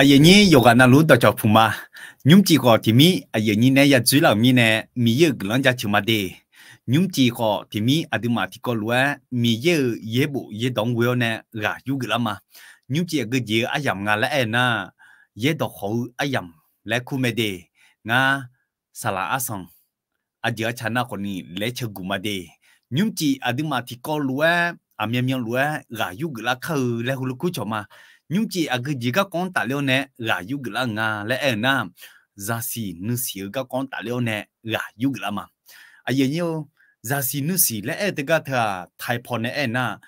giờ nhí yoga na lú tao cho phù ma nhúng chỉ có thì mi giờ nhí này giờ chú là mi nè mi giờ cái lon ra chịu mà đi nhúng chỉ có thì mi giờ mà thì có lúa mi giờ bộ đồng quê nè gà chú cái lắm mà nhúng chỉ cái gì ai làm ngà lại na đồ hậu ai làm lại khu mê đi ngà sala asong giờ chana còn ni lại chơi gù mà đi nhúng chỉ mà thì có lúa miếng lúa gà chú cái là khờ lại hulu cú cho mà nhưng chỉ à cái gì các con tài liệu nè gà yu gà nga lẽ na giá xì nữ xì các con tài liệu nè gà yu gà mà giờ nhiêu giá xì nữ xì lẽ từ cái thà thái phò nè na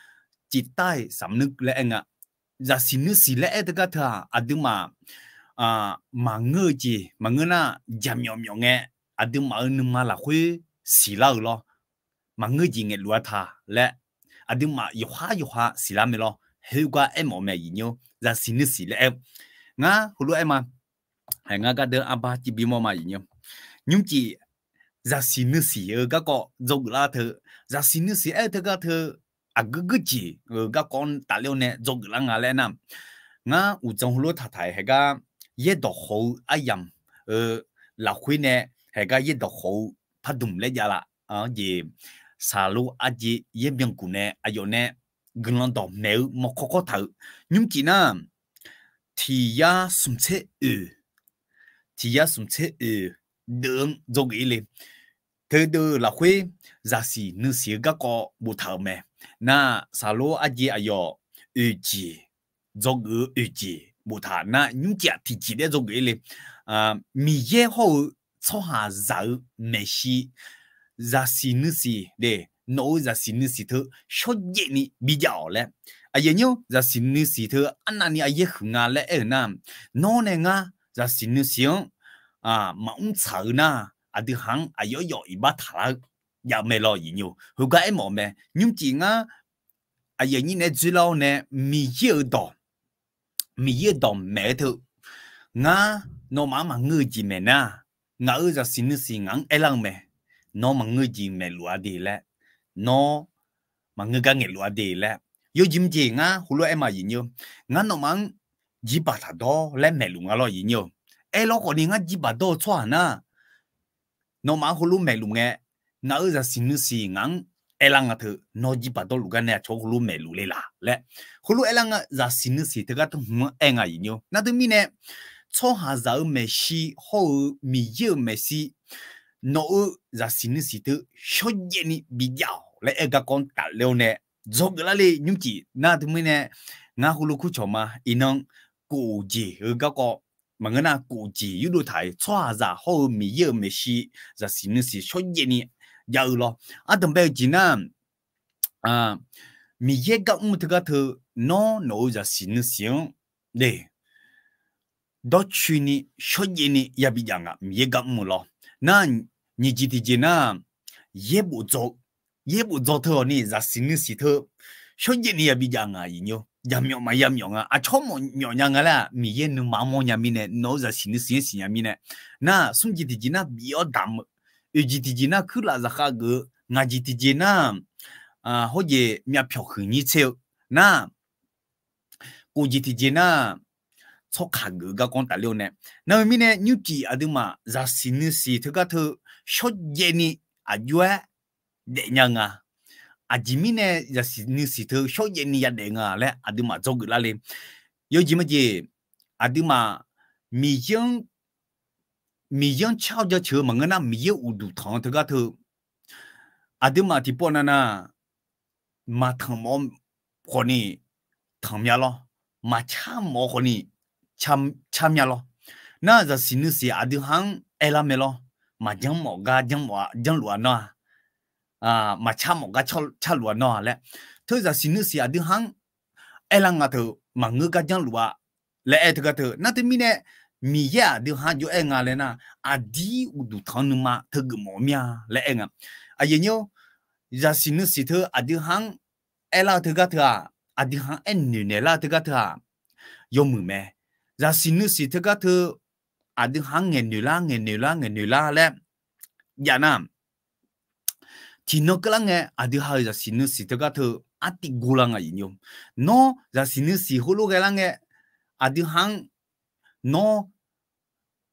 chỉ tai sắm nước lẽ nga giá xì nữ xì lẽ từ cái thà mà ngơ gì mà ngơ na giảm nhỏ nhỏ nghe mà nương mà là khuê xì lao lo mà ngơ gì nghe lúa thà lẽ mà yêu hoa xì la mê lo hiệu quả em ở mẹ gì nhiêu ra xin nước xí lẽ em ngã hồi lúc em mà hay ngã cái đứa apa chỉ bị mà gì nhiêu nhưng chỉ ra xin nước xí ở các cọ dầu la thơ ra xin nước xí ở các thơ cứ chỉ ở các con tài liệu nè dầu la ngã lẽ nằm ngã u trong hồi lúc thà thải hay cái ye đồ hậu ai yam là khuyên nè hay cái ye đồ hậu phát đùng lấy ra là gì xà lu à gì ye miếng củ nè ayo nè gần lần đầu nếu mà có thử nhưng chỉ na thì ya sum chế đường dùng ý lên thứ tư là khuê giả sử nữ sĩ các có một thợ mẹ na sao lo anh ayo gì dùng gì một thợ na nhưng chỉ để dùng ý lên mi ye hậu cho hà giáo mẹ sĩ giả sử nữ sĩ để nói ra xin nữ sĩ thơ số dễ ni bị giàu lẽ giờ nhiêu ra xin nữ sĩ thơ anh anh ấy không ngờ lẽ ở nam nó này ngà ra xin nữ sĩ mà ông sợ na đi hàng ấy yo ibat thà giờ mẹ lo gì nhiều hồi cái em mẹ nhưng chỉ ngà giờ như này chỉ lo nè mi yêu mẹ thơ ngà nó mà người gì mẹ na ngà ra xin nữ sĩ ngang elang mẹ nó mà người gì mẹ lúa đi lẽ nó mà người ta nghe lúa đi lẽ yêu chim gì ngá hồ lúa em mà gì nhiều ngá nó mang chỉ bà thà đó lẽ mẹ lúa ngá lo gì nhiều em lo còn đi ngá chỉ bà đó cho na nó mang hồ lúa mẹ lúa nghe ngá ở ra xin nước xì ngang em lang ngá thử nó chỉ bà đó lúa cái này cho hồ lúa mẹ lúa lên lẽ hồ lúa em lang ngá ra xin nước xì thì cái thằng em ngá gì nhiều na tôi mi nè cho hà giáo mẹ xì hồ mi yêu mẹ xì nó ra xin nước xì thứ số gì ni bị giàu lại các con tài liệu nè rồi cái này nhưng chỉ na thì mới nè ngã hulu khu chỗ mà inong cụ gì ở các con mà người na cụ gì yêu đồ thái xoa ra hậu mi yêu mi si ra xin nước xí số gì ni giàu lo tầm bây giờ na mi yêu các ông thứ nó ra xin nước xí để đó chuyện ni số gì ni ya bị giàu mi yêu các ông lo na như chỉ na ye bộ cho thơ ni ra xin nước xí thơ số gì ni bị giang gì nhiều yam nhộng chó mỏ nhỏ nhang là mi ye nu mà mỏ nhà mi nè nó ra xin nước xí nhà mi nè na sung chỉ na bị ở đam chỉ na cứ là ra khác cái ngay chỉ na họ ye mi phiếu khởi như thế na cô chỉ na cho khác cái con tài liệu nè na mi nè như chỉ mà ra xin nước xí thơ cái thơ số gì ni để nhang chỉ mi nè giờ như sĩ thơ số gì ni để ngà lẽ mà cho người la lên yêu gì mà gì mà mi dương chao cho chữ mà người nam mi yêu đủ thằng thứ cái thứ mà thì bọn na mà thằng mồm con ni thằng nhà lo mà chăm mồm con ni chăm nhà lo na giờ xin như sĩ hàng elam lo mà chẳng mỏ ga chẳng lúa na mà chăm một cái cha lúa nó lẽ thôi giờ xin nước xí đi hàng elang ngã thử mà ngư cái chẳng lúa lẽ thứ cái thử nãy thì mi nè mi ya đi hàng chỗ em ngã lẽ na đi udu thằng mà thứ cái mỏ mía lẽ ngã vậy nhiêu giờ xin nước xí thử đi hàng elang thứ cái thử đi hàng em nửa nè là thứ cái thử yêu mù mẹ giờ xin nước xí thứ cái thử đi hàng nghe nửa la lẽ dạ nam thì nó cái nghe hai giờ xin nước xí thứ cái thơ tí gula ngay nhiều nó giờ xin nước xí hulu cái nghe hàng nó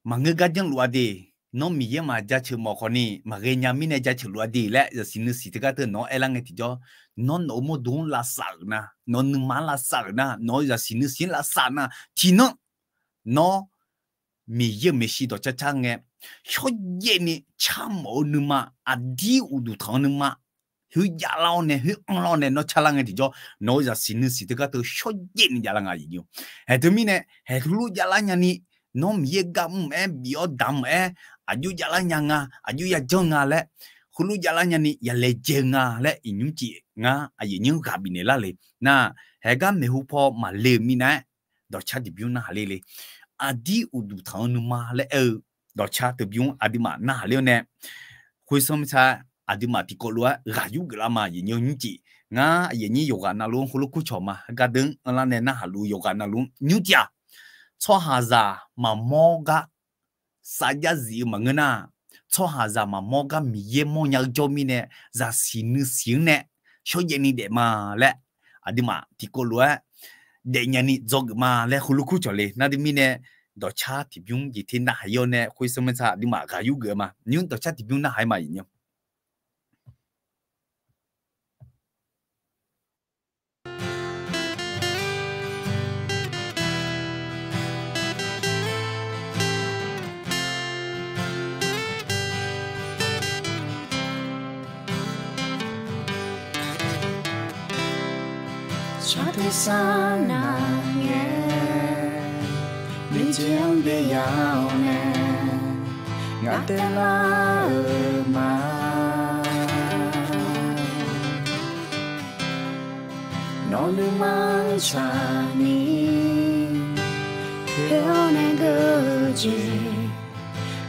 mà người gắt chẳng lúa đi nó mì mà giá chữ mỏ con đi mà cái nhà mình này giá chữ lúa đi lẽ giờ xin sĩ cái thứ nó elang cái thì cho nó một đúng là sợ na nó mà là sợ na nó giờ xin là sợ na thì nó mì xí đó chắc chắn nghe cho gì nè chăm ở nương mà đi udu thằng nương mà hư giả lao nè hư ăn lao nè nó chả cái thì cho nó giờ xin cái thứ cho gì nè giả cái gì nhiều hệ thứ mình nè hệ thứ lu giả nhà nè nó mì gam biểu đam aju jalan nga aju ya jonga le khulu jalan nya ni ya le jenga le inyum chi nga ayi nyu ga bi ne la le na he ga me hu pho ma le mi na do cha di byu na le adi udu thang nu ma le do cha de byu adi ma na le ne khoi som cha adi ma ti ko lo ga yu ga ma yi nyu chi nga ayi ni yoga na lu khulu ku cho ma ga deng la ne na ha lu yoga na lu nyu tia cho ha za ma mo ga saja gì mà ngân à cho hà ra mà mua cái mì mua nhau cho mình nè ra xin nè cho vậy này để mà lẽ đi mà thì cô lúa để nhà này做mà lẽ khulu khu cho lẽ na đi mình nè đó cha thì dùng gì thì na hay nè khuyên xem sao đi mà cái yêu mà nhưng đó cha thì dùng na hay mà nhỉ cha thấy xa nàng nghe mình chiang về yao nè ngã tên la mà nó lưu mang cha ni theo nè gơ gì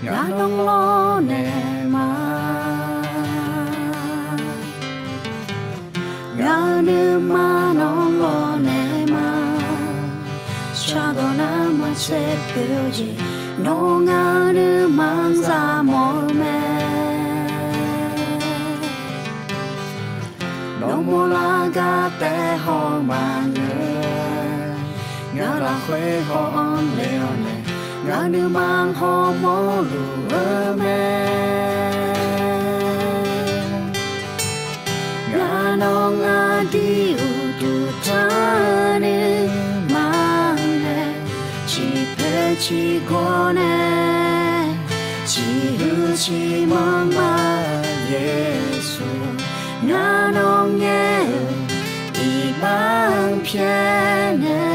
ngã đông lo nè mà ngã lưu mà nó lo nè mà cha đó na mà sẽ biểu gì nó ngã lưu mang ra mỏi mẹ nó mua la gà té ho mà ngã là khuê ho on leo nè ngã lưu mang ho mô lùa mẹ ngã nó ngã đi u tu ta nè mang nè chỉ phê chỉ có nè chỉ hư chỉ mang mà Giêsu ngã nó nghe đi mang phía nè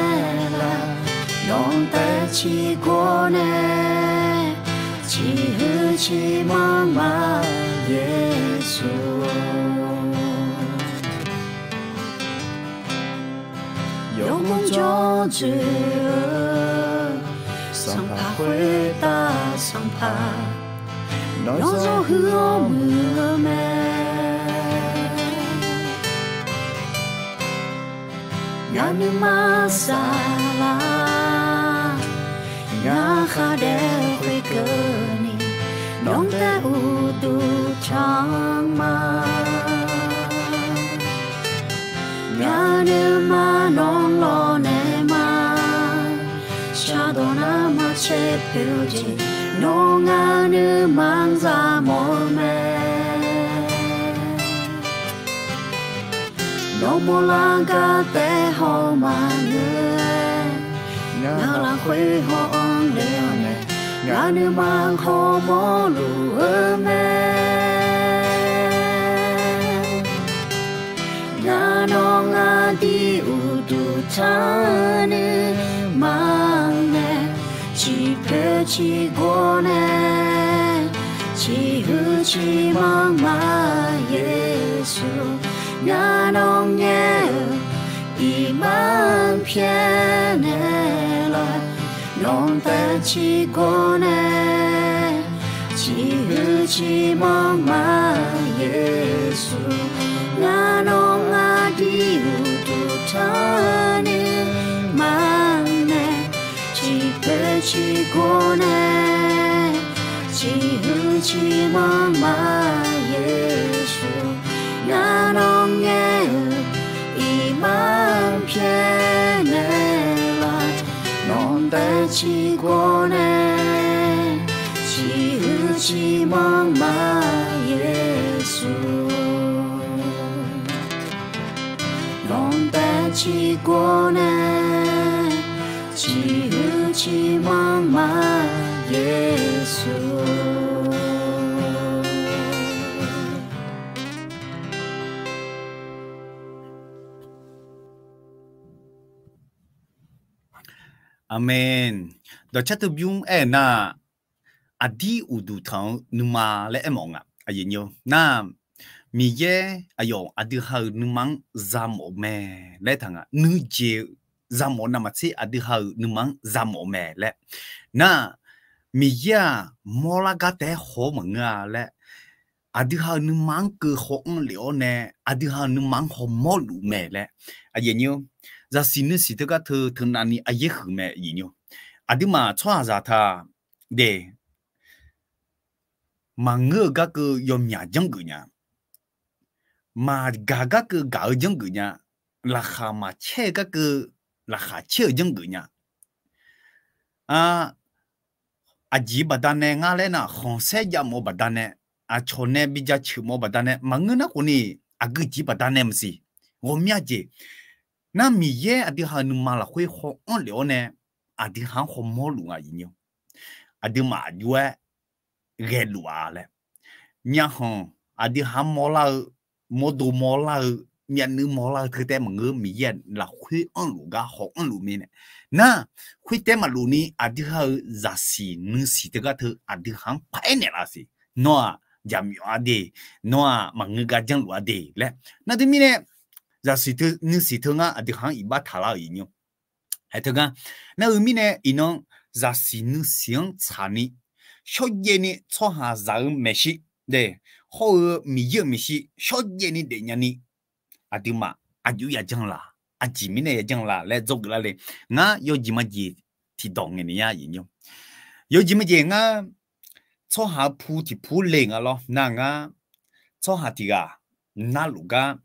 là non ta chỉ có nè chỉ hư chỉ mang mà Giêsu yêu mong cho chữ sang pa khuê ta sang pa nói gió hứa mưa mẹ ngã nước ma xa la ngã kha đeo khuê cơ ni nong ta u tu chang ma ngã nước ma nong lo nè ma cha đó na ma che biểu gì nó ngã nước mang ra mỏi mẹ nó mua la gà té ho mà ngã là khuê ho on đeo nè ngã nước mang ho mô lùa mẹ ngã nó ngã đi u tu ta nè mang nè chỉ phê chỉ có nè chỉ hư chỉ mang mà Giêsu ngã nó nghe đi mang phía nè là non ta chỉ có nè chỉ hư chỉ mang mà Giêsu ngã nó ngã đi u tu ta nè mang nè chỉ phê chỉ có nè chỉ hư chỉ mang mà Giêsu ngã nó nghe đi mang phía nè là non non te chỉ qua nè chỉ hư chỉ mong mà Giêsu non te chỉ qua nè chỉ hư chỉ mong mà Giêsu Amen. Đó chắc tôi biết na adi udu thằng numa lẽ em mong à ai nhiều na mi ye ayo adi hao numang zamo me lẽ thằng à nữ je zamo nama si adi hao numang zamo me lẽ na mi ya mola gate ho manga lẽ adi hao numang cứ ho liu nè adi hao numang ho molu me lẽ ai nhiều za xin si thế cái thứ thứ nào ni ai khử mẹ gì nhỉ? Mà cho ra ta để mà ngơ cái yom nhà dân cử nhà mà gà cái gà dân cử nhà là khá mà che cái là khá che dân cử nhà gì bà đàn này ngã lên na không sẽ giảm một bà đàn này cho nên bây giờ chịu một bà đàn này mà ngơ nó cũng đi cái gì bà đàn này mà gì ôm nhà gì na mi ye adi ha nu ma la hui ho on le one adi ha ho mo lu nga yin yo adi ma yue ge lu a le nya ho adi ha mo la nya nu mo la thứ te ma ngu mi ye la hui on lu ga ho on lu mi ne na hui te ma lu ni adi ha za si nu si te ga thu adi ha pa ne la si no jam yo adi no ma ngu ga jang lu adi le na de mi ne giờ sĩ thư như sĩ thư ngã được hàng ít thả lao ý nhau, hay thứ ngã, na ở mi này inon giờ sĩ như xiang chán ni, số ye ni cho hà giờ mấy sĩ, để họ mi ye mấy sĩ, số ye ni để nhà ni, được mà, yêu ya chẳng là, chỉ mi này ya chẳng là, lấy做个嘞，ngã有gì mà gì thì懂嘅你呀ý nhau,有gì mà gì ngã cho hà铺thì铺lên à lo, na ngã cho hà thì à, na lúc à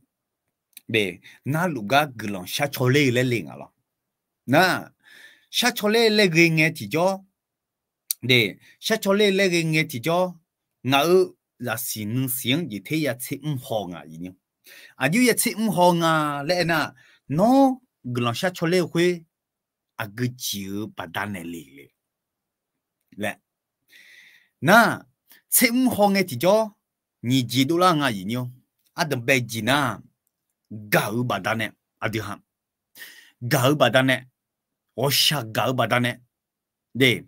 để na luga gulong sha chole le ling alo na sha chole le nghe thì cho để sha chole le nghe thì cho ngỡ là xin xiang gì thế ya chi hong à gì nhỉ yu ya chi hong à lẽ na no gulong sha chole hui gu chiu ba dan ne le lẽ na chi hong nghe thì cho ni ji du la nga gì nhỉ adam be ji na gạo bà đan nè, adi ham, gạo bà đan nè, osha gạo bà đan nè, để,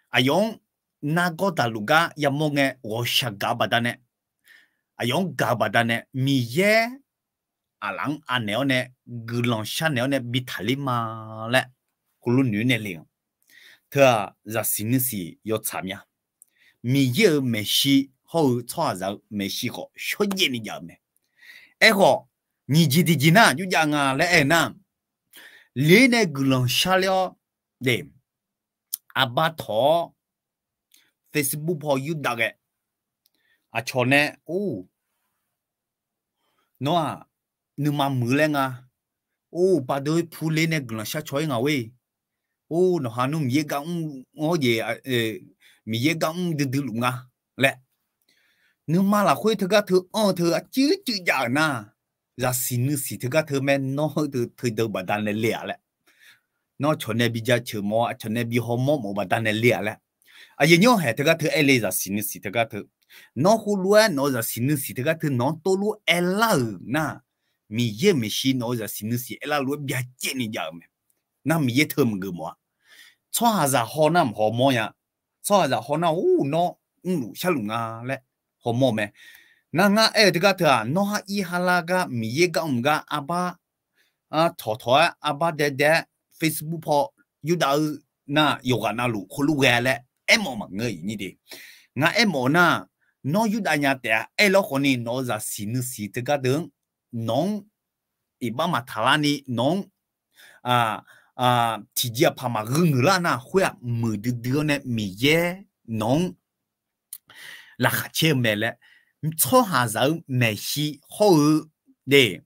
ayong nago daluga yamonge osha gạo bà đan nè, ayong gạo bà đan nè, mi ye, alang aneo nè, gulong sha neo nè, bitali ma lẹ, kulu nữ nè liền, thưa ra xin si yo chamya, mi ye me shi hou choa ra me shi ho, số ye ni yam nè, eho ni ji di ji na yu ya nga le na le ne gulong sha leo de aba tho Facebook po yu da ge a cho ne o no a nu ma mu le nga o ba do pu le ne gulong sha choi nga we o no ha nu ye ga ngo ye mi ye ga de lu nga le nu ma la khoi thơ ga thơ thơ a chữ ya na ra xin sĩ thứ các thứ men nó từ đầu bản đàn này lẻ lẹ nó cho nên bây giờ chờ mò cho nên bây hôm mò bản đàn này lẻ lẹ vậy nhau hết thứ các thứ ele ra xin sĩ thứ các thứ nó hú lúa nó ra xin sĩ thứ các thứ nó tô lúa ela na mi ye mi shi nó ra xin sĩ ela lúa bia chết ni giờ mẹ na mi ye thơm người mò cho hà ra hồ nam hồ mò ya cho hà ra hồ na nó lũ xa lũ nga lẹ hồ mò mẹ na nga thứ các thứ à nó ha i halaga mi ye ga aba thọ aba de Facebook po yu da na yoga na lu khulu ga le em mà người như đi nga em na nó yu da nya te lo khoni nó za sin si te ga deng nong iba ma thalani nong ti dia pa ma rung la na hua mu de ne mi ye nong la kha che me le cho hà giáo mẹ si hậu để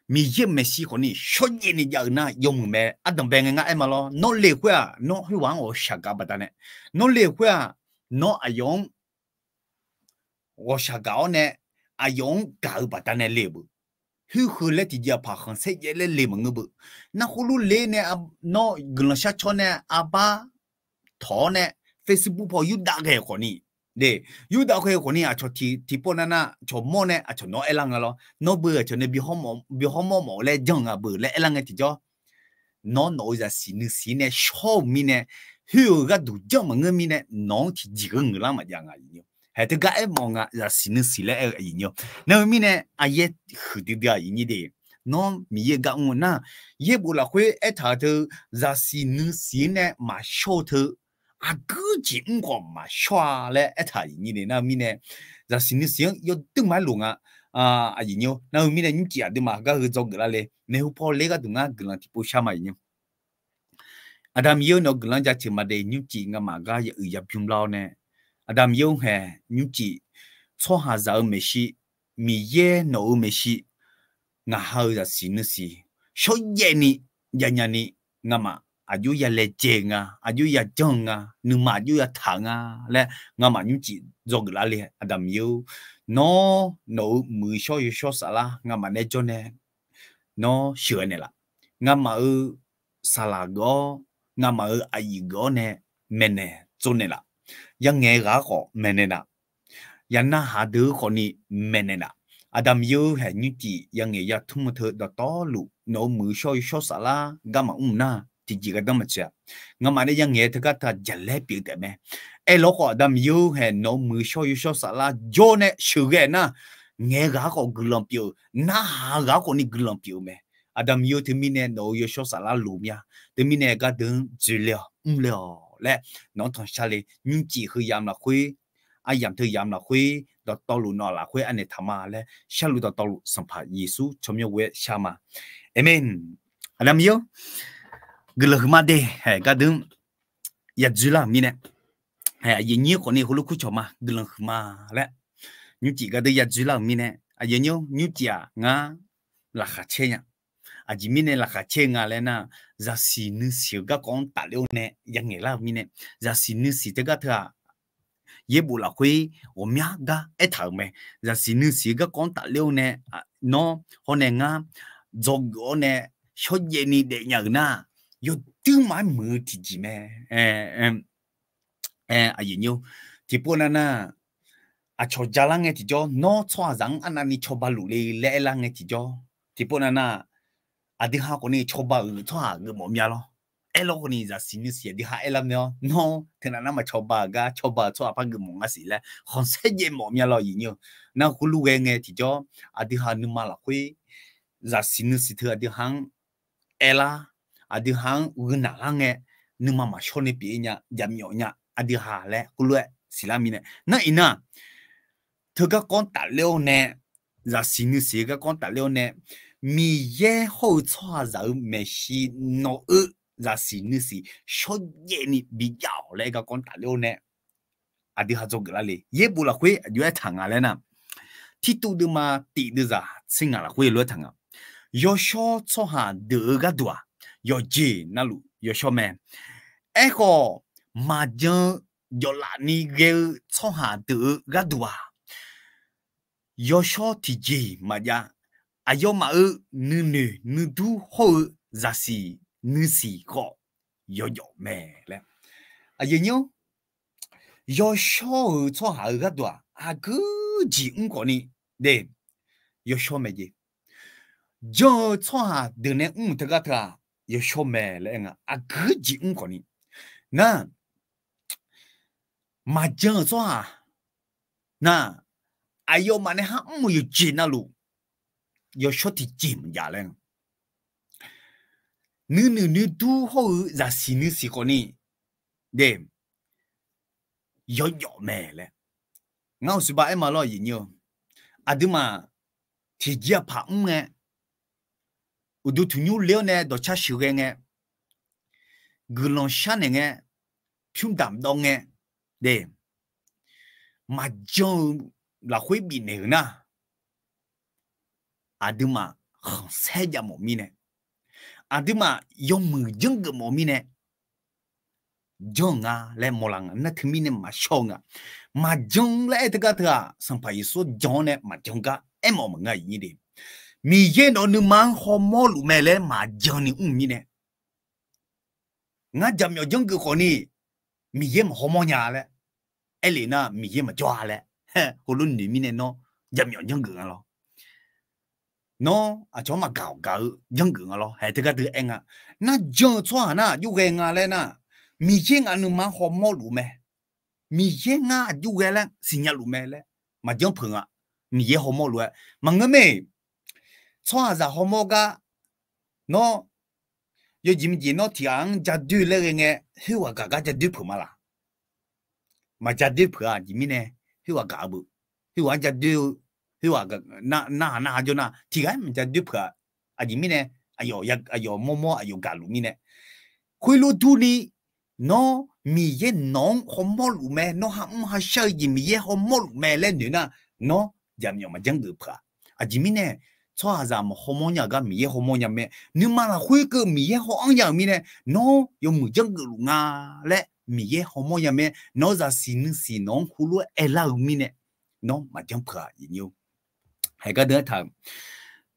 mi ye me si ko ni sho ye ni ya na yong me adam beng nga e ma lo no le kwa no hu wang o shaka batane no le kwa no ayong o shaka ne ayong ga batane le bu hu le ti ya pa khan se ye le mong bu na hulu le ne no glan sha cho ne aba tho ne Facebook po yu da ge ko ni de yu da ge ko ni a cho ti po na na cho mo ne a cho no elang lo no bu cho ne bi homo mo le jong a bu le elang ti jo no no za si ne show mi ne hu ga du jong mong mi ne no ti ji ge ng la ma yang a yin he te ga e mo nga za si le e yin yo na mi ne a ye hu di da yin de no mi ye ga ng na ye bu la hwe e ta de za si ne ma show te啊，个人我嘛耍嘞，一台你的那面呢，就是你想要等买路啊，啊，人哟，那面呢你讲的嘛，个做个嘞，你好跑那个东啊，个人提不下嘛人哟。Adam yo no gelang ja ma de nyu chi nga ma ga ya ya pyum lao ne. Adam yo he nyu chi cho ha za me shi mi ye no me shi nga ha za sin si. So ye ni ya nya ni nga ma ayu ya le je nga ayu ya jong nga nu ma ayu ya thang nga le nga ma nyu chi zo la le Adam yo no mu so yu so sa la nga ma ne jo ne no sure ne la nga ma sa la go nga ma ai go ne mene zo ne la yang nge ga ko mene na yan na ha de ko ni mene na Adam yo ha nyu chi yang nge ya thum the da to lu no mu so yu so sa la ga ma na ti ji ga da ma cha nga ma ne yang nge the ka ta jale pi de me e lo ko Adam yo ha no mu so yu so sa la jo ne shu ge na nge ga ko glom pi na ha ga ko ni glom pi me Adam yo thì mình nè nấu yo sa la lùm ya thì mình nè cái đường dữ liệu lẽ nó thằng sao lệ nhưng chỉ hơi yam là khuy ai yam thôi yam là khuy đó tao lù nó là khuy anh ấy tham à lẽ sao lù đó tao lù sản phẩm Giêsu trong nhau về sao mà amen Adam yo gửi mà đi hay cái đường ya dữ là mình nè hay gì nhiều con này hulu khu cho mà gửi mà lẽ nhưng chỉ cái đường ya dữ là mình nè ai nhiều nhưng chỉ ngã là khá chơi nhá à chỉ mình là cả chơi ngà lên na giờ xin nữ siêu các con ta liệu nè yang nghe là mình giờ xin nữ siêu các thứ à ye bù là quê ôm nhá ga ấy thằng mày giờ xin nữ siêu các con ta liệu nè nó hôm nay ngà dog gõ nè số gì nè để nhớ na yo tư mãi mưa thì gì mẹ à gì nhiêu thì bữa na à cho gia lang nghe thì cho nó cho rằng anh anh cho ba lũ lệ lang nghe thì bữa na adi ha ko ni choba twa ge mo mya lo elo ko ni za sin si adi ha elam no thena na ma choba twa pa ge mo nga si la khon se ye mo mya lo yin yo na ku lu ge nge ti jo adi ha nu ma la khui za sin si thua adi hang ela adi hang u na la nge nu ma sho ni pi nya jam yo nya adi ha le ku lu si la mi ne na ina thua ka kon ta leo ne za sin si ka kon ta leo ne mi ye ho chwa zao me shi no za si ni si sho ye ni bi yao le ga kon ta liu ne adi ha zo ga le ye bu la hwe yue thang a le na ti tu de ma ti de za sing a la hwe lo thang a yo sho cho ha de ga dua yo ji na lu yo sho me e ko ma je yo la ni ge cho ha de ga dua yo sho ti ji ma ya ayo ma nu du ho za si nu si ko yo me le ayo nyo yo sho cho ha ga dwa a gu ji ng ko ni de yo sho me ji jo cho ha de ne ta ga ta yo sho me le nga a gu ji ng ko ni na ma jo cho ha na ayo ma ne ha mu yu ji na lu yo shoti jim ya len nu du ho za sin si ko ni de yo me le ngao su ba e ma lo yin yo aduma ti jia pa nge udu tu nyu le ne do cha shu ge nge gulon shan nge phum dam dong nge de ma jo la hui bi ne na aduma xe ra một mi nè à thứ mà dùng mực dân cái một mi nè dân à lại một lần nó thứ mi nè mà xong à mà dân lại thứ cái thứ à sang phải số dân nè mà dân cái em mà ngay như đi mi dân nó nương mang họ mua lụm mẹ mà dân này mi nè ngã jam yo dân cái con này mi dân mà họ mua nhà lẽ Elena mi dân mà cho lẽ hồ luôn nữ mi nè nó jam yo dân cái lo nó à chỗ mà gạo dân cái lo hay thứ cái thứ anh à na dân cho na yêu cái ngà lẽ na mi dân anh nương mang họ mua lụm mẹ mi dân à yêu cái lẽ xin nhà lụm mẹ lẽ mà dân phượng à mi dân họ mua lụm mà ngơ mẹ cho ra họ mua cái nó yo jim ji no tiang ja du le nge hiwa ga ja du pu ma la ma ja du pu a ji mi ne hiwa ga bu hiwa ja du hiwa ga na jo na ti ga ma ja du pu a ji mi ne ayo mo ayo ga lu mi ne khui lu du ni no mi ye nong ho mo lu me no ha sha ji mi ye ho mo lu me le ni na no jam yo ma jang du pu a ji mi ne cho ra mà hormone nhà cái mía hormone nhà mẹ nhưng mà là khuy cơ mía họ ăn nhà mía này nó dùng một chân cái luôn à lẽ mía hormone nhà mẹ nó ra xin nó khu lúa ela mía này nó mà chẳng phải nhiều hay cái đó thằng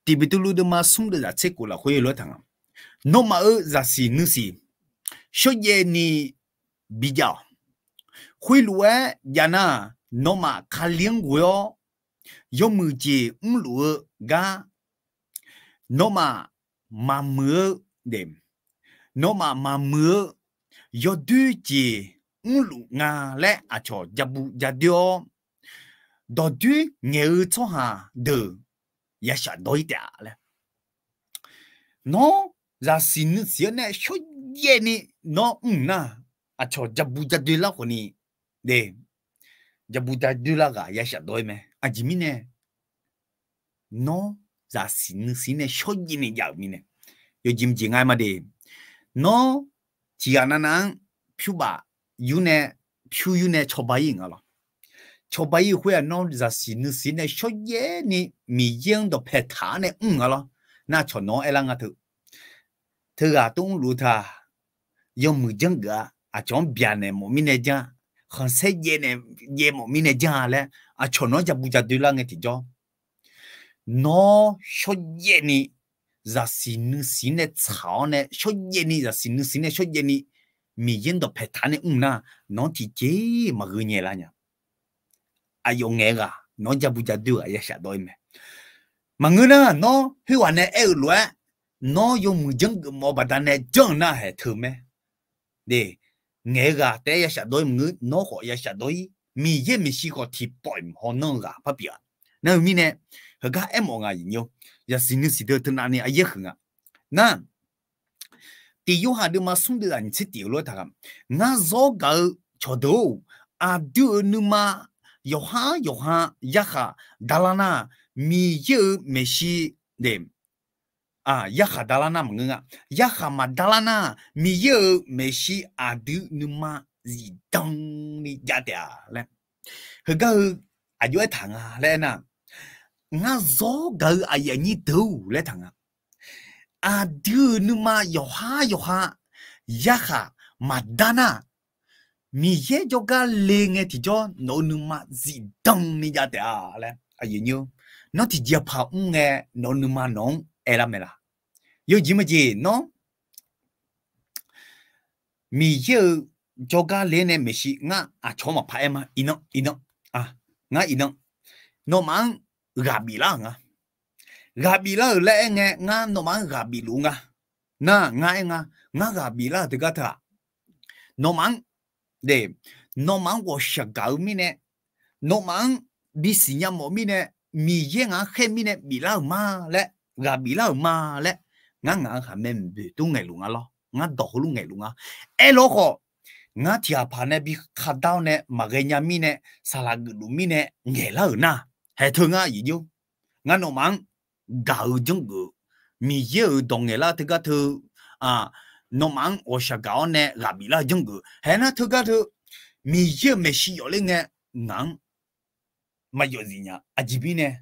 thì bị tôi luôn mà sung được ra chết của là khuy lúa thằng nó mà ở ra xin số ye ni bây giờ khuy lúa nhà na nó mà khai liêng của dùng một chỉ lúa ga nó mà mưa đêm nó mà mưa do đuôi chỉ lũ nga lẽ à cho jabu jadio đó đuôi nghe cho hà được ya sa đôi đã lẽ nó ra xin này số ye ni nó na à cho jabu jadio là con ni để jabu jadio là ga ya sa đôi mẹ à chỉ mi nè nó ra xin này số gì này giàu mi nè yo jim ji ngai ma de nó chỉ anh năng phiu ba yu nè cho bay ngala cho bay huệ nó ra xin này số gì này mi yên đồ phe thả này ngala na cho nó elang à thứ à tung lu tha yo mu jang ga à chọn bian này một mi này ja không sẽ ye một mi này ja lẽ à cho nó ja bu ja du la nghe thì cho nó số ye ni ra xin này cháo này số ye ni ra xin này số ye ni mi yên đồ phe thả này na nó thì chế mà gửi nhẹ là nhá à yo nghe ga nó ja bu ja du à ya sa đôi mà người na nó hi hoàn này lúa nó dùng một chân một bát này chân na hệ thử mẹ để nghe ga té ya sa đôi người nó họ ya sa đôi mi ye mi si có thì bỏi họ nó ga phát biểu nên mi nè cái em mọi người nhiều ya xin được thân anh ấy ấy hơn à na thì yêu hà được mà sống được anh sẽ tiểu luôn thằng na do cái cho đâu à đưa nữa mà yêu ha ya ha dalana mi ye mi si dem à ya ha dalana mà ngưng à ya ha mà dalana mi ye mi si à đưa nữa mà gì đông đi giá đẻ lên cái à yêu thằng à lên à nga zo ga aya ni do le thanga a du numa yo ha ya ha madana mi ye jo ga le nge ti jo no numa zi dang ni ja da le ayi nyu no ti ja pa nge no numa nong era mela yo ji ma ji no mi ye jo ga le ne me shi nga a cho ma pa ema ino a nga ino no mang gabi la lẽ nghe nga nó mang gabi lu nga na nga gabi la de gata nó mang de nó mang wo shagao mi ne nó mang bi sinya mo mi ne mi ye nga khe mi ne bi la ma lẽ gabi la ma lẽ nga ha men bi tu ngai lu nga lo nga do lu ngai lu nga e lo ko nga tia pa ne bi kha dao ne ma ge nya mi ne sala lu mi ne nge la na hệ thường à gì nhiêu ngăn nó mang gạo giống gạo mì dưa đồng nghệ là thứ cái thứ à nó mang ở sa gạo nè gạo bị là giống gạo hệ na thứ cái thứ mì dưa mì xì ở lên nghe ngang mà giờ gì nhá à gì bi nè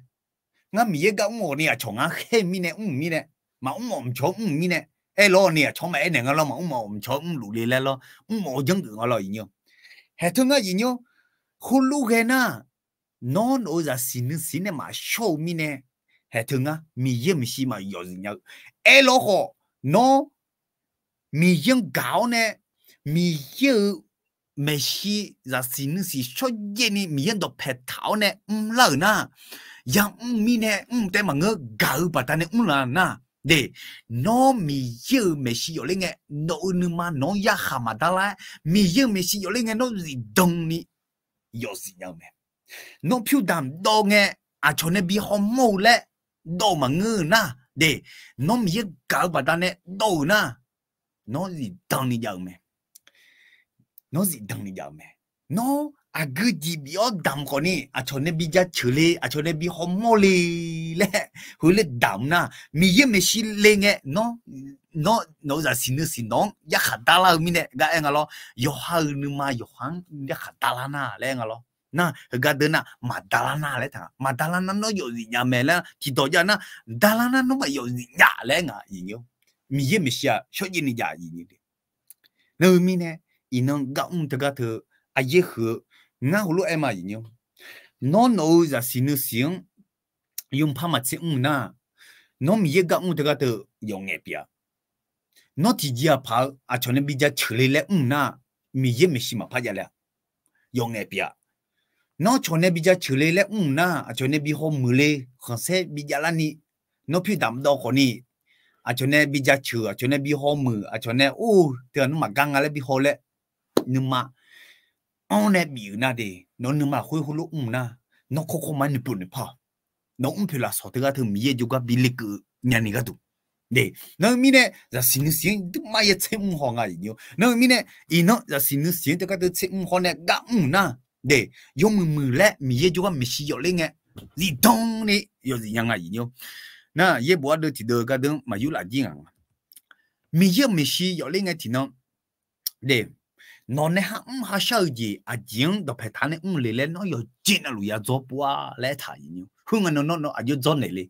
ngã mi cái ngô này chồng ngã khe mi nè mà ông chồng mi nè ai lo nè chồng mẹ nè ngã lo mà ông chồng lù lì lẹ lo ông dân tự ngã lo gì nhau hệ thống ngã gì nhau khu lu cái na nó ra xin mà show mi nè hệ thống ngã mi xí mà yêu gì nhau ai lo họ nó mi dân gạo nè mi xí ra xin show gì nè mi dân đọc hệ thảo nè lỡ na yang mi nèแต่mà ngơ gạo bà ta nè là na để nó mi yêu mi xí yêu lên nghe nó nu mà nó ya hama đó là mi yêu mi xí yêu lên nghe nó gì đông ni yêu gì nhau nè nó phiêu đam đo nghe cho nên bị họ mù lẽ đo mà ngơ na để nó mi yêu gạo bà ta nè đo na nó gì đông ni nhau mẹ nó gì đông ni nhau mẹ nó cái gì bị ở đam con nè cho nên bị giá chửi cho nên bị họ mù lẽ hồi lẽ đam na mi yêu mi xí lên nghe nó ra xin nó ya khát la mi nè cái anh alo yo ha nu ma yo hang ya khát la na lẽ anh alo na cái đó na Madalana lẽ thằng Madalana nó yêu gì nhà mẹ là chỉ đó giờ na Madalana nó mà yêu gì nhà lẽ ngà gì nhiêu mi yêu mi xí số gì ni nhà gì nhiêu nơi mi nè inon gạo cái thứ ai hứa ngã hồ lô em mà gì nhiêu nó ra xin dùng pha mặt xin na nó mi yêu gạo cái thứ dùng nghe bia nó thì giờ phá cho nên bây giờ chửi lẽ na mi yêu mi xí mà phá giờ lẽ dùng nghe bia nó cho nên bây giờ chửi lẽ na cho nên bị họ mù lê không sẽ bây giờ là ni nó phi đam đau con ni cho nên bây giờ chửi cho nên bị họ mù cho nên thì nó mà căng lại bị họ lẽ nhưng mà ông này bị na đi nó nhưng mà khối khối na nó không mà nịp phá nó phải là sao cái thứ mi yêu juga bị lệ cứ nhà này cái đủ để nó mi nè ra xin mà ye xem họ ngay nhiều nó mi nè nó ra xin cái thứ xem họ nè gạo na để dùng mù lẽ mi ye juga mi xí yêu lên nghe gì đông này yêu gì nhang ngay nhiều na ye bữa đó thì được cái đó mà yêu là gì ngang mi ye mi xí yêu lên nghe thì nó để nó nè ha sao gì riêng đó phải thằng này lên nó yêu chuyện là lùi做bữa lẽ thà nhiều không anh nó yêu做này lên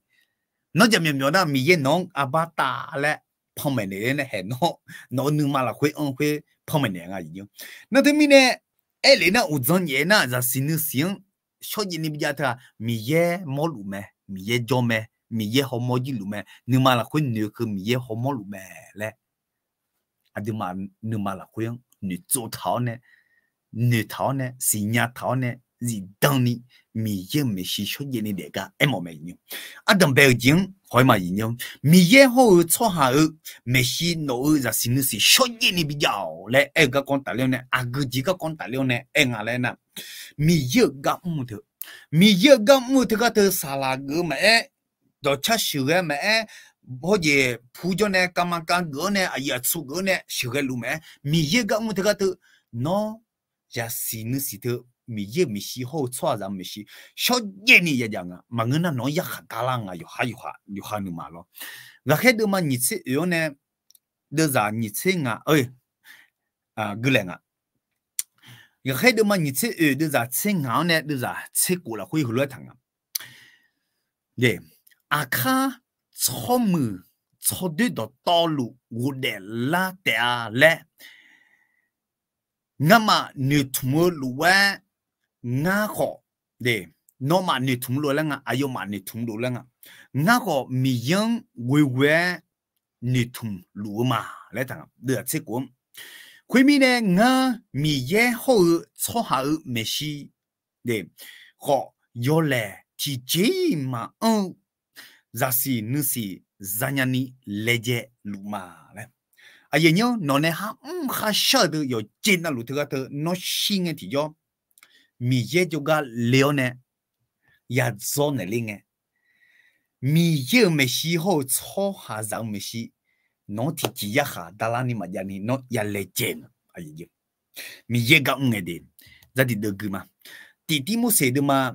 nóจะมีนะมีเย็นน้องอาบาตาและพ่อแม่เนี่ยเห็นน้องนึกมาละคุยพ่อแม่เนี่ยไงอยู่นั่นที่มีเนี่ยเลยนะอุจจาระเนี่ยนะจะสิ่งสิ่งชอบยินดีจะท่ามีเย่มอลูแม่มีเย่จอมแม่มีเย่หอมจิลูแม่นึกมาละคุยนึกคือมีเย่หอมลูแม่แหละอันนี้มานึกมาละคุยนึกโจเท้าเนี่ยนึกเท้าเนี่ยสิ่งเท้าเนี่ยgì đăng ni mi ye mi xí số gì ni để cả em mà nhiều, đằng bây giờ hỏi mà nhiều, mi ye hậu cho hà mi xí nấu ra xin si số gì ni bị giàu lẽ em cái con tài liệu này, cái gì cái con tài liệu này em à lẽ nè, mi ye gam mu cái thứ sala gỡ mẹ, đó chắc sửa mẹ, bao giờ phụ cho nè, cam cam gỡ nè, ai su gỡ nè, sửa luôn mẹ, mi ye gam mu cái thứ nó ra xin si thứ mi ye mi xí hậu cho ra mi xí số gì ni vậy chẳng à mà người ta nói ya khát lang à yêu ha nữa mà lo và khi đó mà nhị chế yêu nè đưa ra nhị chế ngà ơi cái này ngà và khi đó mà nhị chế yêu đưa ra chế ngà nè đưa ra chế cũ là khui hului thằng à để khá cho mù cho đôi đó to lù u để la để lẹ ngắm mà nửa thùng lúa ngã họ để nó mà nửa thùng lúa là ngã ayo mà nửa thùng lúa là ngã họ mi yang quê nửa thùng lúa mà lấy thằng được chế cuốn khi mi nè ngã mi ye họ cho họ mi si để họ yo lẹ chỉ chế mà ra si nữ si zanyani leje lúa mà lấy ai nhớ nó này ha sợ được yo trên là lúa thứ cái nó xin nghe thì do mi ye juga leo nè ya zo nè linh nghe mi ye me xí hậu cho hà rằng me xí nó thì chỉ ya hà đa la ni mà ya ni nó ya lệ trên ai nhớ mi ye gặp nghe đi ra đi được mà tí mua xe được mà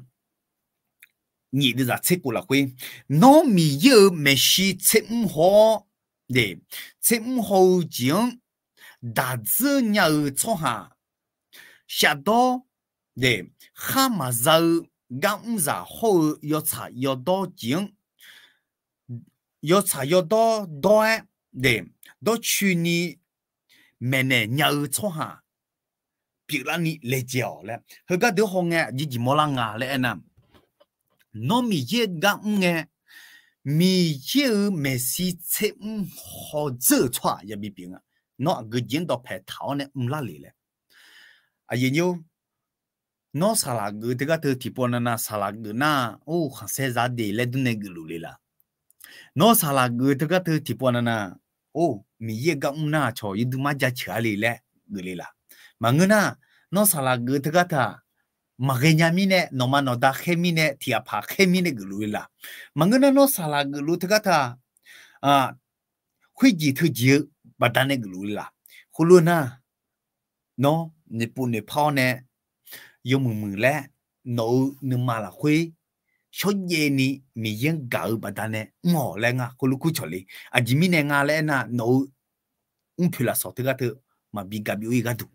nhị được ra chết của là quên nó mi ye me xí chết ho để chết ho tiếng đã dư nhà cho hà xa đó để khá mà giờ gam giả hậu yo cha yo do jing yo cha yo do để do chu ni mene nhớ cho ha bị là ni lệ dẻo lẽ hơi cái đứa hông nghe gì mò lăng à lẽ nè nó mi ye gam nghe mi ye Messi chế họ dễ cho ya bị biến à nó cái diễn đó phải tháo này la lì lẽ à yên yêu nó sao là cái thứ cái thứ thì bọn nó sao là cái na ô sẽ ra để lấy đun này cái lì là nó sao là cái thứ cái thứ thì bọn nó ô mi ye gam na cho yên đun mà giá trả lì lẽ cái lì là mà người na nó sao là cái thứ cái thứ mà cái nhà mình nè nó mà nó đã khi mình nè thì à khi mình nè cái lùi là mà người nó sao là cái lùi thứ cái thà à khi gì thứ gì bắt đầu nè cái lùi là khu luôn à nó nhật bản nhật Bản nè dùng mừng lẽ nó nhưng mà là khi số gì nè mình vẫn搞bắt đầu nè ngỏ lẽ ngà khu lúc cứ cho đi à chỉ mình nè ngà lẽ na nó phải là số thứ cái thứ mà bị gặp yêu cái thứ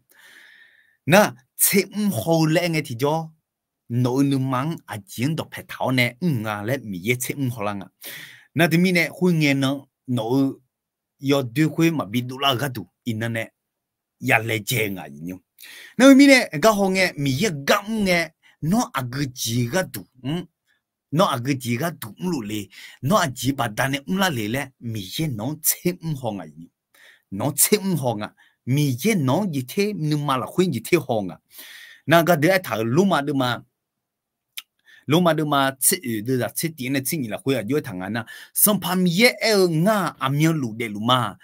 na chế hậu lẽ nghe thì cho nội nữ mang à diễn đọc phải tháo nè ngà lẽ mi ye chế hậu lăng à na thì mi nè huy nghe nó nội yo đưa huy mà bị đủ là cái đủ in nè ya lẽ chế ngà nhỉ na mi nè cái hậu nghe mi ye gam nghe nó à cái gì cái đủ nó à cái gì cái đủ luôn lẽ nó à chỉ bắt đàn nè là lẽ mi ye nó chế hậu ngà nhỉ nó chế hậu ngà mi ye nó gì thế nhưng mà là khuyên gì thế hong à na cái đứa thằng lúc mà chế đưa ra chế tiền này chính là khuyên ở dưới thằng anh na xong phàm ye nga amiêu lù để lù mà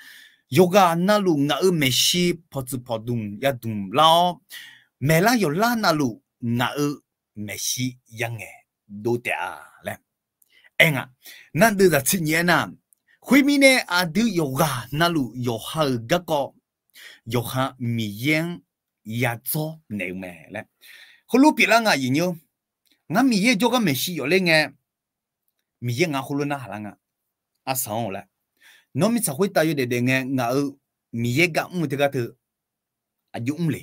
yoga na lù nga Messi phật đùng ya đùng lao mẹ la yo la na lù nga Messi yang nghe đô tệ lẽ anh à na đưa ra chế nhẹ na khuyên mi nè à đưa yoga na lù yo hơi gác co yo ha mi yen ya zo ne me le khulu pi la nga yin yo nga mi ye jo ga me shi yo le nge mi ye nga khulu na hala nga a sang le no mi sa hui ta yo de nge nga mi ye ga mu te ga thu a yu le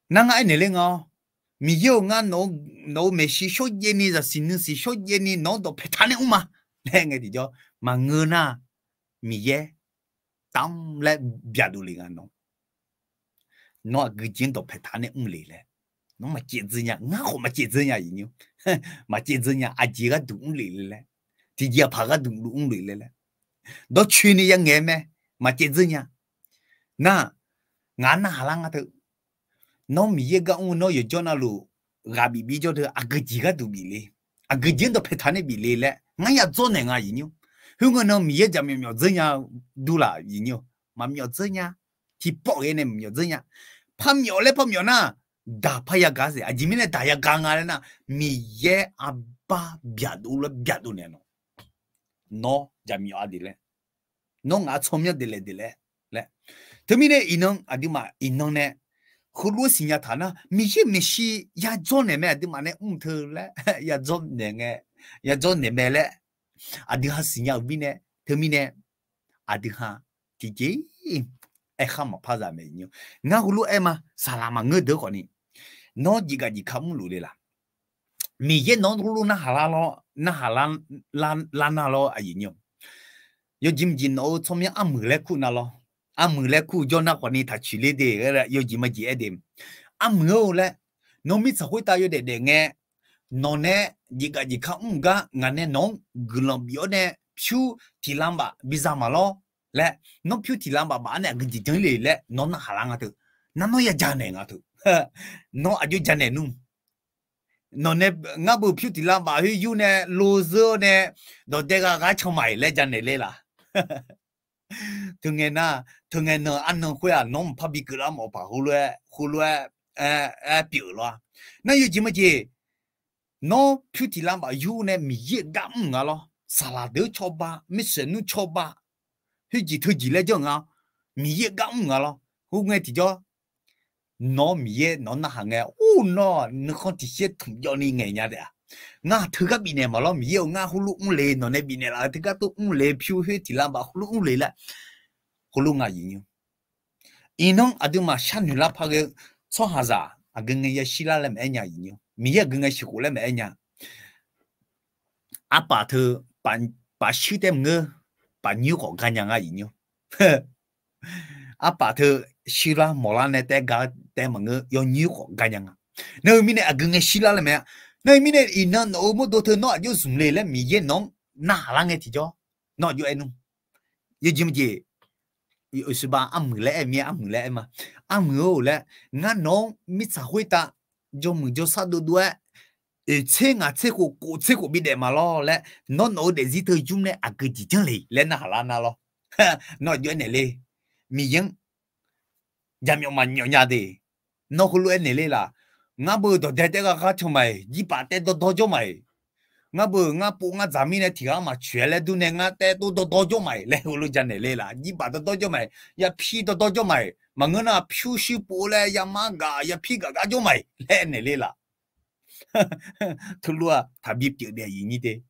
na nga ne le nga mi yo nga no me shi sho ye ni za sin si sho ye ni no do pe ta ne ma le nge di jo ma nge na mi ye tam lại bịa đủ liền nó cái chuyện đó phải thằng này lì lẽ nó mà chết gì nhá ngã không mà chết gì nhá gì nhiêu mà chết gì nhá ai chỉ cái đúng lì lẽ thì giờ phải cái đúng lì lẽ đó chuyện này yang nghe mà chết gì nhá na ngã na halang à thứ nó mi cái nó giờ cho nó lu gà bị cho thứ à cái gì cái đúng bị lẽ à cái chuyện đó phải thằng này bị lẽ lẽ ngã ya cho này ngã gì nhiêu hương nó mi giờ mi gì nhá đủ là gì nhiêu mà mi gì nhá thì bỏ cái này mi gì nhá phàm nhỏ na đã phải ya cái gì à chỉ mình đã ya gang à na mi ye abba biadu nè nó giờ mi ở đi lẽ nó ngã chôm nhá đi lẽ thế mình này inong à đi mà inong nè khu lúa sinh nhá thà na mi ye Messi ya cho nè mẹ đi mà nè thơ lẽ ya cho nè nghe ya cho nè mẹ lẽ à đi ha sinh nhá mình nè thế mình nè à đi ha thì gì không mà phá ra mấy nhiêu ngã hulu em mà sao mà ngớ đỡ còn đi nó gì cái gì không lù đi là mi ye nó hulu na halal na lo à gì nhiêu yo jim nó trong những âm lệ khu na lo âm lệ khu cho nó còn đi thật xử lý đi yo jim mà gì em âm ngô lệ nó biết sao hội ta yo để nghe nó nè gì cái gì không cả ngàn nè nó gửi biểu nè phiêu thì làm bà bây giờ mà lo lẽ nó phiêu thì làm bà nè cái gì chẳng lẽ lẽ nó halang à thứ nó ya cha nè ngà thứ nó ở dưới cha nè nung nó nè ngà bự phiêu thì làm bà huy yu nè loser nè đó để cái chồng mày lẽ cha nè lẽ là thường ngày nó ăn nó khuya nó không phải bị cứ làm ở bà hulu biểu lo nó như gì mà gì nó phiêu thì làm bà yu nè mi ye gam ngà lo salad cho ba mi sen nu cho ba thứ gì lấy cho ngà mi ye gam ngà lo hú nghe thì cho nó mi ye nó na hàng nghe nó không chỉ biết thùng cho ni nghe nhà đấy ngà thứ các bị này mà lo mi ye ngà hú lu lê nó này bị này là thứ các tu lê phiêu hết thì làm bà hú lu lê là hú lu ngà gì nhỉ inong adu mà shan nu la phá cái so hà giả 啊跟个也希拉了没伢一样，米也跟个西湖了没伢，啊把头把手的么把牛搞干样啊一样，啊把头希拉莫拉呢带个带么个要牛搞干样啊，那米呢啊跟个希拉了没？那米呢一那那么多头那就送来了米也弄哪啷个提着，那就爱弄，有几么子？有是吧？阿姆来面阿姆来嘛，阿姆来，俺侬米啥会打，就么就啥都多，车啊车过比得嘛咯嘞，侬侬的是头用嘞啊个几张嘞，来哪啦那咯，那就那嘞，米样，也没有嘛鸟伢的，那葫芦那嘞啦，俺不都带个卡出买，一把带都多就买。俺不俺咱们呢提阿嘛全来都呢俺带都多就买来葫芦讲那嘞啦，一把都多就买，也皮都多就买，嘛我那皮是不嘞也嘛个也皮个就买来那嘞啦，头路啊他比丢的一的，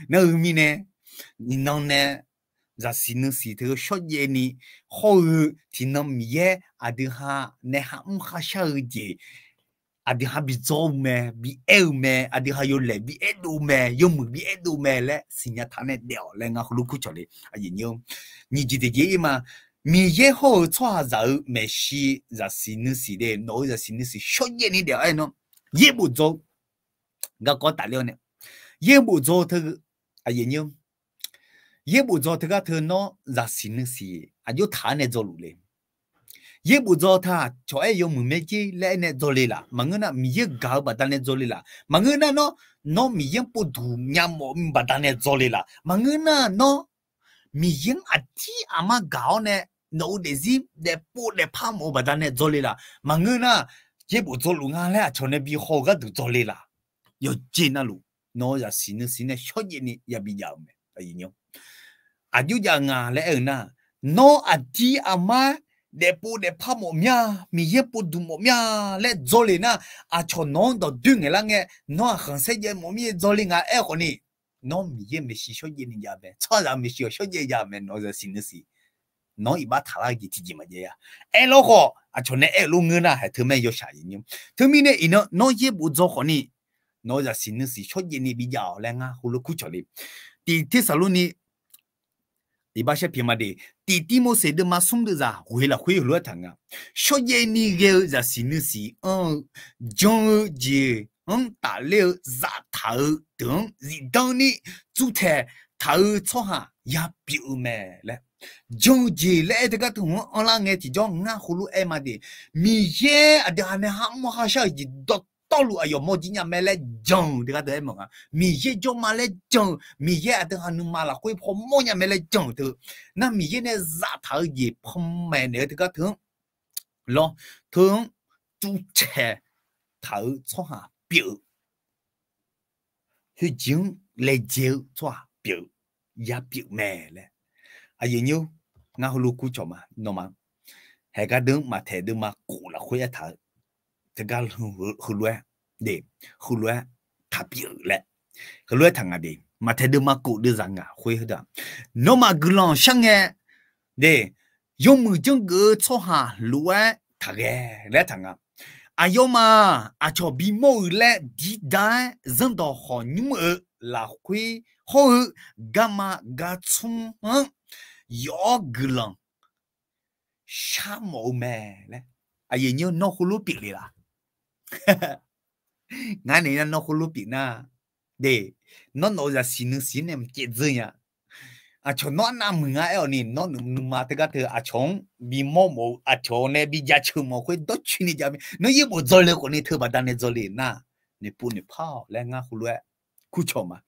那后面呢，你弄呢，咱是能是这个小爷呢，好听那米耶啊的哈，那哈哈小姐。ada habis jauh me bi el me ada hayo le bi edu me yo mu bi edu me le sinya thane deo le nga hulu ku chole ayi nyo ni ji de ye ma mi ye ho chwa za me shi za sin si de no za sin si sho ye ni de ai no ye bu zo ga ko ta le ne ye bu zo the ayi nyo ye bu zo the ga the no za sin si ayo thane zo lu le也不知道他就爱用木面机来呢做哩啦，忙个那米也搞把单呢做哩啦，忙个那喏米也不读伢么把单呢做哩啦，忙个那米也阿弟阿妈搞呢，喏的是的不的怕么把单呢做哩啦，忙个那也不做路啊嘞，从那边好个都做哩啦，有劲那路，喏呀新的小嘢呢也比较咩，哎喏，啊就讲啊嘞那喏阿弟阿妈。để pu để pha mồm nha, mi ye pu du mồm nha, let zoli na, à cho non đó đừng nghe nghe, nó không sẽ ye mồm ye zoli ngà e con ni, nó mi ye mi si shoye ni ya be, cho ra mi si shoye ya me nó ra xin si, nó iba thà la gì thì mà ye ya, e lo ho, à cho nên e lo ngư na, hay thứ mấy yo sai nhung, thứ mi ne nó ye pu zo con ni, nó ra xin si shoye ni bị giàu lên ngà, hulu ku cho li, thì thế sao luôn ni đi ba xe phim mà đi tí mô sẽ được mà sống được ra huế là huế lúa thằng à số ye ni ghê ra xin si giống gì ta liệu ra thảo tưởng gì đâu ni chủ thể thảo cho ha ya biểu mẹ lẽ giống gì lẽ thì các thằng ông là nghe thì cho ngã hồ lúa em mà đi mi ye ở đây anh ham mua sao gì đó tao lu ayo mo jinya mele jong de ka de mo mi ye jo ma le jong mi ye a de hanu ma la khoi pho mo nya mele jong tu na mi ye ne za tha ye phom me ne de ka thung lo thung tu che thao cho ha biểu hu jing le jiu cho biểu ya biểu me le a ye nyu nga hu lu ku cho ma no ma he ka de ma the de ma ku la khoi a tha这个胡乱的胡乱他表了，胡乱他的，嘛他都嘛搞的人啊，会的，那么个人想哎，的用木匠个做下乱他个来他啊，啊要嘛啊就比某来地带人到好你们来会好干嘛干从要个人啥毛咩嘞？啊也有那葫芦饼里啦。ngài này nó không lúc bị na để nó nói ra xin em chết rồi nha à cho nó nằm mừng ai ở nè nó mà tất cả thứ à chồng bị mò à chồng này bị giá chừng mò khơi đốt chuyện này giờ nó yêu bộ rồiเลยคนนี้เธอบัดนั้นrồiเลยนะเนี่ยปูเนี่ยพ่อแล้วงาคุณรู้คู่ชมอ่ะ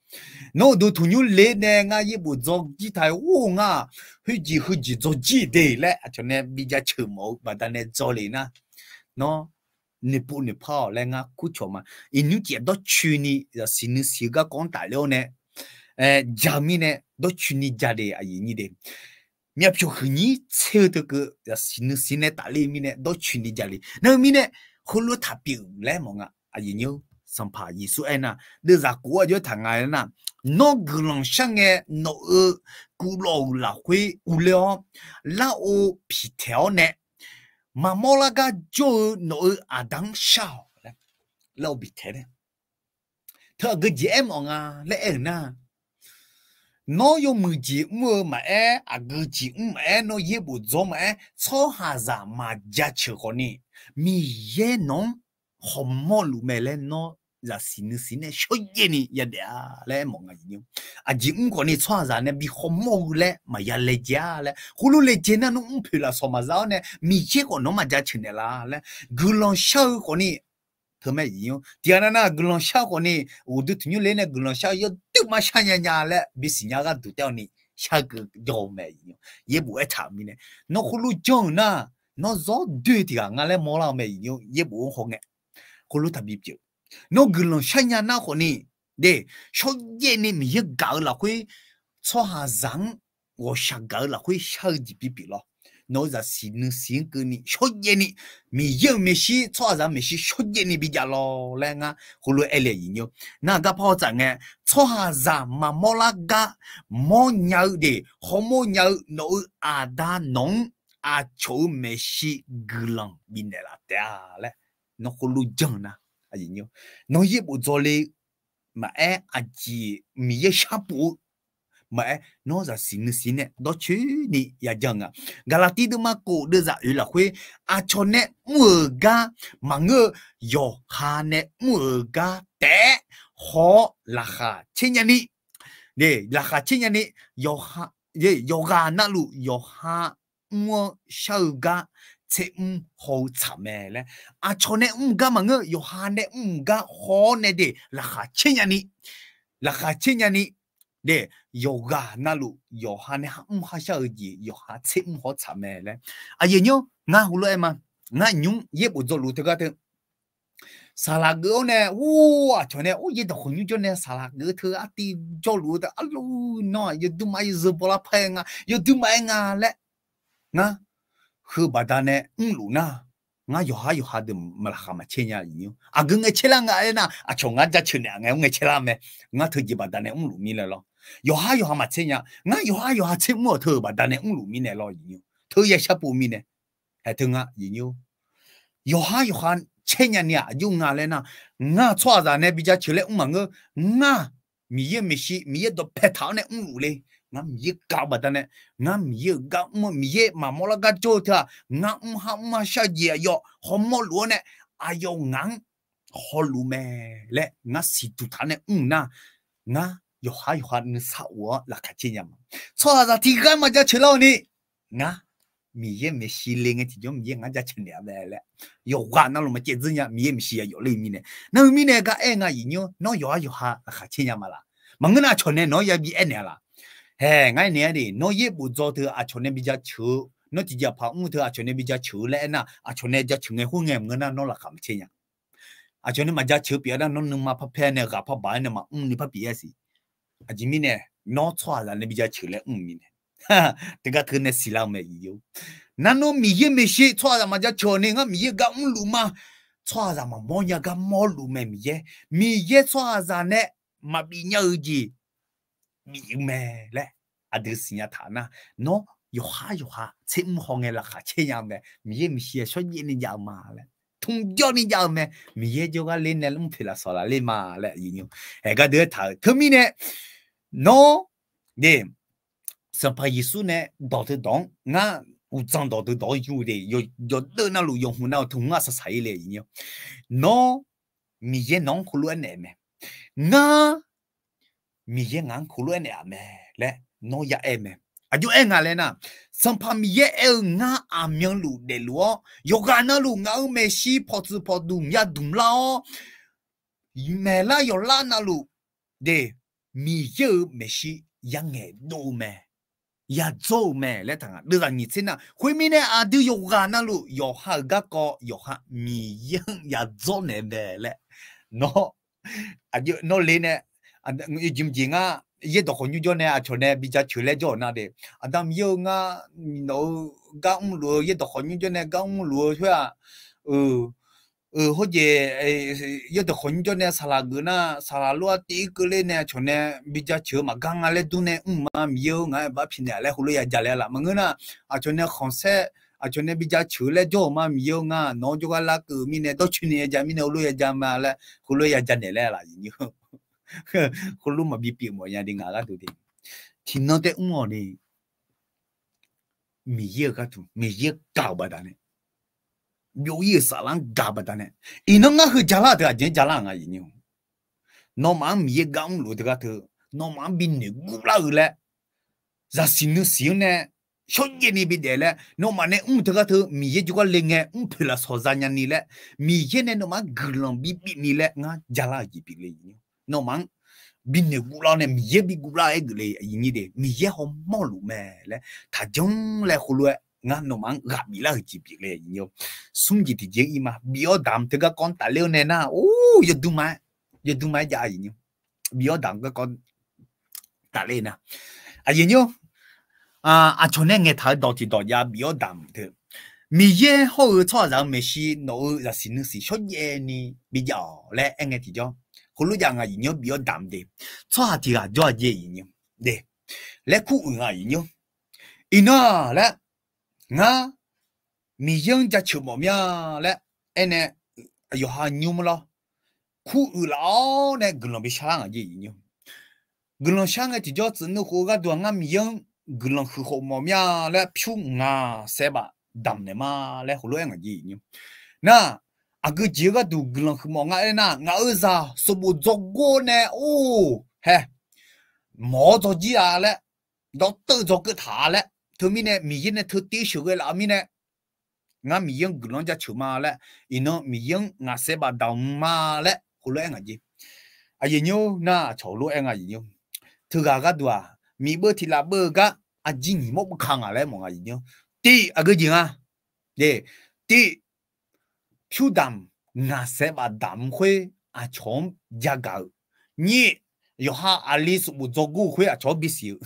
nóดูทุนยูเล่เนี่ยงาyêu bộ rồiจีไทยโอ้งาเฮ้ยจีrồiจีเดแล้วอ่ะชนเนี่ยbị giá chừng mòบัดนั้นrồiเลยนะnó你不你跑来啊，苦瞧嘛！因为见到去年的新时个讲大了呢，家里呢到去年家的啊，你的，苗票和你抽这个新的大里面呢，到去年家里，那面呢，后来他表来嘛啊，有上爬艺术哎呐，你咋过就谈爱呐？那个人想哎，那古老啦会无聊，那我皮条呢？ mà mò là cái chỗ nội à đằng sau lâu bị thế đấy thợ cái gì em ông à lẽ na nó dùng mười chỉ mua mà à cái chỉ mà nó ye bộ gió mà cho hà giả mà giá trị con nè mi ye nó không mò lù mẹ lên nó là xin số ye nè ya để lẽ mong à nhiều à chỉ con nè cho giả nè bị không mò lẽ mà ya lẽ giá lẽ hulu lẽ giá nó không phải là số mà giáo nè mi ye con nó mà giá trị nè là lẽ gulong sao con nè thưa mẹ gì nhung, thì anh na gulong sao con nè, u đứt nhung lên nè gulong sao, yo tự mà sao nhà lẽ, bị sinh nhà cái tụi tao nè, sao cái giàu mẹ gì nhung, ye bố ấy thảm nè, nó khulu chong na, nó gió đuôi thì anh lẽ mua lao mẹ gì nhung, ye bố không nghe, khulu thà bị chịu, nó gulong sao nhà na con nè, để sao ye nè mi ye gạo là cái, sao hà răng,我想搞了会sao gì bị lo. nó ra xin cái này số gì này mi yêu mi si cho ra mi si số gì này bị giả lo lên à hồ lô ele gì nhở na cái bao giờ nghe cho ra mà mua la ga mua nhau đi không mua nhau nó à đa nông à chỗ mi si glang bên này là thế là nó hồ lô chẳng na à gì nhở nó ye bộ cho lên mà à chỉ mi ye sắp bộ mà nó ra xin nè đó chứ nè ya chẳng à Galati đưa mà cổ đưa ra là khuê à cho nè mưa ga mà ngơ yo ha nè mưa ga té họ là ha trên nhà nị nè là ha trên nhà nị yo ha yo ga na lu yo ha mưa sao ga chế hậu chạm mẹ lẽ à cho nè ga mà ngơ yo ha nè ga họ nè để là ha trên nhà nị là ha trên nhà nị để yoga na lu yoha ne ha sha ji yoha chim ho chame le a ye nyo nga hulo ema nga nyung ye bu zo lu te ga te sala go ne wa cho ne o ye da khun jo ne sala go the a ti jo lu da a lu no ye du mai zo bola phe nga ye du mai nga le nga khu ba da ne lu na nga yoha de ma la ma che nya yi a ge nge che la nga na a chong nga ja che ne nga nge che la me nga thu ji ba da ne lu mi le lo yoha mà chơi nhá, ngã yoha chơi mua thơ bà đàn em lù mi này lo gì nhiêu, thơ ya sắp bù mi này, hay thơ ngã gì nhiêu, yoha chơi nhá nhá, dùng ngã lên na, ngã xoa ra này bây giờ chơi lên mà ngơ, ngã mi ye đồ phe tháo này lù lên, ngã mi ye cao bà đàn này, ngã mi ye cao mà mua la gà trâu thà, ngã mà sao gì à yo, không mua lúa này, ayo ngã, họ lù mè, lẽ ngã xịt tụt thằng này na, ngã yoha nó sao là cái gì nhỉ? Cho ra thì cái mà ra chơi lâu nè, ngã mi ye mi xí lên cái thì mi ye ngã ra chơi nè vậy lẽ, yoga nó mà chơi gì nhỉ? Mi ye mi xí yo lên mi nè, nó mi nè cái em ngã gì nhỉ? Nó yoha là cái gì nhỉ mà là, mà người nào chơi nè nó ya bị em nè là, hè ngay nè đi, nó ye bu cho thứ à chơi nè bây giờ chơi, nó chỉ giờ phẳng thứ à chơi nè bây giờ chơi lẽ na, à chơi nè giờ chơi ngày hôm ngày người nào nó là cái gì nhỉ? À chơi nè mà giờ chơi bây giờ nó nung mà phải nè gặp phải bài nè mà đi phải bây gì? à chỉ mình nè nó xoa ra nên bây giờ chửi lại mình nè ha tất cả thứ này xì lao mẹ yêu nãy nó mi ye mi xí xoa ra mà giờ chửi nè ngắm mi ye gam lù mà xoa ra mà mua nhà gam mua lù mẹ mi ye xoa ra nè mà bị nhớ gì bị mẹ lẽ à đứa sinh nhật na nó yoha chim hong nghe là khá chơi nhau mẹ mi ye mi xí số gì nên giàu mà lẽ thông cho nên giàu mẹ mi ye cho cái lên này cũng phải là sao là lên mà lẽ gì nhiều cái đứa thằng thằng mi nè nó để sắp phải Giêsu nè đào tới đón ngã u trang đào tới đào yêu để yo đỡ nào lu dùng nào thùng ngã sát sai lệ nhiều nó mi ye nong khulu anh em ngã mi ye ngang khulu anh em lẽ nó ya em à chú em ngã lên na sắp phải mi ye ngã amiang lu để lúa yoga na lu ngã me si po dum ya dum lao me la yo la na lu để mi ye me si yang nghe đồ mẹ ya dâu mẹ lẽ thằng đưa ra nhị thế nào hồi mi nè à đưa yoga na lu yoha ga có yoha mi yang ya dâu nè mẹ lẽ nó à nó lên nè à jim jing à ye đồ con như nè à cho nè bây giờ chửi lẽ cho na để à đam yêu ngà nó găng lúa ye đồ con như nè găng lúa thôi à hồi giờ tôi khốn cho nên sala lúa tí cứ lên nè cho nên bây giờ chưa mà gang lên tu nè mà nhiều ngay bắt pin nè lại hồi giờ giờ lại là mà người na à cho nên không sẽ à cho nên bây giờ chửi lại cho mà nhiều ngà nó cho cái là cứ mình này tôi chuyện này giờ mình đâu lôi giờ mà là khu lôi giờ này là gì nhiều khu lôi mà bị biểu mọi nhà đi ngà cái thứ thì nó để ủng đi mình nhiều cái thứ mình nhiều cao bả này biểu ý sao lăng cao bả này nó ngà hơi trả lại thì à chỉ trả lại ngà gì nhiều nó mà mình nhiều gạo luôn thì cái thứ nó mà bên này cũng là rồi ra xin xin nè cho nên bị để lại nó mà nè thì cái thứ mình chỉ có lên nghe phải là số ra nhà này lẽ mình cái này nó mà gửi bị này lẽ ngã trả lại gì bị lấy nó mà bên này cũng là nè mình bị cũng là cái lấy gì đấy mình không mau luôn mà lẽ thà giống là hồ lúa ngã nó mà gặp bị là gì bị lấy nhiều sung gì thì chỉ mà biểu đảm thì cái con ta leo nè na giờ đúng mà giá gì nhiều biểu đảm cái con ta lên nè gì nhiều cho nên nghe thấy đó thì đó ya biểu đảm thế mình ye hậu cho rằng mình si nó là xin sự cho ye ni bây giờ lại anh nghe thì cho hồ lô rằng gì nhớ biểu đảm đấy cho thì là cho ye gì nhớ đấy lại cụ gì nhớ ina lại ngã mìnhยังจะchịu một miếng lại anh này yêu hàng nhiều mà lo cụ lão này gần làm bị sang gì nhớ gần làm sang thì cho chỉ nó hồ cái đồ ngã mìnhยังgần làm khử hộ một miếng lại phiêu ngã sẽ bà đầm này mà lại hồ lô anh gì nhớ na cái gì cái đồ gần làm khử một ngã na ngã ở ra số bộ jogo này he mỏ cho gì à lại đó tự cho cái thà lại thứ mình này mình này thứ tí số cái là mình này ngã mìnhยังgần làm cho chịu mà lại nó mìnhยังngã sẽ bà đầm mà lại hồ lô anh gì gì nhau na chỗ lô anh gì nhau thứ cái đồ à mi bơ thì là bơ cái gì nhỉ một khang à lại mọi người nhớ tí cái gì à để tí phiêu đam ngã sẽ bà đam khuê chom giá gạo nhỉ yêu ha Alice một jogu khuê chom bị xỉu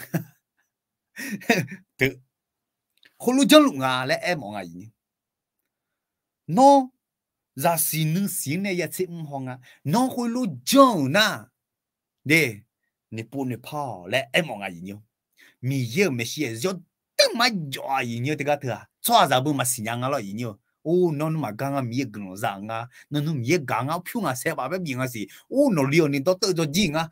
tự khổ chân lụng à lại em mọi người nhớ nó ra xin này ya chim hoang à nó khổ chân na để nè pa lại em mọi người nhớ mi yêu mi xia cho tất mà giỏi gì nhớ thì cái thứ à cho ra bữa mà xin nhang lo gì nhớ nó mà gang mi gần rằng à nó mi gang phiêu ngà sẽ bảo bé miếng gì nó liều nên tự cho gì à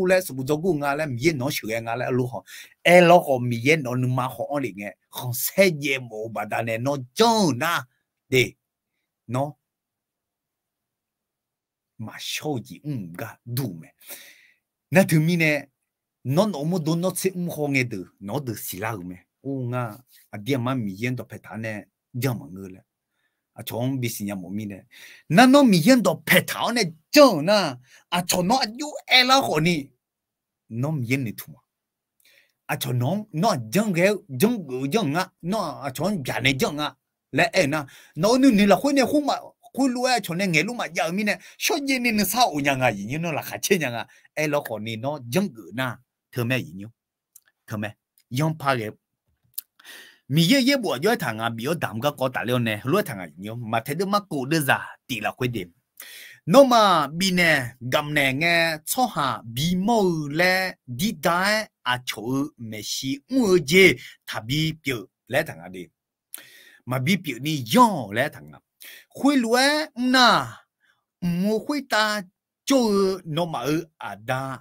lại số cho cũng à lại mi nó sửa à lại lu họ lo họ mi nó mà họ liền nghe không sẽ gì mà bà ta này nó cho na để nó mà show gì cái đủ mẹ na thứ mi nè nó 너무 nó sẽ 홍에 nó được xí la mẹ nga điểm mà mi yên đó phải thà nè giờ mà người là chồng bị xí nhà một mi nè nó mi yên đó phải thà nè giờ na cho nó yêu ela hồ ni nó mi yên này thua cho nó dâng cái dâng á nó cho nhà này dâng á lẽ na nó như là khối này không mà khối lúa cho nên nghe lúc mà giờ mi nè số gì nên sao nhà gì như nó là khá chết nhà ela hồ ni nó dâng na thưa mẹ gì nhiêu thưa mẹ yong pa cái mi ye bộ cho thằng à biểu đảm cái có tài liệu này luôn thằng à nhiêu mà thấy được mắc cụ đưa ra tỷ là quyết định nó mà bi nè gầm nè nghe cho hà bi mò lẽ đi đại chỗ mẹ si mua gì thà bi biểu lẽ thằng à đi mà bi biểu đi yo lẽ thằng à khui lúa na mua khui ta cho nó mà ở đa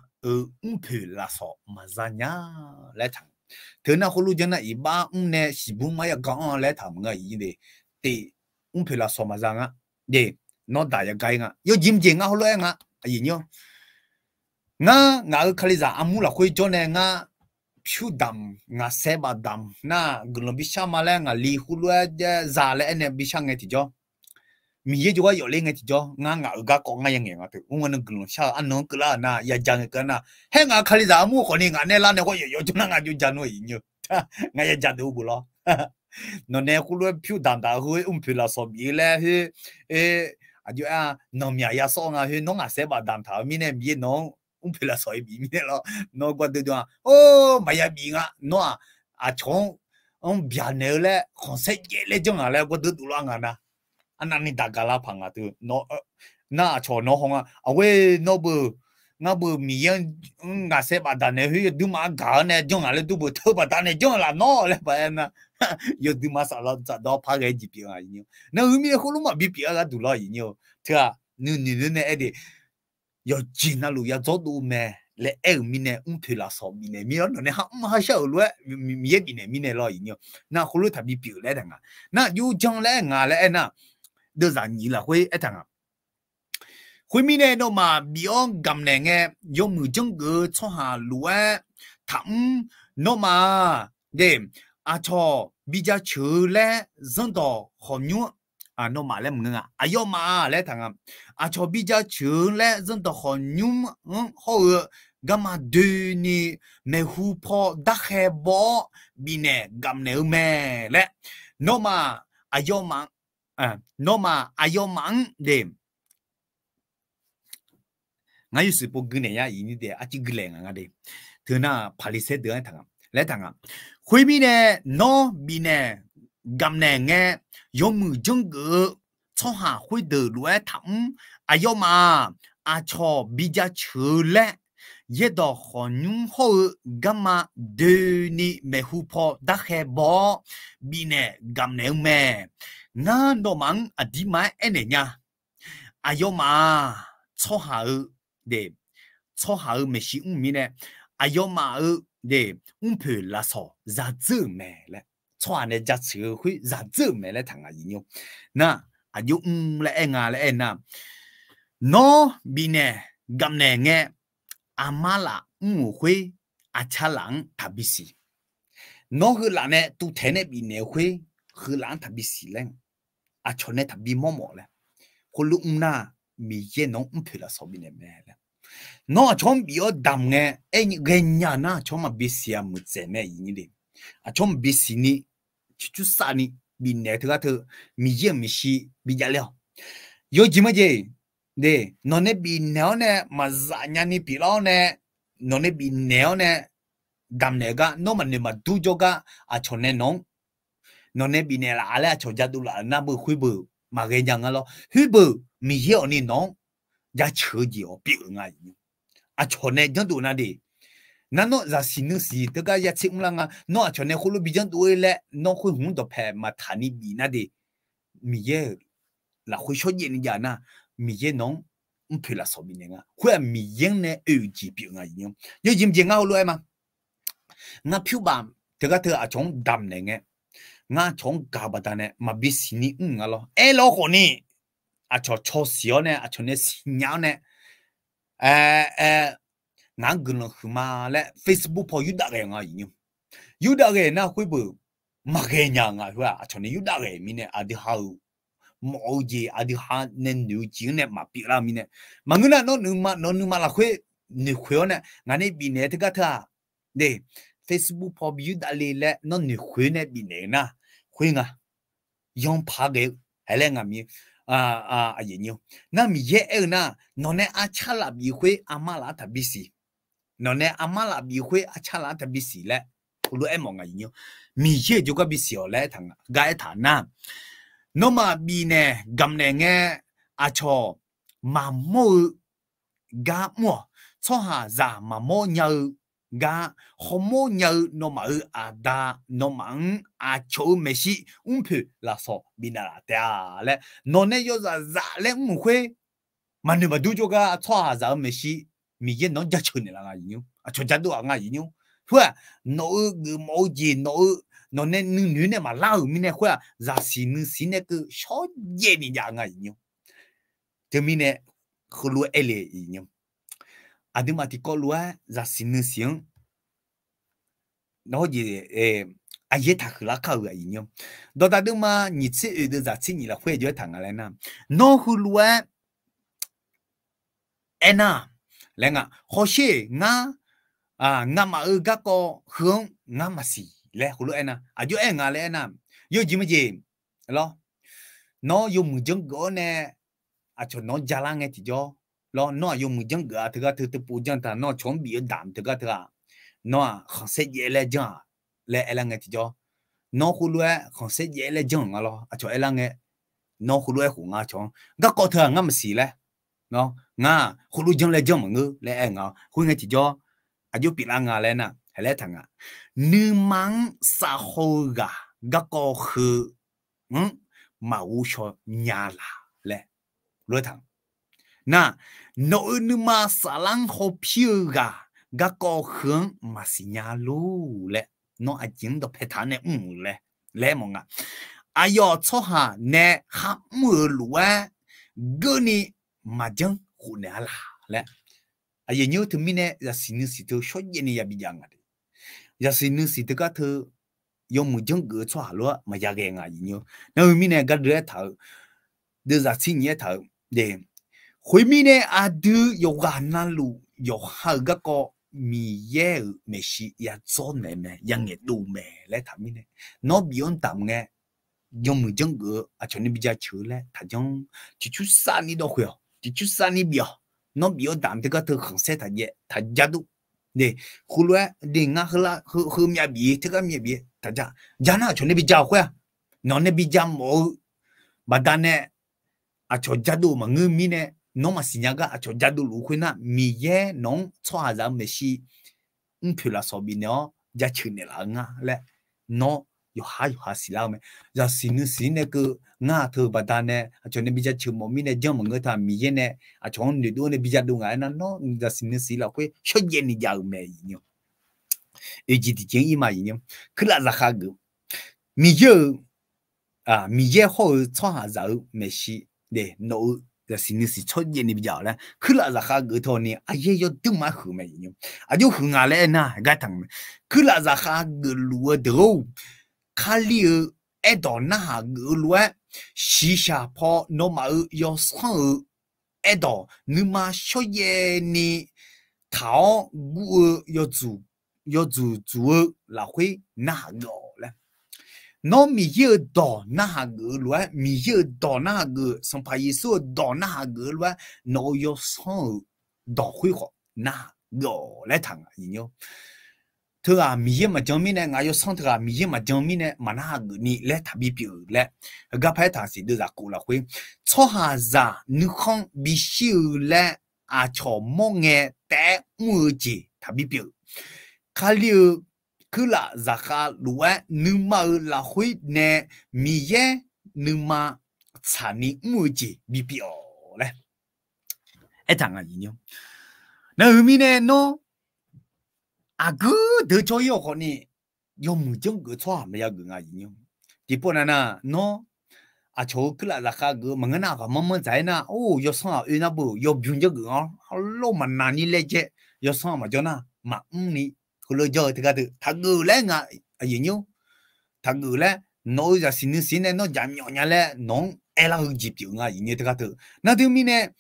phải là số mà ra nhá lại thằng thế nào khổ luôn này ba nè chỉ muốn mấy cái lại thằng người gì đấy thì phải là số mà ra ngã để nó đại cái ngã yêu dìm dìm ngã khổ luôn ngã gì nhá ngã ở khai ra amu là khơi cho nên ngã phiêu đam ngã xe ba đam na gần bị sao mà lại ngã li khổ luôn ra lại nè bị sao nghe thì cho mi ye juga yo le ngai jo nga ga ko nga yang nga tu un ngan glon sha an non kla na ya jang ka na he nga khali za mu ko ni nga ne la ne ko yo jo na nga ju jan no yi nyu nga ya jan du bu lo no ne ku lo pyu dan da hu pyu la so bi le he a ju a no mya ya so nga he no nga se ba dan tha mi ne mi no pyu la so bi mi ne lo no ko de do ma ya bi nga no a chong on bia ne le kon se ye le jo nga le ko de du la nga na anh đi đặt gà lá phẳng à từ nó na cho nó không à, à quê nó bự ngã bự mì ngã sẽ bà đàn này huy đu mà gà này trong ngã lấy đu bự thơ bà đàn này trong là nó lấy bà na yo đu mà sao là đó phá cái gì biểu à nhiều nó huy mi khổ lúc mà bị biểu là đủ lo nhiều thế à nữ này đi yo chỉ na lu ya cho đủ mẹ lẽ mi này phải là sao mi này mi nó này ham sao luôn mi này mi này lo nhiều na khổ lúc thà bị biểu lại thằng à na yo trong lại ngã lại na đưa ra nhỉ là huy thằng à hồi mi này nó mà biếng gầm này nghe dùng người trong cái cho hà lúa thắm nó mà để cho bây giờ chờ lẽ dân đó họ nhú nó mà lẽ mừng à yo mà lẽ thằng cho bây giờ chờ lẽ dân đó họ nhú họ gầm mà đưa ni mẹ hu po đắc hè bỏ bi này gầm này mẹ lẽ nó mà yo mà nó mà yo mắng để ngay như sự bố cái này ya ini de achi glen nga de thuna phali se de thang le thang khoi mi ne no bi ne gam ne nge yom mu jung ge cho ha khoi de lue tham ayoma a cho bi ja chu le ye do khon ho gamma de ni me hu po da khe bo bi ne gam ne me na no mang adima ene nya ayoma cho ha để cho họ mới sử dụng mình này, ai mà để phải là sao giá trị mẹ lại, cho anh giá trị会giá trị mẹ来谈啊应用，那来anh来那，nó bị nè gam nè nghe, amala会cha lang thà bị gì, nó cứ là nè tu thế nè bị nè会cứ lang thà bị gì lên, cho nè thà bị mò mò lên, hồi lúc na mi ye nó phải là sao bị nè mẹ lên. nó 좀 비어 담게 애니 괜찮아 좀 비시야 무제네 이니리 좀 비시니 추추사니 민네트가 더 미제 미시 비잘려 요즘에 네 너네 비네오네 마자냐니 비로네 너네 비네오네 담네가 너만네 마두조가 전에 농 너네 비네라 알아 저자둘라 나부 휘부 마게냥알로 휘부 미히오니 농 ya chớ gì ở biểu ngay cho nên những đồ nào đi nó ra xin si tất cả ya chịu lăng nó cho nên khối bị những đồ ấy nó khối hùng đồ phê mà thani bị na đi mi ye là khối số gì vậy na mi ye nó phải là số bị này khối mi ye này chỉ biểu ngay nhau giờ dìm dìm ngao luôn mà ngã phiêu bám tất cả thứ ở trong đầm này nghe ngã trong cả bát này mà bị xin ni alo lo khổ ni cho xíu nè cho nên xin nhau nè ngang gần là mà lẽ Facebook po yuda cái ngay nhung yuda cái na khui bự mà cái nhà ngay hoa cho nên yuda cái mình nè adi hao mỗi gì adi ha nên nhiều chuyện nè mà bị ra mình nè mà người nào nó mà là khui nè ngay này bị nè thì cái thà để Facebook po yuda lẽ nó nửa khui nè bị nè na khui ngà yong phá cái hay là ngà mi gì nhiều na mi ye na nó nè achala bi khui amala tabisi nó nè amala bi khui achala tabisi lẽ lu em mong ngay nhiều mi ye juga bisi lẽ thằng gai thà na nó mà bi nè gam nè nghe cho mà mua ga mua cho hà giả mà mua nhau ga không mua nhau nó mà đa nó mang chỗ mấy gì phải là sao bị nà ta lẽ nó này yo giả lẽ khuê mà nếu mà du cho ga cho giả mấy gì mi yên nó giá trị này là ngay nhiêu cho giá độ ngay nhiêu thôi nó mỗi gì nó nên nữ này mà lao mi này khuê giả xin này cứ số gì này giả ngay nhiêu thì mi này khâu lúa ele nhiêu adi mà thì có lúa giả xin xiang nó gì ai thà khử lá khâu vậy nhiêu đó ta đừng mà nhị sĩ ở đây giả xin nhị là khuê cho thằng này nè nó khâu lúa ena lẽ ngà họ sẽ ngà ngà mà ở các cô hướng ngà mà xì lẽ khâu lúa ena cho em ngà lẽ ena yêu gì lo nó dùng một chân gỗ nè cho nó giá nghe thì cho lo nó dùng một chân gỗ thì cái thứ bù chân ta nó chuẩn bị đảm thì cái thứ nó không sẽ dễ là chân lẽ là nghe thì cho nó khâu lúa không sẽ dễ là chân lo cho em nghe nó khâu lúa khủng ngà cho các cô thường ngà mà xì lẽ nó nga khu lu jong le jong mà ngư le ngà khu nghe chỉ cho ayu bị lang ngà le na hay le thằng à nữ mang xã hội gà có khứ mà u cho nhà là le lối thằng na nội nữ mà xã lăng hồ phiêu gà có hướng mà xí nhà lu le nó ai chính được phải thằng này le mong à ayo cho ha nè hấp mưa lúa gơ ni mà chẳng khu nè là ayo nhớ thứ mình nè giờ xin nữ sĩ thứ số gì này bị giang à giờ xin nữ sĩ thứ các thứ dùng một chẳng gỡ cho luôn mà giờ cái ngài nhớ nếu mình nè cái đứa thở đưa ra xin nhớ thở để hồi mình nè đưa yêu gan na lu yêu hai cái có mi ye me shi ya cho mẹ yang nghe đủ mẹ lại thằng mình nè nó bị ổn tạm nghe dùng một chẳng gỡ cho nên bây giờ chửi lại thằng trong chỉ chút xa đi đâu khuya chỉ chút xa đi biểu nó biểu đảm thì các thứ không sẽ thằng gia đủ để khu loại để ngã hư mía bì thì các mía bì thằng gia nào cho nên bây giờ khuya nó nên bây giờ mỗi bà đàn này cho gia đủ mà ngư mi này nó mà xin nhá cho gia đủ lũ khuya na mi ye nó cho ra mấy si phải là sao bị nó gia chửi này là ngã lại nó有死啦咩？就先呢個牙頭把單呢，就你比較全部面呢，將門個他面嘢呢，從你都呢比較多眼啦，喏，就先啦，佢出現你就咩嘢？而家啲經驗嘛嘢，佢拉下下個面嘢好創下就咩事咧，喏，就先出現你比較咧，佢拉下個頭呢，嘢要都買好咩嘢？要好牙咧嗱，個頭，佢拉下個路頭。卡里尔爱到那个路西下坡那么要上爱到你妈小爷你讨我要做那会那个了，那米要到那个路米要到那个上派出所到那个路那要上到会好那个来谈啊，有。thứ à mi mà trong mi này ngay yo sang thứ à mi mà trong mi này mà na ni lẽ thà bị biểu lẽ gặp phải thằng gì đưa ra cụ là khuyên cho hà giả nếu không bị siêu lẽ cho mong nghe té mưa chỉ thà bị biểu khai liu cứ là giả khá lúa nếu mà là khuyên nè mi ye nếu mà chả ni mưa chỉ bị biểu lẽ ấy thằng à gì nhá nếu mi này nó 그 더 줘요 거니 용정 그 좋아하면 그 아니요 디포나나 저 클라라카 그 망나가 뭐뭐 자이나 오 요성아 의나부 요 뷰적 그 할로만 나니 레제 요성아 맞잖아 막니 그러죠 그가드 다그래가 아니요 다그래 너 자신은 신에 너 잠녀냐래 너 에라 집중아 이니 그가드 나드미네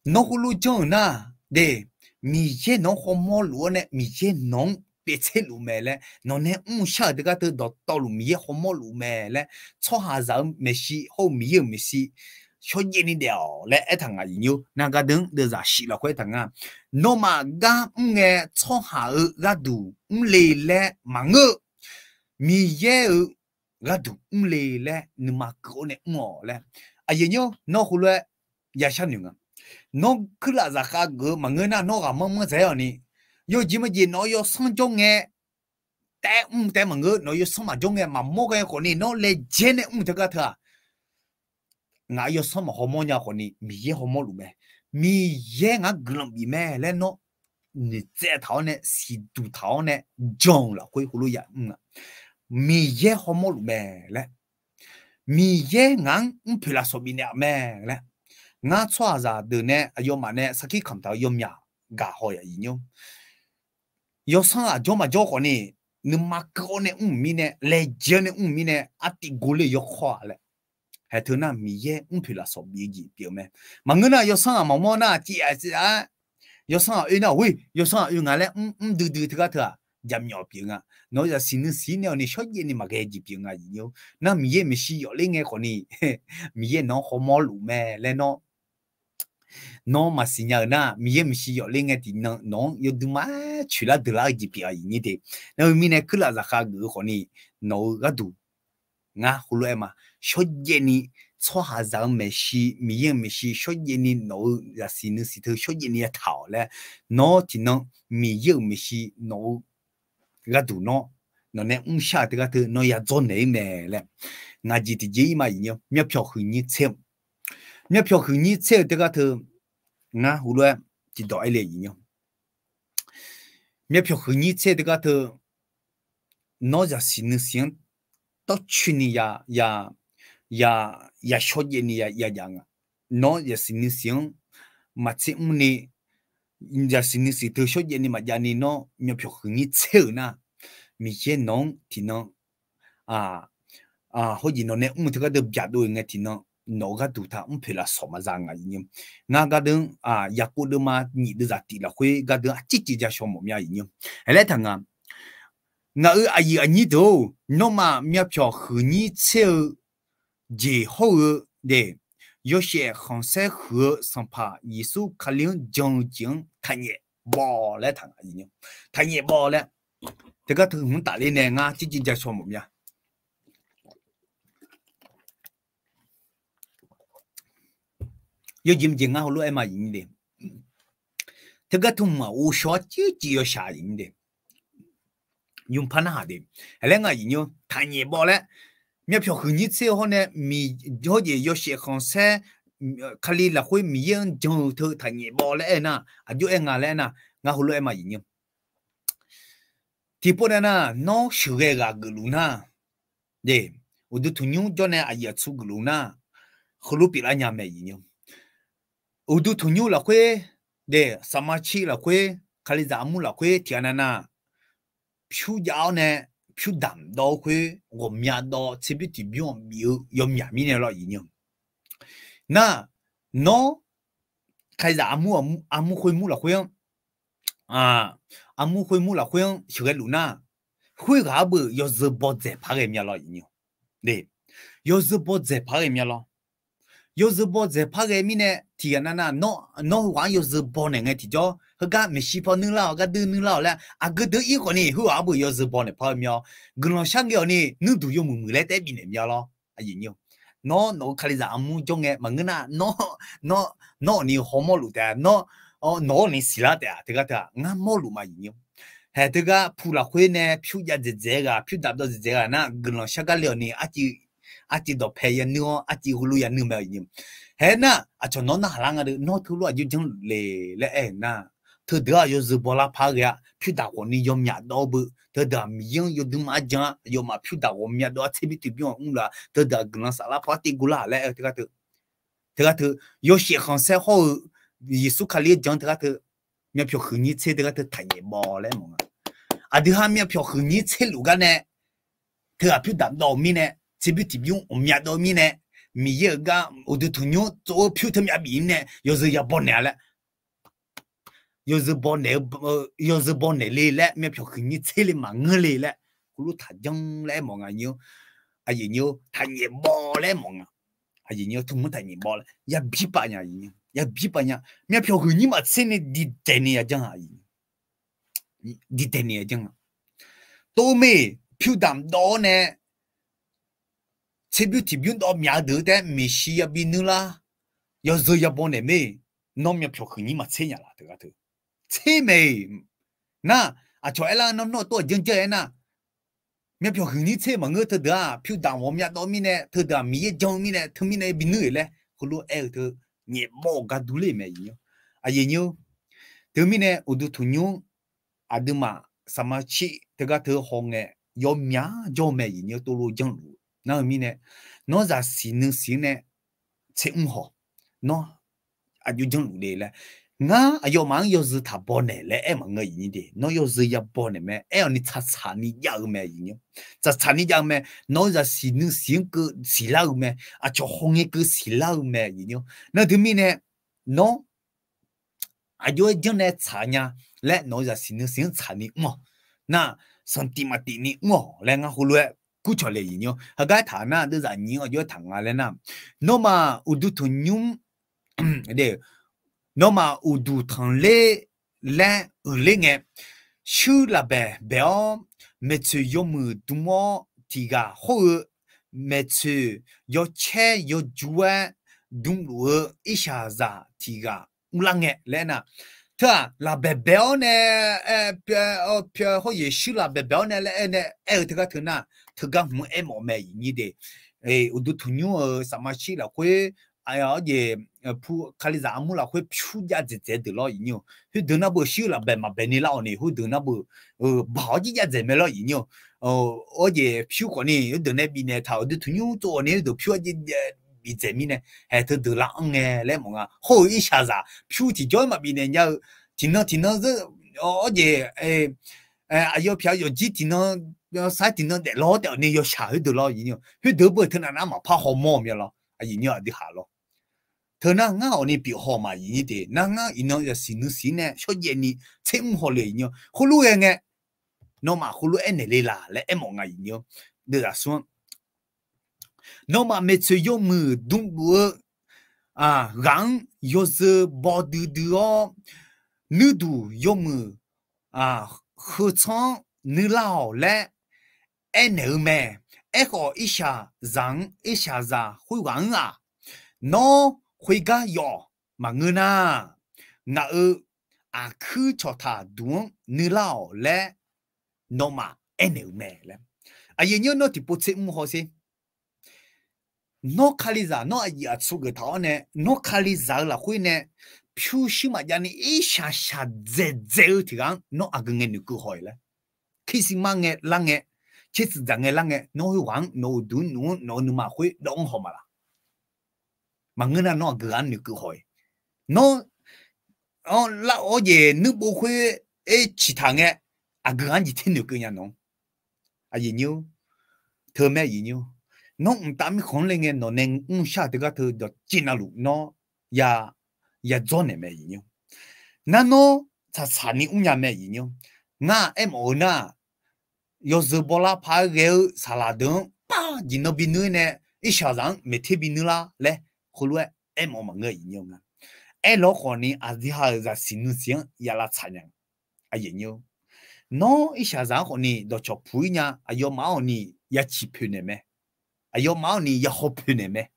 너 홀로 저나 네 mi che nó không mua lúa nè mi che nó bị chết lúa mè lẽ nó nè sợ được cái từ đó tao lúa mi không mua lúa mè lẽ cho hà giờ mi si hậu mi si cho gì đi đèo lẽ thằng à nhiều nàng cái đứng đưa ra xí là quay thằng à nó mà ga nghe cho hà ga đủ lì lẽ mà ngơ mi ye ga đủ lì lẽ nhưng mà cố nè ngỏ lẽ à nhiều nó hulu ya sao nhỉ nó cứ là giả khá gỡ mà người nào nó gặp mong thế à nè, yo chỉ mà gì nó yo sang trong nghe, té mà người nó yo sang mà trong nghe mà mua cái con này nó lấy trên này thế cái thà, ngài yo sang mà họ mua nhà con này mi ye họ mua luôn mẹ, mi ye ngài gần bị mẹ lên nó, nè dễ tháo nè, xì đủ tháo nè, trông là quay hulu ya, mi ye họ mua luôn mẹ lên, mi ye ngài phải là số bị nè mẹ lên. ngã xoa ra từ nè yo mà nè sau khi cầm tàu yo nhà gà hỏi gì nhung yo sang à yo mà yo con nè nhưng mà con nè mi nè lấy chân nè mi nè ắt đi gule yo khoa lệ hay thứ nào mi ye phải là số bị gì biểu mẹ mà người nào yo sang à mà mua na chỉ à yo sang à nào ui yo sang à ngã lệ từ thứ cái thứ à giảm nhỏ biểu à nói ra xin nhau nè sót gì nè mà cái gì biểu à gì nhung na mi ye mi si yo lên nghe con nè mi ye nó không mua lù mẹ lên nó mà xin nhờ na mi em si yo lên nghe thì nó yo du mà chỉ là từ là gì bia như thế nếu mi này cứ là ra khá gỡ con đi nó gạt đủ ngã hulu em mà số gì ni 错下场没事，没人没事，小一年侬也是侬是头小一年头嘞，侬只能没人没事，侬个头侬呢下这个头侬也做内没嘞，我记得这嘛一样，苗票后你猜，苗票后你猜这个头，我后来知道一类一样，苗票后你猜这个头，侬也是侬想到去年也小一年也样啊，侬也是侬想嘛猜呢，也是侬是头小一年嘛，也你侬苗票后你猜呢。มีเช่นน้องที่น้องเขาจีนน้องเนี่ยที่ก็เดือบยัดด้วยไงที่น้องน้องก็ดูท่าเพลาสมัยจังไงยิ่งงาก็เดินอยากกูเดินมาหนีเดือดตีละคุยก็เดินจิจะชมผมอย่างยิ่งอะไรทั้งงางาอันนี้ดูน้องมามีเพียงหืนนี้เชื่อเจ้าหัวเดีย有些红色和上爬艺术可能将近他也包了他ยิ่ง他也包了这个头很大的呢啊，这在说么呀？有经济啊，好多嘛赢的。这个头嘛，我说就要下赢的，用盘下的。后来我赢哟，他也包了。苗票后日之后呢，米好似有些红色，可里来会米样就头他也包了那，就俺了那，我好多嘛赢哟。tipe na no suge ga gluna de udu tunyu jone aya chu gluna khulu pila nya me yin udu tunyu la kwe de samachi la kwe khali zamu la kwe tiana na phu yao ne phu dam do kwe go mya do chibi ti byo miu yo mya mi ne lo yin na no khai zamu amu kwe mu la kwe amu kwe mu la kwe suge luna会个不要是包在拍个面了一样，对，要是包在拍个面了，要是包在拍个面呢，天呐那玩要是包那个提着，那个没西包弄了，个都弄了嘞，个都一个呢，会个不要是包那拍个面，跟了香港呢，你都用木来代表那面了，一样，那看里咱们种个，门个那你好毛路的，那你死了的，这个俺毛路嘛一样。还这个铺了会呢，票价是这个，票达到是这个，那跟了下个了呢，阿几到拍呀妞，阿几葫芦呀妞没有用，还那就那哈啷个的，那头路就讲来哎那，头的要是把拉拍个呀，票达我呢要面到不，头的米用要怎么讲，要嘛票达我面到这边这边了，头的跟了啥拉拍地古啦来这个头，有些行山好，艺术卡里讲这个头。苗票后日车这个头太热爆了嘛！这下苗票后日车路个呢，他票达到面呢，这边这边我面到面呢，米一个我的同样做票他面边呢，要是要包年了，要是包年来了，苗票后日车里嘛我来了，咕噜他讲来嘛啊妞，妞他热爆了嘛啊，妞他们太热爆了，也比把呀妞。也比不呀，苗票后你嘛真的地呢讲啊，地呢讲啊，都没票单多呢，这边到苗头的没事呀，边弄啦，要是要帮你没，那苗票后你嘛真呀啦，这个头，真没，那就哎啦，那多经济那，苗票后你真嘛我头的啊，票单我苗到面呢，头的没讲面呢，头面呢边弄嘞，后路哎头。你莫个独立没有，有，对面呢，我都同样，对嘛，什么去这个头行的，要命就没有多路讲路，那面呢，那在新呢，才唔好，那就讲路的了。我要忙要是他包来了，嘛我一点，那要是要包呢咩？你查你要咩嘢？查你要咩？那在新呢个是老咩？就行一个是老咩嘢？那对面呢？那就讲呢查呀，来那在新呢查你么？那上地嘛地你么？来我后来估出来嘢，那个他那都是你我就谈啊了那，那么我都同用的。那么我都同来个，修了呗，不要每次用么多么提个好，每次有车有住啊，东路一下子提个乌浪个来呢。他那白表呢，表好也是啦，白表呢，来呢，这个头呢，他讲没买你的，我都突牛什么去了会，哎呀也铺卡里咱们了会出家在的了牛，会等那不修了白嘛白你老呢，会等那不跑几家在没了牛，我也票过呢，有等那边呢，他都突牛做呢，都票的。比在面呢，还得得了来蒙啊，好一下子，票提交嘛边呢，要听到这，也要票要几听到要啥听到的老掉呢，要下去得了一样，去得不他那嘛怕好毛面了，一样的下咯。他那我呢比好嘛一点，那一样要新呢，小爷呢，才唔好嘞一样，葫芦个，那嘛葫芦那里啦，来蒙啊一样，对啦说。那么每次有么动物人有时包的哦，你都有么合唱你老嘞，你们个一下人一下子会玩啊，那会个哟，嘛我呢，那去叫他动你老嘞，那么你们嘞，因为那地不吃么好些。no 卡里扎 no 也出个头呢 no 卡里扎了会呢票西嘛呀你一下下在提纲 no 个眼你够好了其实嘛眼啷个其实咱眼啷个 no 会玩 no 读 no 你嘛会 no 好嘛啦嘛眼那 no 个眼你够好 no 那我也你不会其他个个眼你听你个样弄也牛特别也牛nó tạm không lên nghe nó nên xa từ cái thứ đó chỉ là lúc nó ya cho này mẹ gì nhá nó cha ni nhà mẹ gì nhá nga em ở na yo giờ bỏ la phá gel salad ba gì nó bị nuôi nè ít sao rằng mẹ thấy bị nuôi la lẽ hồi lúc em ở mà người gì nhá em lo còn ni à đi ha ra xin xin ya la chả nhang à gì nhá nó ít sao rằng còn ni đó cho phui nha à yo máu ni ya chỉ phui nè mẹ有毛你也好骗的咩？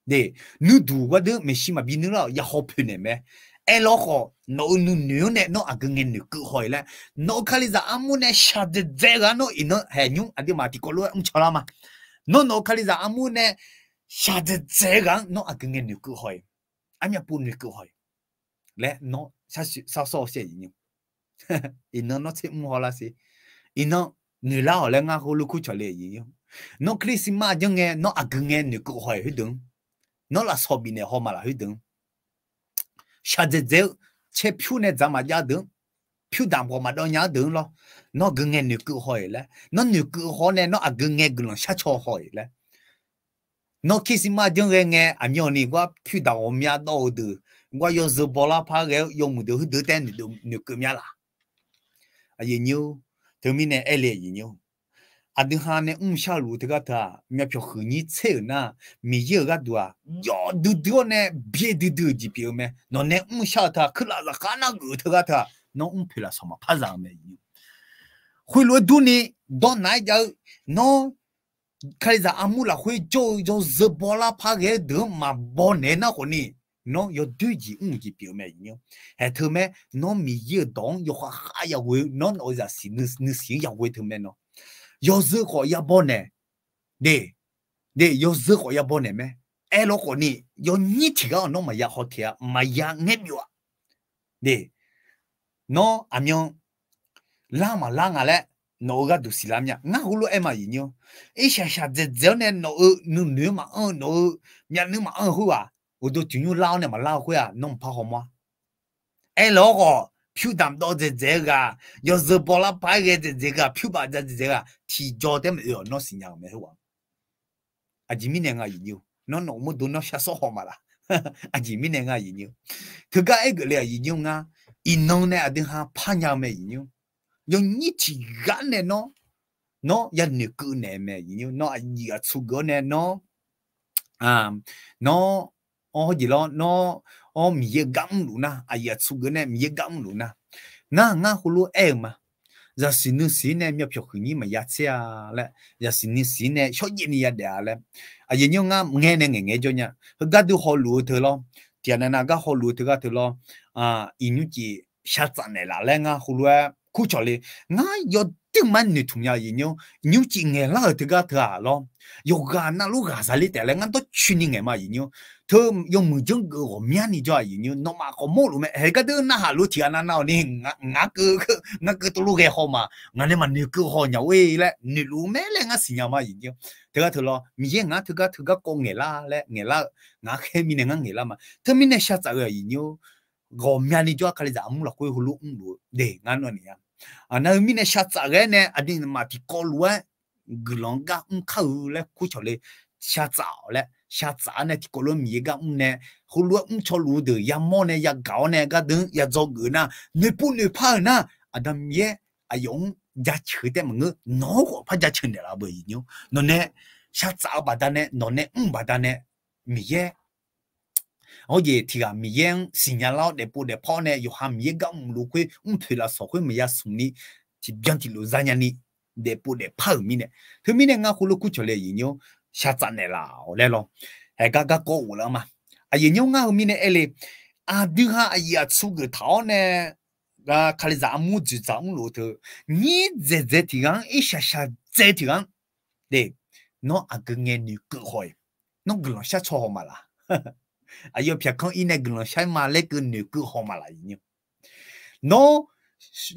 对，你读过的没事嘛？比你了也好骗的咩？哎，老好，侬牛呢？侬个眼你够好嘞？侬看你在阿姆呢，下的这个侬一侬还用阿啲马蒂过路巧了嘛？侬看你在阿姆呢，下的这个侬个眼你够好，阿咪不你够好，嘞，侬少些一样，一侬切唔好啦是，一侬你老嘞阿好路苦巧嘞一样。nó Christmas nhưng nghe nó nghe nửa câu hỏi hết đứng nó là so bị này họ mà là hết đứng sao để chế phiếu này giảm mà giá đứng phiếu đảm bảo mà đó giá đứng lo nó nghe nửa câu hỏi là nó nửa câu hỏi này nó nghe cái nó sao cho hỏi là nó Christmas nhưng nghe anh nhớ này qua phiếu đảm bảo giá đâu được qua dùng giờ bỏ la phá cái dùng một điều hết được tên nửa câu giá là gì nhiêu thứ mình này ai gì nhiêu anh hắn này sao lú thế cái ta, mẹ phải hướng nhị chơi na, mi giờ cái đó, yo đứa này biết đứa gì biết mẹ, nó này sao ta, cứ là cái nào cái thế ta, nó phải là sao mà phá ra mẹ, hồi lúc đó này, đó này giờ nó cái gì amu là hồi cho giờ bỏ la phá cái đứa mà bỏ này nó còn này, nó yo đứa gì biết mẹ nhá, hay thứ mẹ nó mi giờ đón yo khai ya quên, nó nói ra xin ya quên thứ mẹ nó有时候要帮呢，对，有时候要帮呢咩？哎，如果你有你提高，那么也好听，没也挨不啊？对，那阿娘拉嘛拉啊嘞，那个都是拉咩？那葫芦哎嘛一样，一下下这呢，那嘛那嘛好啊，我都真有拉呢嘛拉会啊，弄怕好吗？哎，如果票担到这个，要是把它摆个这个票把这个提交的没有，那是样没有啊？今年啊有，那我们都那下手好嘛啦？啊，今年啊有，这个一个嘞有啊，一弄呢，等下怕样没有，用你提干呢喏，喏要你个呢没有，喏你要出个呢喏，喏哦，gì lo nó mi gam lu na, ai ya chu gane mi gam lu na, nga hulu mà giờ xin xin này miêu phiêu khử nhí mà yết xe lẽ giờ xin này cho gì này để lẽ à giờ nhau nghe này nghe cho nha cái đó họ lùi thôi lo tiền này cái họ lùi thôi cái thôi lo à inu chỉ sát trận này là lẽ ngã họ lùi cú cho lên ngã yo tiếng man nửa thùng nhà inu chỉ nghe là thôi cái thôi à lo yo gà na lu gà sao để lẽ ngã tôi chuyên nghe mà inu thôi用木匠个我面你就inu nó mà có mua luôn mẹ cái đó na hà lu tiền na nào nè ngã cái tôi lu cái họ mà ngã này mà nửa cái họ nhau ấy lẽ nửa lu mẹ lẽ ngã xin nhau mà inu thế thôi lo mình ngã thứ cái con nghe là ngã cái mình ngã nghe là mà thế mình này sát rồi inu gồm nhà đi cho cái giảm là quê hulu để ngăn nó nè à nơi mình này sát cái này anh đi mà thì có luôn gửi cái khâu là cú cho lên sát này thì có luôn mình cái này hulu cho luôn được ya mò này ya gạo này cái đừng ya cho người na người phụ nữ phải na adam ye ayong giá trị để mà người nó có phải giá trị để là bởi nhiêu nó này sát bà ta này nó này bà ta này mình ye ở vậy thì mình sinh nhật lao để bố đểพ่อ này yêu ham mình cái lũ quê thuê là số quê mình sung ni thì biến thì lũ gia nhân để bố để phơi mình này thì mình này ngã khu lũ cho lấy nhiều sát trận này là ở lo hay cái có là mà à nhiều ngã mình này ele à đưa ha ai su cái tháo này cái khai ra mua chỉ giảm lũ thôi nhỉ dễ thì ngang ít sát dễ thì ngang để nó cái nghe như cơ hội nó cái là sát cho mà là à yêu phía con in này gần sai mà lấy cái nửa cứ họ mà lại nhỉ nó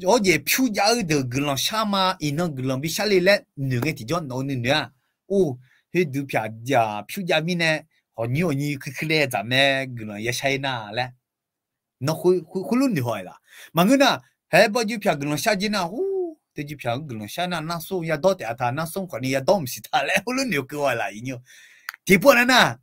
ở về phiếu giá được gần sai mà in nó gần bị sai lấy nửa cái thì cho nó nữa ô thế được phía giá phiếu giá mình này họ nhiều cái lẽ giảm này gần ya sai na lẽ nó khối luôn nhiều hỏi là mà người nào hay bao nhiêu phía gần sai gì nào ô thế chỉ phía gần sai na nó số ya đó thì à nó số còn ya đó không xí ta lẽ luôn nhiều cái hỏi lại nhỉ thì bữa nay nè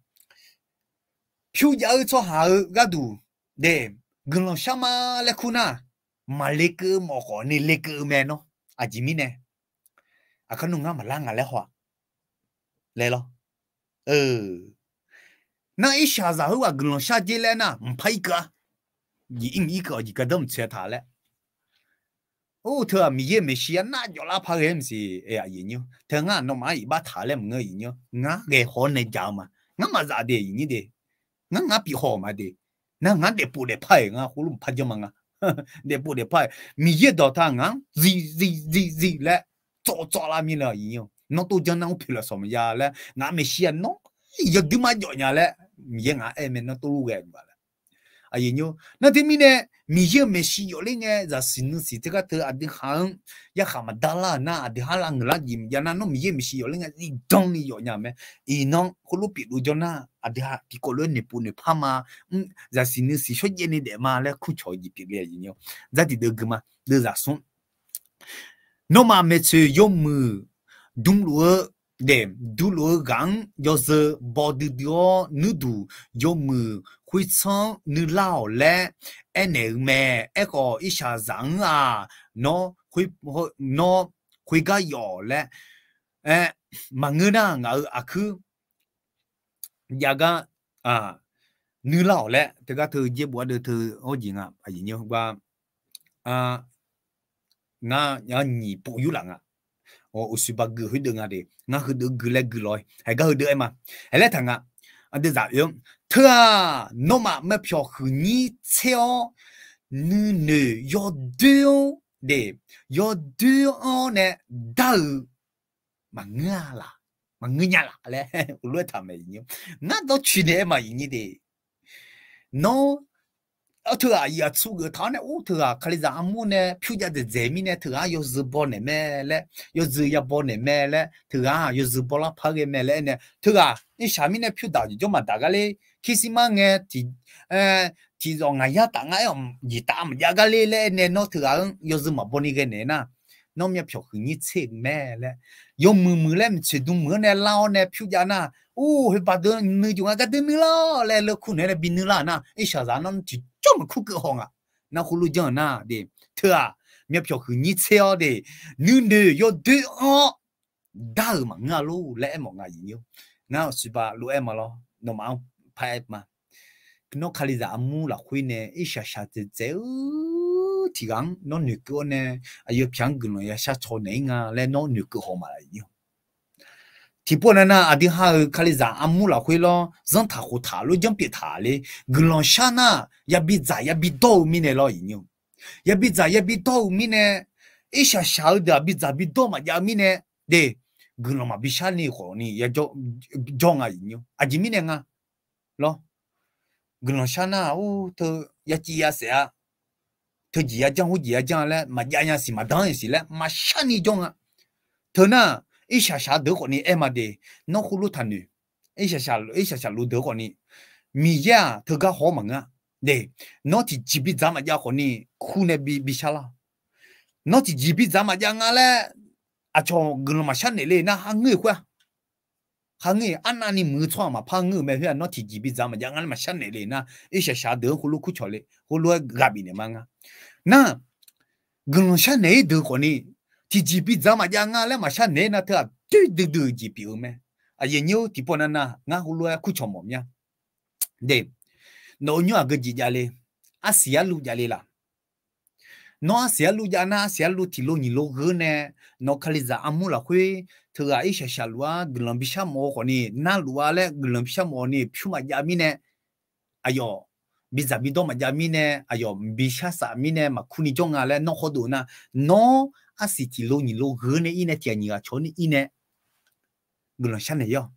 phiếu giá cho họ cái đủ để gần lòng sao mà lấy khu na mà lấy cái mà có này lấy cái mẹ nó à chỉ mình này à cái nông mà lang à lấy hoa lấy lo那一下子后啊gần lòng sao chỉ lấy na唔phải个一个都唔切他嘞ô thưa mi ye mi xia na cho la phá em gì à gì nhiêu thưa ngã nó mà ít bắt thả lên người gì nhiêu ngã cái hòn này giàu mà ngã mà ra để gì để ngã bị họ mà đi ngã để bù để phải ngã hulu phải cho mà ngã để bù để phải mình biết đó thằng ngã gì lẽ cho là mình là gì nó tôi cho nó phải là sao mà giờ lẽ ngã mình xem nó giờ đi mà cho nhà lẽ mình ngã em nó tôi ghét vậy à gì nhiêu nó thì mình này mình giờ mình sử dụng lên nghe giờ xin cái thứ anh đi hàng ya hàng mà đa là na anh đi hàng là người gì giờ nó mình giờ mình sử dụng lên nghe gì đông đi cho nhà mẹ nó hulu bị đuôi cho na ada di kolon ni pun ni pama za sini si sho ye ni de ma le khu cho yi pi ge yin yo za di de gma de za son no ma me che yo mu dung luo de du luo gang yo ze bo de dio nu du yo mu hui chang nu lao le ene me e ko i sha zang a no hui ga yo le ma ngu na nga a khu yaga à nữ lão lẽ thì các thứ dễ bỏ được thứ ở gì ngà à gì nhiều qua à ngà nhị bộ yếu lặng à ở suba gửi hơi đường à đi ngà hơi đường gửi lại gửi rồi hay cái hơi đường em mà hay là thằng à anh đi giải yêu thưa nó mà mấy phiếu hơi nhị theo nữ yo đưa để yo đưa nè đau mà ngà là mà người nhà là lẽ luôn tham ấy nhiều nó đó chuyện này mà như thế nó ở thưa à giờ su cái thằng này ô thưa à khai ra amu này phiếu giá để dễ mi này thưa à yêu dự bỏ này mẹ lẽ yêu dự ya bỏ này mẹ lẽ thưa à yêu dự bỏ là phá cái mẹ lẽ này thưa à cái sao mi này phiếu đào gì cho mà đại cái này khi xí mà nghe thì rồi ngày ya tặng ai ông gì tạm ya cái này này nó thưa à yêu dự mà bỏ này cái này na nóมีphiếuคือนี่เช็คแม่แหละยมมือแล้วมันจะดูเหมือนในลาวเนี่ยพิจารณาโอ้เฮ้ยปะเดินนึกจังก็เดินนึกละแล้วเลิกคุณเนี่ยบินนึกละนะไอ้ชาซานั่นจะจ้องคุกห้องอ่ะนะคุณรู้จังนะเดี๋ยวเธอมีphiếuคือนี่เช็คเดี๋ยวนึกเนี่ยยอดเดือดดาวมันงาลูแล้วมันงาอย่างเงี้ยงาสิบะลูเอ็มมาล้อน้องมาพายมา nó khai ra amu là khui nè ít sao sao thì dễ 提纲侬女个呢，有平个侬也下朝内啊，来侬女个好嘛哟。提波呢阿迪哈卡里扎阿姆拉会咯，让他和他咯讲别他嘞，个啷下呢也比咋也比多米呢咯哟，也比咋也比多米呢，一下小的比咋比多嘛也米呢，对，个啷嘛比下呢好呢，也叫啊哟，阿吉米呢啊，咯，个啷下呢哦，他也几呀些啊。他几呀讲，我几呀讲嘞，嘛呀是嘛当然是嘞，嘛啥你讲啊？他呢，一下下得过你哎嘛的，那葫芦他女，一下下路得过你，米呀他个好忙啊，对，那提几笔咱们家和你苦呢比下啦，那提几笔咱们家啊嘞，啊从个嘛下你嘞，那还饿会。行业安那你没错嘛，怕我没会那提几笔咱们家俺们下来嘞，那一下下得葫芦苦巧嘞，葫芦嘎比的嘛啊，那跟下来得过呢，提几笔咱们家俺来嘛下来那他对几笔没，啊也有提不那那俺葫芦苦巧么呀，对，那你那个几家嘞，啊西亚路家嘞啦。nó sẽ lu ya na sẽ lu thì lu ni lu gỡ nè nó khali za amu la khui thưa ai sẽ sẽ lua glam bi sa mo ko ni na lua le glam bi sa mo ni phu ma ya mi nè ayo bi za bi do ma ya mi nè ayo bi sa sa mi nè ma khu ni jong a le no ho do na no a si ti lu ni lu gỡ nè i nè tia ni ga cho ni i nè glam sa nè yo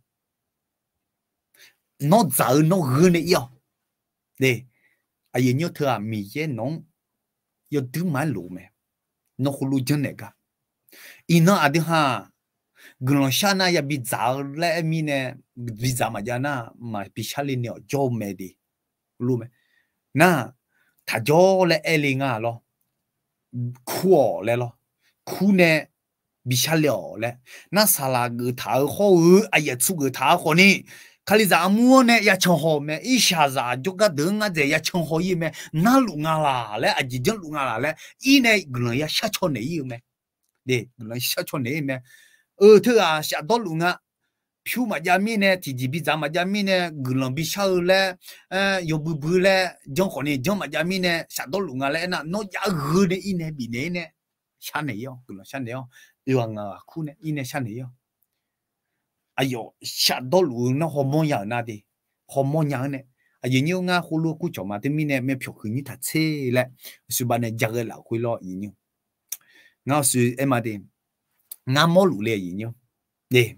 nó za nó gỡ nè yo de ayo nyo thưa mi ye nong yo tu ma lu me no khulu jene ga ina adi ha gron shana ya bi za le mi ne bi za ma jana ma bi chali ne jo me di lu me na ta jo le ele nga lo khu le lo khu ne bi chali le na sala gu ta ho aya chu gu ta ho ni卡里咱们呢也挺好咩，一下子就个等啊这也挺好一咩，那路啊啦嘞，啊已经路啊啦嘞，一呢个人也下车呢有咩，对，个人下车呢咩，他啊下到路啊，票嘛家咪呢，提比咱嘛家咪呢，个人比下嘞，又不嘞，讲好呢，讲嘛家咪呢，下到路啊嘞那，那也个呢一呢比呢下呢哟，个人下呢哟，有啊苦呢一呢下呢哟。哎呦，下到路那好么样那的，好么样呢？啊，因为俺葫芦古叫嘛，对面呢没票去你他车嘞，是把那价格老贵了，因为俺是哎嘛的，俺没路嘞，因为，对，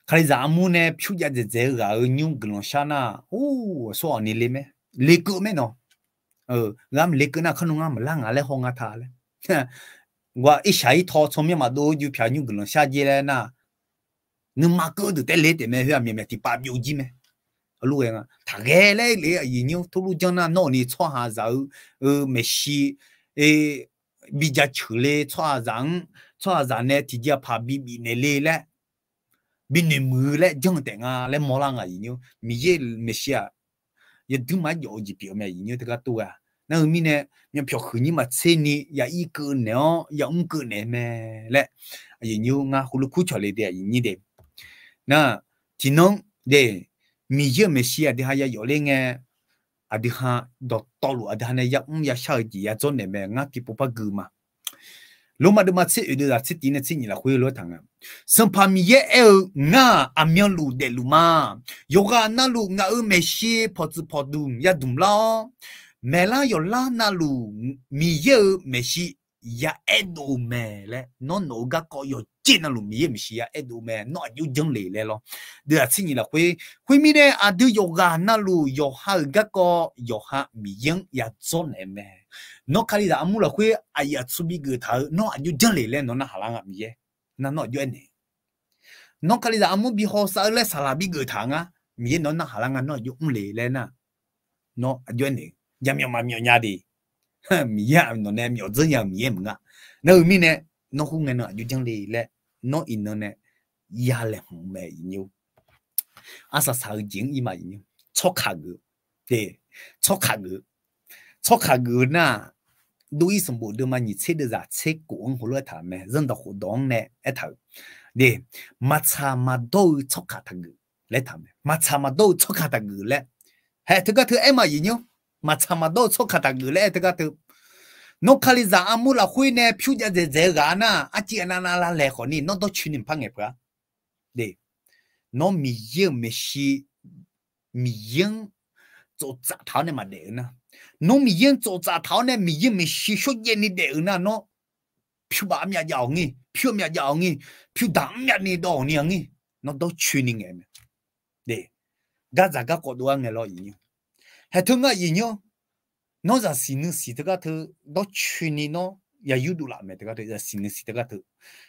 看你咱们呢票价在这个牛跟上下那，哦，说你嘞没？嘞个没喏，俺嘞个那可能俺们啷个来好俺他嘞，我一下一套从面嘛都就票牛跟上下街嘞那。你妈哥的在来的没？下面第八标记没？路样啊，他个来来，因为土路江那闹你错下走，没事，比较出来错下呢，直接怕比那来嘞，比你没嘞，讲的啊，来莫啷个因为没也没事啊，也都蛮有一标没，因为这个多啊。那后面呢，你票和你嘛车呢，也一个呢，也五个呢没嘞，因为啊，葫芦苦出来的，因为的。那只能的米也没事啊，的还要有嘞个，啊的哈道路啊的哈呢要小一点做呢咩，俺地不怕狗嘛。罗马的嘛吃有的啦，吃点呢吃你啦会罗汤啊。生怕米也俺阿苗路的路嘛，有个那路俺没事跑子跑路也懂了，没啦有啦那路米也没事。ya edo me le no ga ko yo jin lu mi mi shi ya edo me no yu jeng le lo de a xin ni la hui mi de a de yoga na lu yo ha ga ko yo ha mi yeng ya zo ne me no kali da amu la hui a ya tsu bi ge ta no yu jeng le no na hala nga mi ye na no yu ne no kali da amu bi ho sa le sala bi ge ta nga mi no na hala nga no yu le na no yu ne ya mi ma mi nya di mi ya no ne mi zhen ya mi em nga no mi ne no hu nge no yu jeng le no in no ne ya le hu me yin asa sa jing yi ma yin cho ka ge de cho ka ge na du yi sum bo de ma ni che de za che guang hu le ta me ren de hu dong ne e ta de ma cha ma do cho ka ta ge le ta me ma cha ma do cho ka ta ge le he te ga te e ma yin ma cha ma do cho ka ta ge le te ga te nó khali za amu là khui nè phiu ra dễ gà na à chị anh là lẹ khỏi ni nó đó chuyên niệm phăng nghiệp cả để nó mì yên mì xì mì yên chỗ trả tháo này mà để na nó mì yên chỗ trả tháo này mì yên mì xì số yên ni để na nó phiu bám nhà giàu nghi phiu nhà giàu nghi phiu đắng nhà ni đồ ni nghi nó đó chuyên niệm em để gà giá gà có đồ nghe lo gì nhỉ hay thương cái gì nhỉ nó ra xin xí tất cả thứ đó chuyên niệm nó ya yêu đủ làm tất cả thứ ra xin xí tất cả thứ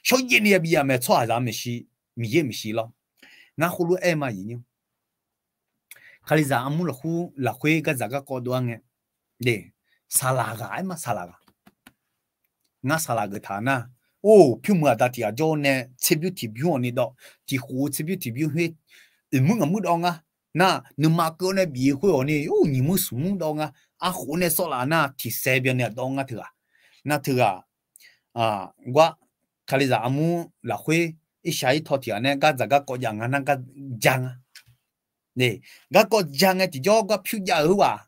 số yên ni bây giờ mẹ cho ra mì xì mì yên mì xì lo ngã khu lu em mà gì nhỉ khali za amu là khuê cái giá có đồ nghe để salaga em mà salaga ngã salaga thà na ô phiêu mưa ta tiệt cho nè chế biểu thì biểu này đó thì khu chế biểu thì biểu hết mưng đó nga na nương mà cơ này bị khuê này ô ni mưng sung đó nga à khu này số là na thì xe bên này đó nga thưa na thưa qua khali za amu là khuê ít sai thọ thì anh cái giá có dạng anh cái dạng nè cái có dạng thì cho cái phiêu giá ở qua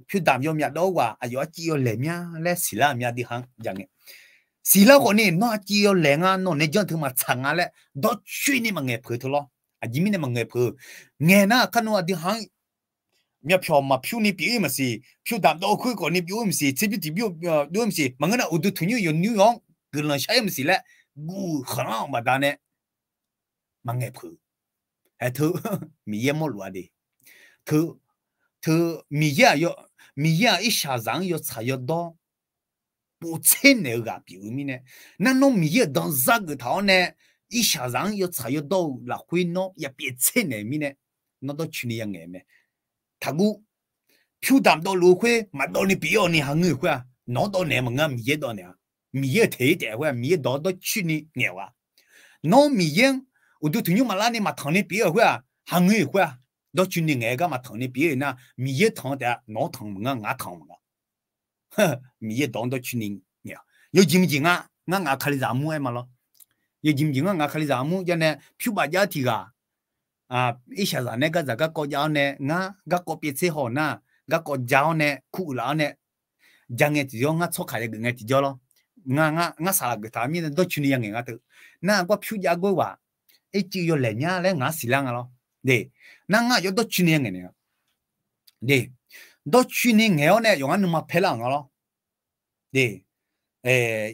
phiêu đam yo miệt đó qua à yo chỉ yo lệ nhá lẽ xí la miệt đi hàng dạng này xí la còn nè nó chỉ yo lệ à nó nè cho thằng mà chẳng à lẽ đó chuyên đi mà nghe phơi thôi lo à chỉ mình mà nghe phơi nghe na khăn nó đi hàng miệt phiêu mà phiêu ni biểu mà xí phiêu đam đó khơi còn ni biểu mà xí chỉ biểu biểu mà xí mà cái nào ở đây thằng yo New York cái là sai mà xí lẽ gu khả mà đàn nè mà nghe phơi hay thứ mi ye một loại đi thứ mi ye ít sao rằng yo xài yo đó bộ trên này gặp biểu mi nè nên nó mi ye đang ra cái tháo nè ít sao rằng yo xài yo đó là khuyên nó ya bị trên này mi nè nó đó chuyện gì nghe mẹ thằng gu phiêu đam đó lúa khuyên mà đó ni biểu ni hàng người khuyên nó đó nè mà ngắm mi ye đó nè mi ye thế đấy khuyên mi ye đó đó chuyện gì nghe wa nó mi ye我都听你嘛那你嘛谈你别会啊，行业会啊，到今年爱个嘛谈你别呢，米也谈的，哪谈么啊，俺谈么啊，呵，米也当到今年呀，有经济啊，俺看的啥么嘛咯，有经济啊，俺看的啥么，就呢，譬把家提个，啊，一下子那个这个国家呢，俺个个别车好呢，个国家呢，苦了呢，将个只要俺错开个俺只叫咯，俺啥个他们到今年俺都，那我譬家个话。ấy chỉ yo lệ nhá lẽ ngã xì lang à lo để nang ngã yo đó chuyên nghiệp này để đó chuyên nghiệp nghèo này yung anh mà phê lang à lo để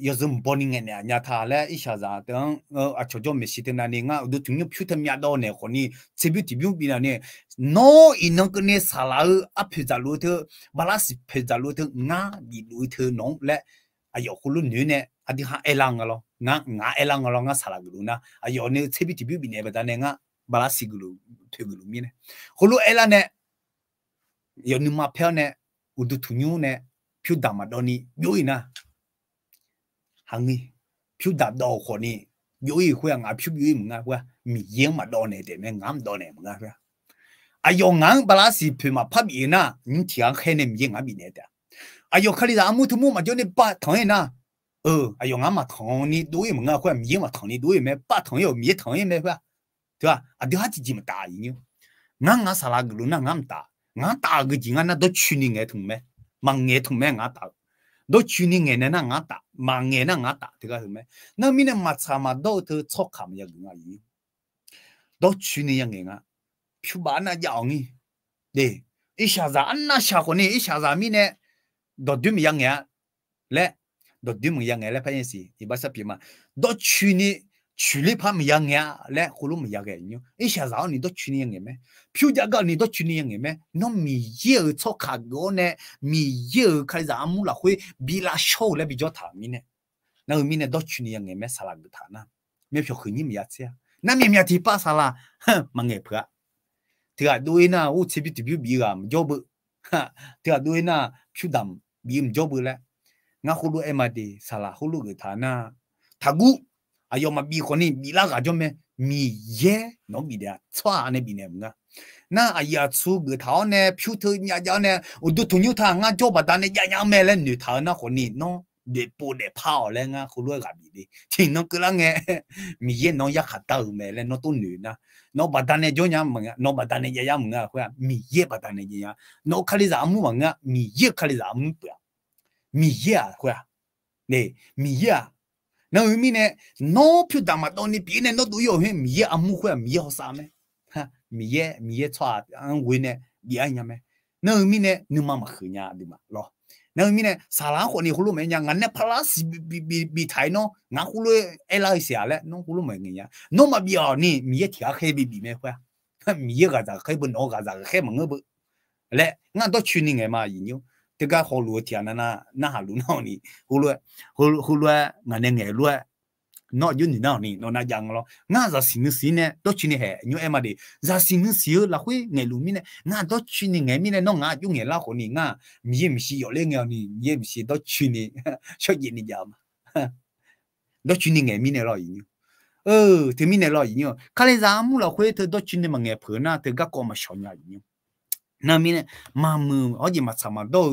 yo zum boni này nhà thà lẽ ít sao ra tiếng à cho cho mấy tên này ngã đó chúng nhiều phiêu thêm nhà đó này còn ni chế biểu thì biểu bị này nó in cái này sao là áp phê giả lúa thôi balance phê giả lúa thôi ngã bị lúa thôi nóng lẽ à yo khu luôn nữa nè à đi ha elang à lo ngã elang à lo ngã sao là cái na à yo này chế biểu thì biểu bị này bây giờ này ngã balance cái lúa thôi cái lúa mi nè khu luôn elang nè yo ni mà phê nè udu thu nhiều nè phiêu đam mà đó ni biểu na hàng nghi phiêu đam đó còn ni biểu khoe ngã phiêu biểu mình ngã khoe mi yên mà đó này để mình ngắm đó này mình ngã khoe à yo ngang balance phiêu mà phát biểu na những tiếng hay nem yên ngã bị này đấy à yo khali ra amu thu mu mà cho nên ba thằng na à yo ngã mà thằng ni đối mình ngã khoe mi yên mà thằng ni đối mình ba thằng yo mi thằng em khoe对吧啊对哈几么大音ngã sao là cái na ngắm ta ngã ta cái gì ngã nó đó chuyên nghiệp nghe thùng mẹ mang nghe thùng mẹ ngã ta đó chuyên nghiệp nghe na ngã ta mang nghe na ngã ta thì cái thùng mẹ nó mình mà sao mà đó thứ chọc cảm giác ngã gì đó chuyên nghiệp nghe ngã phiêu bán na giàu nghi để ít sao ra anh na sao còn ít sao ra mình nè đó đêm yang nghe lẽ đó đêm yang nghe lẽ phải gì thì bác sĩ mà đó chuyên nghiệp处理怕没样呀，来葫芦没样个妞，一下让你都处理样个咩？票价高你都处理样个咩？那没有错卡个呢，没有开始阿姆拉会比拉少来比较大米呢，那米呢都处理样个咩？啥啦个他呢？没票很你没样子呀，那没提巴啥啦？哼，忙个破，对啊，对那我这边这边比个唔做不，哈，对啊，对那票单比唔做不嘞，我葫芦嘛的啥啦？葫芦个他呢，他估。啊，要么比可能比那个叫咩米耶，那比的，错那比呢么个？那哎呀，出个头呢，票头伢伢呢，我都同有他俺做不到呢，伢伢咩嘞？女头那可能喏，你不得跑嘞啊，葫芦个比的，听那个啷个米耶喏也看到咩嘞？喏都女呢，喏不但呢就伢么个，喏不但呢伢伢么个，或者米耶不但呢伢，喏看你啥么么个，米耶看你啥么不呀？ mi ya khoa nè mi ya nó mi nè nó phiêu đam mà tao nè bị nè nó đuổi yo mi ya amu khoa mi ya sao mẹ ha mi ya choa ăn quên nè bị ai nhá mẹ nó mi nè nó mà khử nhà đi mà lo nó mi nè sao lá họ nè hulu mẹ nhà ngắn nè plus bị thái nó ngắn hulu ai xả lẽ nó hulu mẹ nhà nó mà bị ở nè mi ya thiệt hay bị mẹ khoa mi ya cái gì hay bận nó cái gì hay mà ngớ bự lẽ ngắn đó chuyên nghiệp mà gì nhiêu thế cái họ lúa thiệt na hà lúa nào nè hulu ngắn nghe lúa nó như thế nào nè nó na giang lo ngã ra xin nè đó chuyên nghiệp hệ như em mà đi ra xin là khuy nghe lúa mi nè ngã đó chuyên nghiệp nghe mi nè nó ngã dùng nghe lao khổ nè ngã mi xí ở lên nghe nè mi xí đó chuyên nghiệp cho gì nè giảm đó chuyên nghiệp nghe mi nè lo gì thì mi nè lo gì nhiêu cái này giá mua là khuy thì đó chuyên nghiệp mà nghe phở na thì các con mà sống nhà gì na mi nè mà mù ở gì mà sao mà đó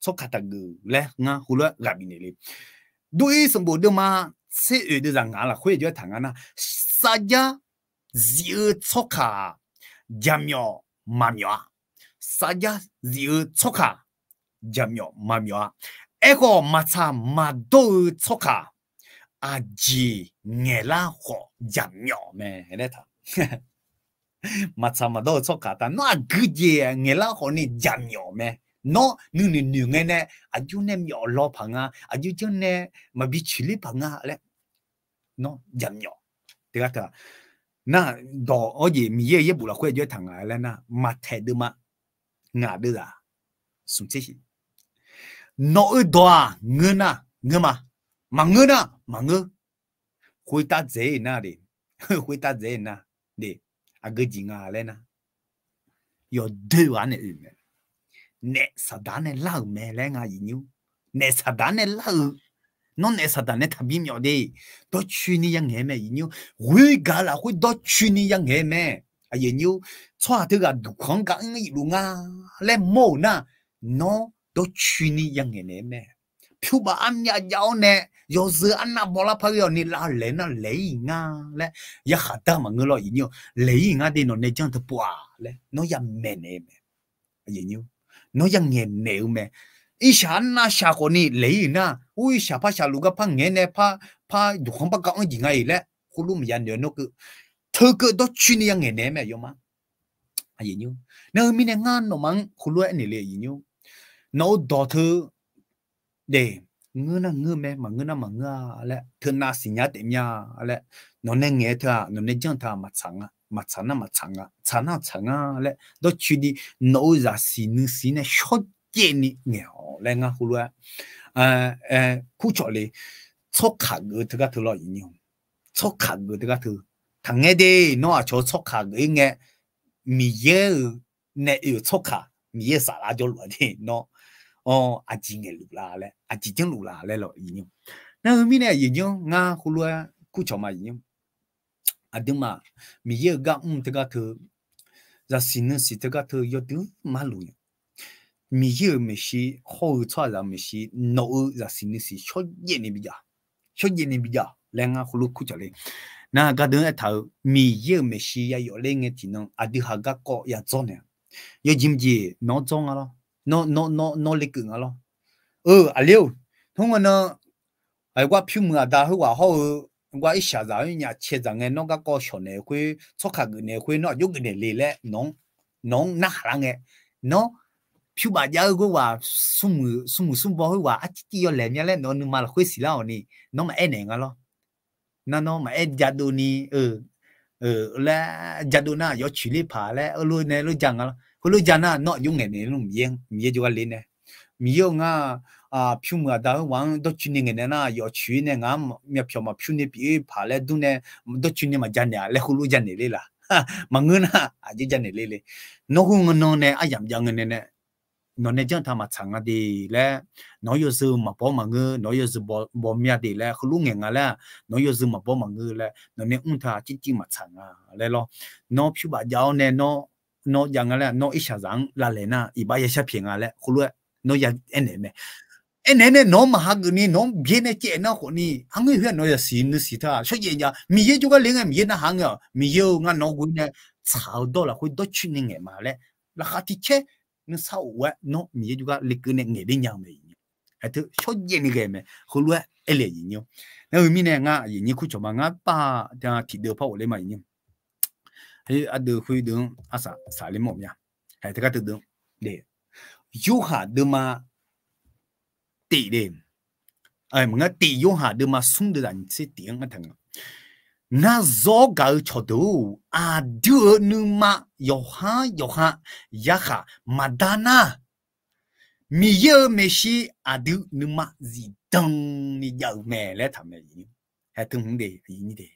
số khát gừ lẽ ngã hulu gặp mi nè đi đôi sầm bồ đưa mà sẽ ở đây rằng là khuya cho thằng anh sa gia diệu choka jamyo mamyo sa gia diệu choka jamyo mamyo ego macha mado choka aji ngela ho jamyo me thế thôi macha mado choka ta nó gửi ngela ho ni jamyo me nó nương nghe nè ajú nè nhỏ lo phẳng à ajú chứ nè mà bị xử lý phẳng à lẽ nó giảm nhỏ thì cái đó na đó ở gì mi ye bù là quay cho thằng à lẽ na mà thay được mà ngã được à sung chết nó ở đó ngơ na ngơ mà ngơ na mà ngơ quay ta dễ na đi quay ta dễ na đi à cái gì ngã lẽ na yo deux anh ấy nè sa đàn này lao mẹ lên à gì nhiêu nè sa đàn này lao nó nè sa đàn này thà bìm nhỏ đi đó chuyên đi yang nghe mẹ gì nhiêu quỳ gà là quỳ đó chuyên đi yang nghe mẹ à gì nhiêu xoa thứ gà đủ khoảng cả người luôn à lên mồ na nó đó chuyên đi yang nghe mẹ phiêu bà ăn nhà giàu nè giờ giờ ăn na bỏ la phải giờ nè là lấy nga lẽ ya khát ta mà người lo gì nhiêu lấy nga đi nó nè chẳng thật bùa lẽ nó yam mẹ nè mẹ à gì nhiêu nó yang nghe nèo mẹ ý sáng na sáng con đi lấy na ui sáng pa sáng lúc cái pa nghe nè pa đủ không pa cái gì ngay lẽ khu lu mình nhớ nó cứ thưa cứ đó chuyên yang nghe nè mẹ yêu mà à gì nhiêu nơi mình ngang nó mang khu lu này là gì nhiêu nó đó thưa để ngư na ngư mẹ mà ngư na mà ngư lẽ thưa na xin nhá tìm nha lẽ nó nên nghe thưa nó nên chẳng thà mặt sáng à lẽ đó chuyên đi nấu ra xin này short chuyện này nghèo lẽ ngã hulu khu chỗ này số khát người thứ cái thứ lo gì nhiều số khát người thứ cái thứ thằng nghe đi nó ở chỗ số khát người nghe mi ye nè ở số khát mi ye sao là cho lo đi nó à chỉ nghe lục là lẽ à chỉ chẳng lục là lẽ lo gì nhiều nên mi này gì nhiều ngã hulu khu chỗ mà gì nhiều à đúng mà mi ye gặp thứ cái thứ ra xin thứ cái thứ yo thứ mà luôn mi ye mi si hậu cho ra mi si nấu ra xin cho yên này bây giờ lên ngã hulu khu chỗ này na cái đó là thầu mi ye mi si ya yo lên cái tiếng à đi học các cô ya cho nè yo jim gì nó cho à lo nó lấy cứng à lo à liêu không nó ai qua phiêu mưa đã hơi qua hậu qua ít xả ra nhà chế ra nghe nó các cô chọn này quê cho cả người này quê nó dùng cái này lấy lẽ nó nát là nghe nó phiêu bà gia quê qua sum bao hơi qua chỉ có lẽ nhà lẽ nó mà là quê xí lao nè nó mà em này nghe lo nó mà em gia đình nè là gia đình na có xử lý phá lẽ lui này lui chẳng à lui chẳng à nó dùng cái này nó miếng cho cái lấy này miếng à phiêu mưa đã hoàng đó chuyên nghiệp này na có chuyên nghiệp ngắm miếng phiêu mà phiêu này bị phá lẽ đúng này đó chuyên nghiệp mà chẳng này lẽ lui chẳng này là mà người na chỉ chẳng này lấy nó không nó này ai dám chẳng này này nó này chẳng tham mà chẳng à đi lẽ nó yêu sự mà bỏ mà người nó yêu sự bỏ miếng đi lẽ lui nghe ngà lẽ nó yêu sự mà bỏ mà người lẽ nó này tha chỉ mà chẳng à lẽ lo nó phiêu bà giáo này nó chẳng lẽ nó ít rằng là lẽ na ít bao nhiêu phiền à lẽ lui nó yang ene nó mà hang ni nó biến này chuyện nó của ni hang người huyện nó là xin ta cho gì nhỉ mi ye juga liên mi ye na hang à mi ye ngan nó quên này sao đó là quên đó chuyện này mà lẽ là khát thì chết nó sao vậy nó mi ye juga lịch cái này nghe đi nhau mày hay thứ số gì này mẹ khâu lúa ấy là gì nhiêu nếu mình này ngã gì như khu chỗ mà ngã ba thì được phao lấy mà nhiêu hay ở được khui đường xả lên một nha hay tất cả từ đường để yêu hà được mà tỷ đêm mà ngã tỷ yêu hà được mà sung được anh sẽ tiếng anh thằng na zo gal chodu a đưa numa yoha yaha madana mi ye meshi a đưa numa gì đông ni giàu mẹ lẽ thầm này gì hay thương đề gì như thế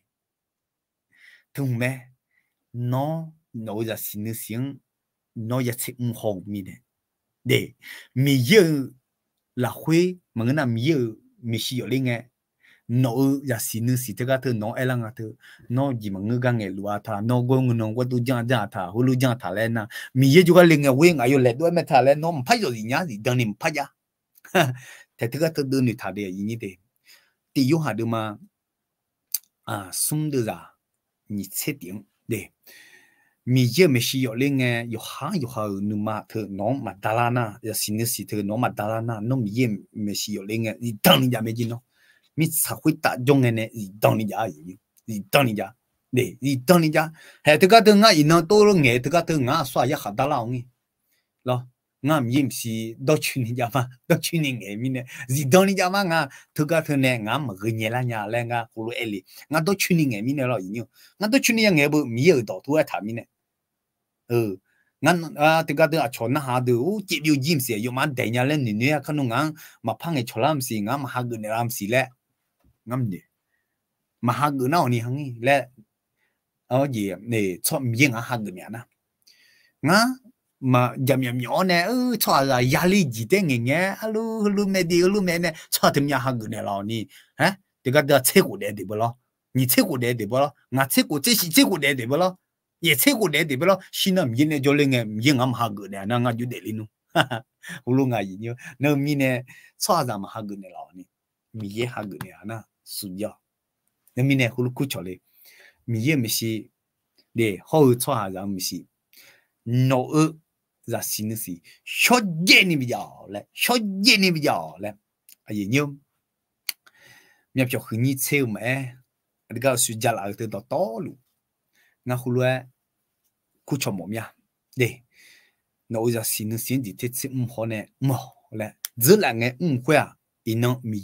thương mẹ nó nói ra xin tiếng nói ra chuyện hồng mi này để mi ye là khuê mà người nào mi ye meshi ở đây nghe nó ra xin tất cả thứ nó ai lang thứ nó gì mà người gang nghe lúa thà nó gong nó qua tu giang thà hulu giang thà lên na mi ye juga lên nghe quên ai lệ đôi mẹ thà lên nó phải rồi gì nhá gì đằng này phải ya thế tất cả thứ đơn này thà để gì như thế thì yêu hà được mà sum được ra nhị chết tiếng để mi ye me shi yo lên nghe yo ha nu mà thứ nó mà đà na ra xin thứ nó mà đà na nó mi ye me shi yo lên nghe gì đằng này me gì nó mi xã hội ta dùng cái này gì đằng này gì đằng này để gì đằng này hệ tất cả thứ ngã in nó tôi nghe tất cả thứ ngã xóa ya khát lao nghe lo ngã mi si đôi chuyện này mà đôi chuyện này nghe mi này gì đằng này mà ngã tất cả thứ này ngã mà người nghe là nhà là ngã cô ấy li ngã đôi chuyện này nghe mi này lo gì nhiêu ngã đôi chuyện này nghe bự mi ở đó tôi thà mi này ngã tất cả thứ chọn na hà được chỉ điều gì xí yêu mà đại nhà lên nè khăn nó ngã mà phăng cái chọn làm xí ngã mà hà người này làm xí lẽ ngắm đi mà hà người nào nè hăng lẽ gì nè cho miếng hà người này na ngã mà giảm nhỏ nè cho là giá lý gì thế nghe lu mẹ đi lu mẹ nè cho thêm nhà hà người này lo nè hả thì cái đó chế của đấy bao lo nhị chế của đấy bao lo ngã chế của chế chế của đấy bao lo ye chế của đấy bao lo xin làm gì nè cho lên nghe miếng hà người này na ngã chú để lên nu lu ngã gì nhớ nếu mi nè cho ra mà hà người này lo nè mi ye hà người này na suya nếu mi nè hulu cú cho lên mi ye mi si để hậu cho hà ra mi si nó ra xin si cho dễ ni bây giờ lại cho dễ ni bây giờ lại gì nhớ mi cho khử ni treo mẹ cái suya là từ đó to luôn ngã hulu cú cho mồm ya để nó ra xin thì thế sẽ khó nè mỏ lại giữ lại nghe khoe ino mi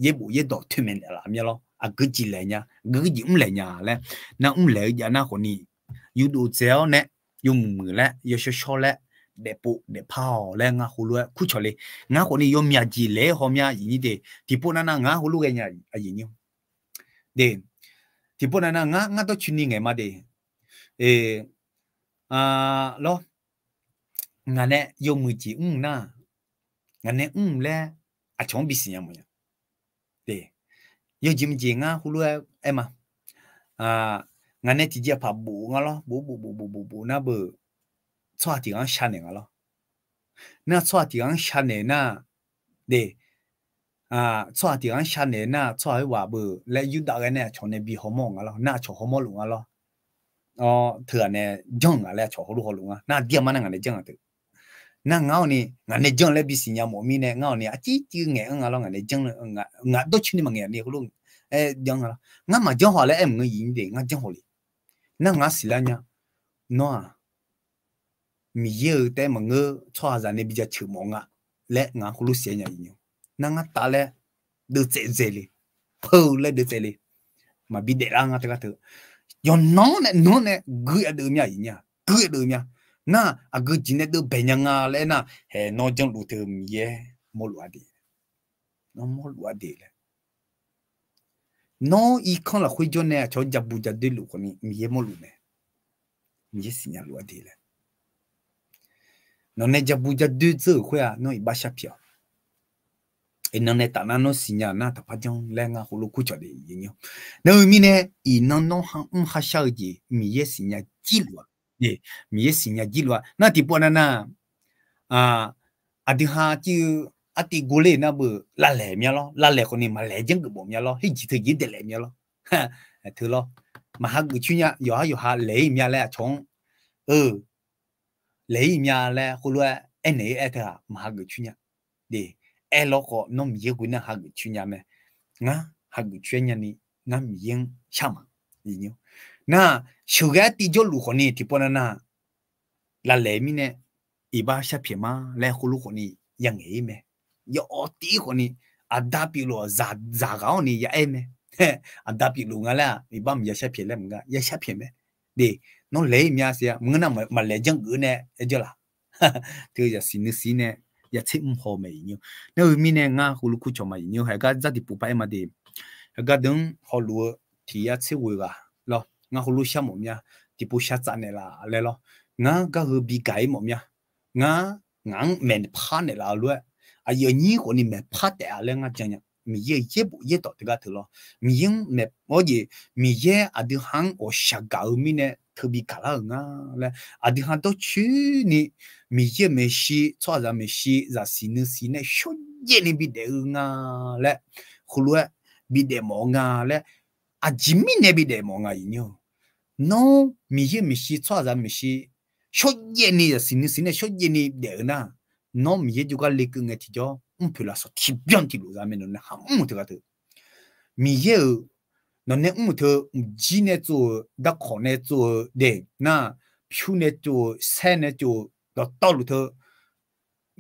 ye bộ ye đỏ thuê mình làm nha lo cái gì lại nha cái gì cũng lại nha lại na lại giờ na còn ni yêu đồ chéo nè dùng mười lại yêu cho lại để bộ để phao lại ngã hulu cú cho lại ngã còn ni yêu mía gì lại hôm mía gì thế thì bộ na ngã hulu cái nhà gì nhỉ để thì bộ na ngã đó chuyên ngày mà để lo ngã nè yêu mười chỉ na ngã nè lẽ chọn bị gì nhỉ để yêu chim chim hulu em ngã nè chỉ phá bù ngã lo bù na bờ xóa thì ngã san này ngã lo na xóa thì ngã san này na để xóa thì ngã san này na xóa cái quả bờ lại yêu đạo cái này chọn này bị hormone ngã lo na chọn hormone luôn ngã lo thừa này giống ngã lại chọn hormone luôn ngã na điểm mà ngã này giống à na ngao ni ngã này giống lại bị sinh nhật mồm mi này ngao ni chỉ nghe ngã lo ngã này giống ngã đôi chút mà nghe này luôn giống ngã mà giống họ lại em người gì vậy ngã giống họ đi na ngã xí lại nha nó mi yêuแต่mà ngơ cho ra này bây giờ chịu mong ngã lẽ ngã hulu xé nhà gì na ngã ta lẽ được dễ đi phơi lẽ được dễ đi mà bị để ra ngã tất cả thứ yo nó nè gửi ở đường nhà gì nha gửi ở đường nhà na gửi chỉ nè được bèn nhà lẽ na hè nó giống đủ thứ mi mua lúa đi nó mua lúa đi lẽ nó ý con là khui cho nè cho giặc bù giặc đi lúa con mi mua lúa nè mi xin nhà lúa đi lẽ nó nè giặc bù giặc đi chơi khui nó ba sắp phiêu nó nè ta nó xin nhà na ta phát trong lẽ ngà hulu cú cho đi gì nhỉ nếu mi nè nó ha sao gì mi xin nhà chỉ lúa mi xin nhà chỉ lúa na thì bọn na đi ha chứ đi gule na bờ la lẻ mía lo la lẻ con này mà lẻ chẳng cái bộ mía lo hết chỉ thời gian để lẻ mía lo thử lo mà ha cái chuyện nhá yo ha lẻ mía lẻ chong lẻ mía lẻ hulu anh này thà mà ha cái chuyện nhá để lo ko no mi ye guna ha gu chu nya me nga ha gu chu nya ni nga mi yin chama yin na shuga ti jo lu ko ni ti pona na la le mi ne iba sha phe ma le khu lu ko ni yang e me yo ti ko ni ada pi lo za ga ni ya e me ada pi lu nga la iba mi ya sha phe le nga ya sha phe me de no le mi ya sia mu na ma le jang gu ne e jo la tu ya sin si ne ya che ho me yin no mi ne nga khu lu ku cho ma yin ha ga za di pu pa ma de ga dong ho lu ti ya che wu ga lo nga khu lu sha mo ya ti pu sha za ne la le lo nga ga hu bi gai mo ya nga ngang men pa ne la lu a ye ni ko ni me pa de a le nga jang mi ye bu ye to de ga tu lo mi yin me mo ye mi ye a de hang o sha ga mi ne特别卡拉nga le a de hang to chu ni mi ye me shi cho za me shi za si ne sho ye ni bi de nga le khu lu bi de mo nga le a ji mi ne bi de mo nga yin yo no mi ye me shi cho za me shi sho ye ni si ne sho ye ni de na no mi ye ju ga le ku nga ti jo un peu la so ti bien ti lu za me no na ha mu te ga te mi ye no ne mu te ji ne zo da ko ne zo de na phu ne zo se ne zo da to lu te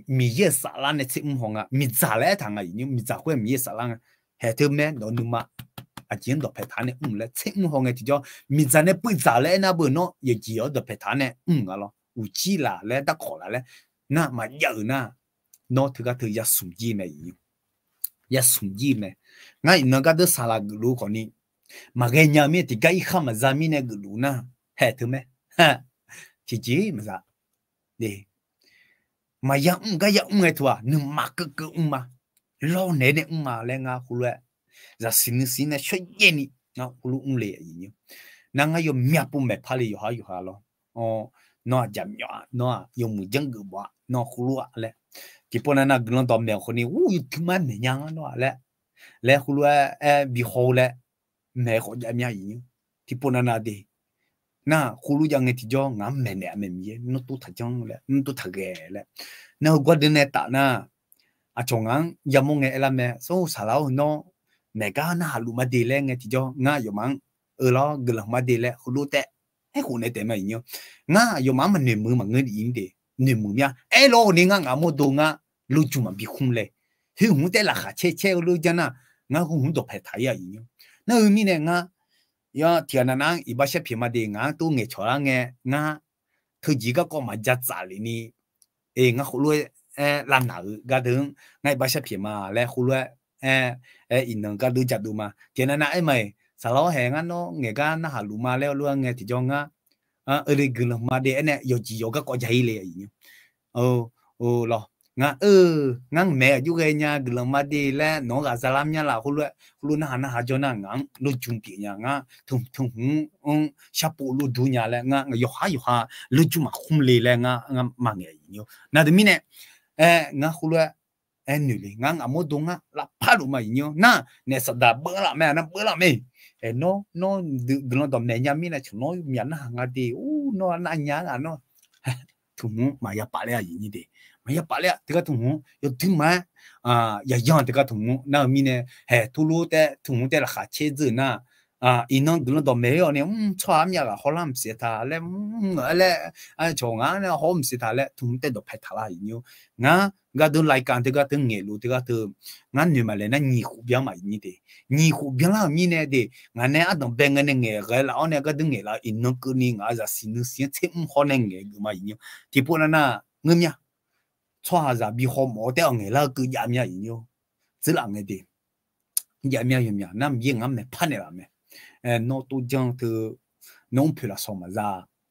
mi ye sa la ne ti mu hong a mi za le ta nga yin mi za hu mi ye sa la he te me no nu ma a jin do pe ta ne le ti mu hong e ti jo mi za ne pu za le na bu no ye ji yo do pe ta ne ga lo u ji la le da ko la le na ma ya na no te ga te ya sum ji me yin ya sum ji me nga ina ga de sa la lu ko ni mà cái nhà mi thì cái khăm mà ra mi này cái đủ na hệ thứ mấy ha chỉ mà ra để mà yang cái yang ngay thua nhưng mà cái mà lo nè nè mà lên ngà khu lệ ra xin này chơi gì nè ngà khu lu lệ gì nhỉ nàng ngay dùng miệng bún mẹ phá li yo ha lo nó chậm nhỏ nó dùng một chân gửi bỏ nó khu lu lệ chỉ bữa nay nàng gần tóm mẹคนนี้อู้ยthứ mấy mẹ nhang nó lệ khu lu bị hồ lệ mẹ họ dạy mẹ gì thì bữa nay đi na khu lu giang thì cho ngắm mẹ nè mẹ gì nó tu thật chăng lệ nó tu thật ghê lệ nó qua đến này ta na à chồng ăn giờ mong nghe là mẹ số xả lão nó mẹ cá na lu mà đi lên nghe thì cho ngã giờ mang lo gần mà đi lên khu lu tệ hay khu này tệ mà nhiều ngã giờ mang mình niệm mưa mà người đi đi niệm mưa nha lo ni ngã mua đồ ngã lu chung mà bị khung lệ thì không tệ là khá che lu cho na ngã không được phải thấy à nhiều na mi ne nga ya tiana nang ibasha phima de nga tu nge chora nge nga thu ji ga ko ma ja za li ni nga khulu la na ga dung ngai basha phima le khulu in nang ga du ja du ma tiana na ai mai sa lo he nga no nge ga na ha lu ma le lu nge ti jo nga ri gu ma de ne yo ji yo ga ko jai le yi lo nga ngang mẹ chú gây nha gửi mà đi là nó gà ra làm nha là khu na ha cho na ngang lu chung bị nha nga thùng sắp lu du nha là nga yo ha lu chung mà không lì là nga mà nghe nhiều na de mine nga khu nữ lì ngang mua đông nga là phá lu mà nhiều na nè sao đã bữa là mẹ nó gửi tầm này nha mine chúng nó miễn hàng nga đi nó na nhá là nó thùng mà ya pa le gì đi mà ya pa le thì cái thùng yo thứ mà ya yang thì cái thùng na mi ne he tu lu de thùng de là khá chế字na inong gửi tầm mấy ở này cho am ya là họ làm gì ta le le chồng á họ làm gì ta le thùng de đồ phải thà là nhiều nga ga du lại càng thì cái thùng nghề lu thì cái thùng nga như mà le na nhị khu biang mà như thế nhị khu biang là mi ne de nga ne ở đồng bên cái nghề cái là anh cái thùng nghề là inong cứ ni nga ra xin chế họ nên nghề mà nhiều thì bữa na ngâm nha cho ra bị họ mất掉nghề là cứ giảm nha nhiều chỉ là nghề đi giảm nha nam yên ngắm này pan này làm này nó tu chẳng từ nông phi là sao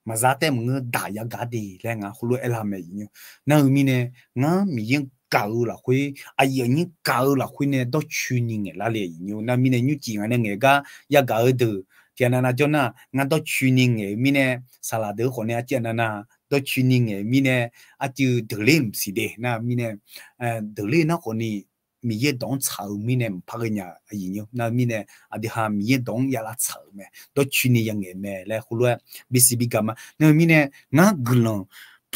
mà ra tem người đại ya gà đi lên ngã khulu làm này nhiều na mi này ngã mi yên cao là khui yên cao là khui này đó chuyên nghiệp là liền nhiều na mi này như chỉ ngày nghề gà ya gà ở từ thì na cho na ngã đó chuyên nghiệp mi này salad của này chỉ na đó chuyên nghiệp mi này chứ được lên gì đấy na mi này được lên nó còn ni mi ye dong chao mi ne pa ge nya yi nyo na mi ne adi ha mi ye dong ya la chao me do chuni yang e me le khu lo bcb ga ma na mi ne nga gulong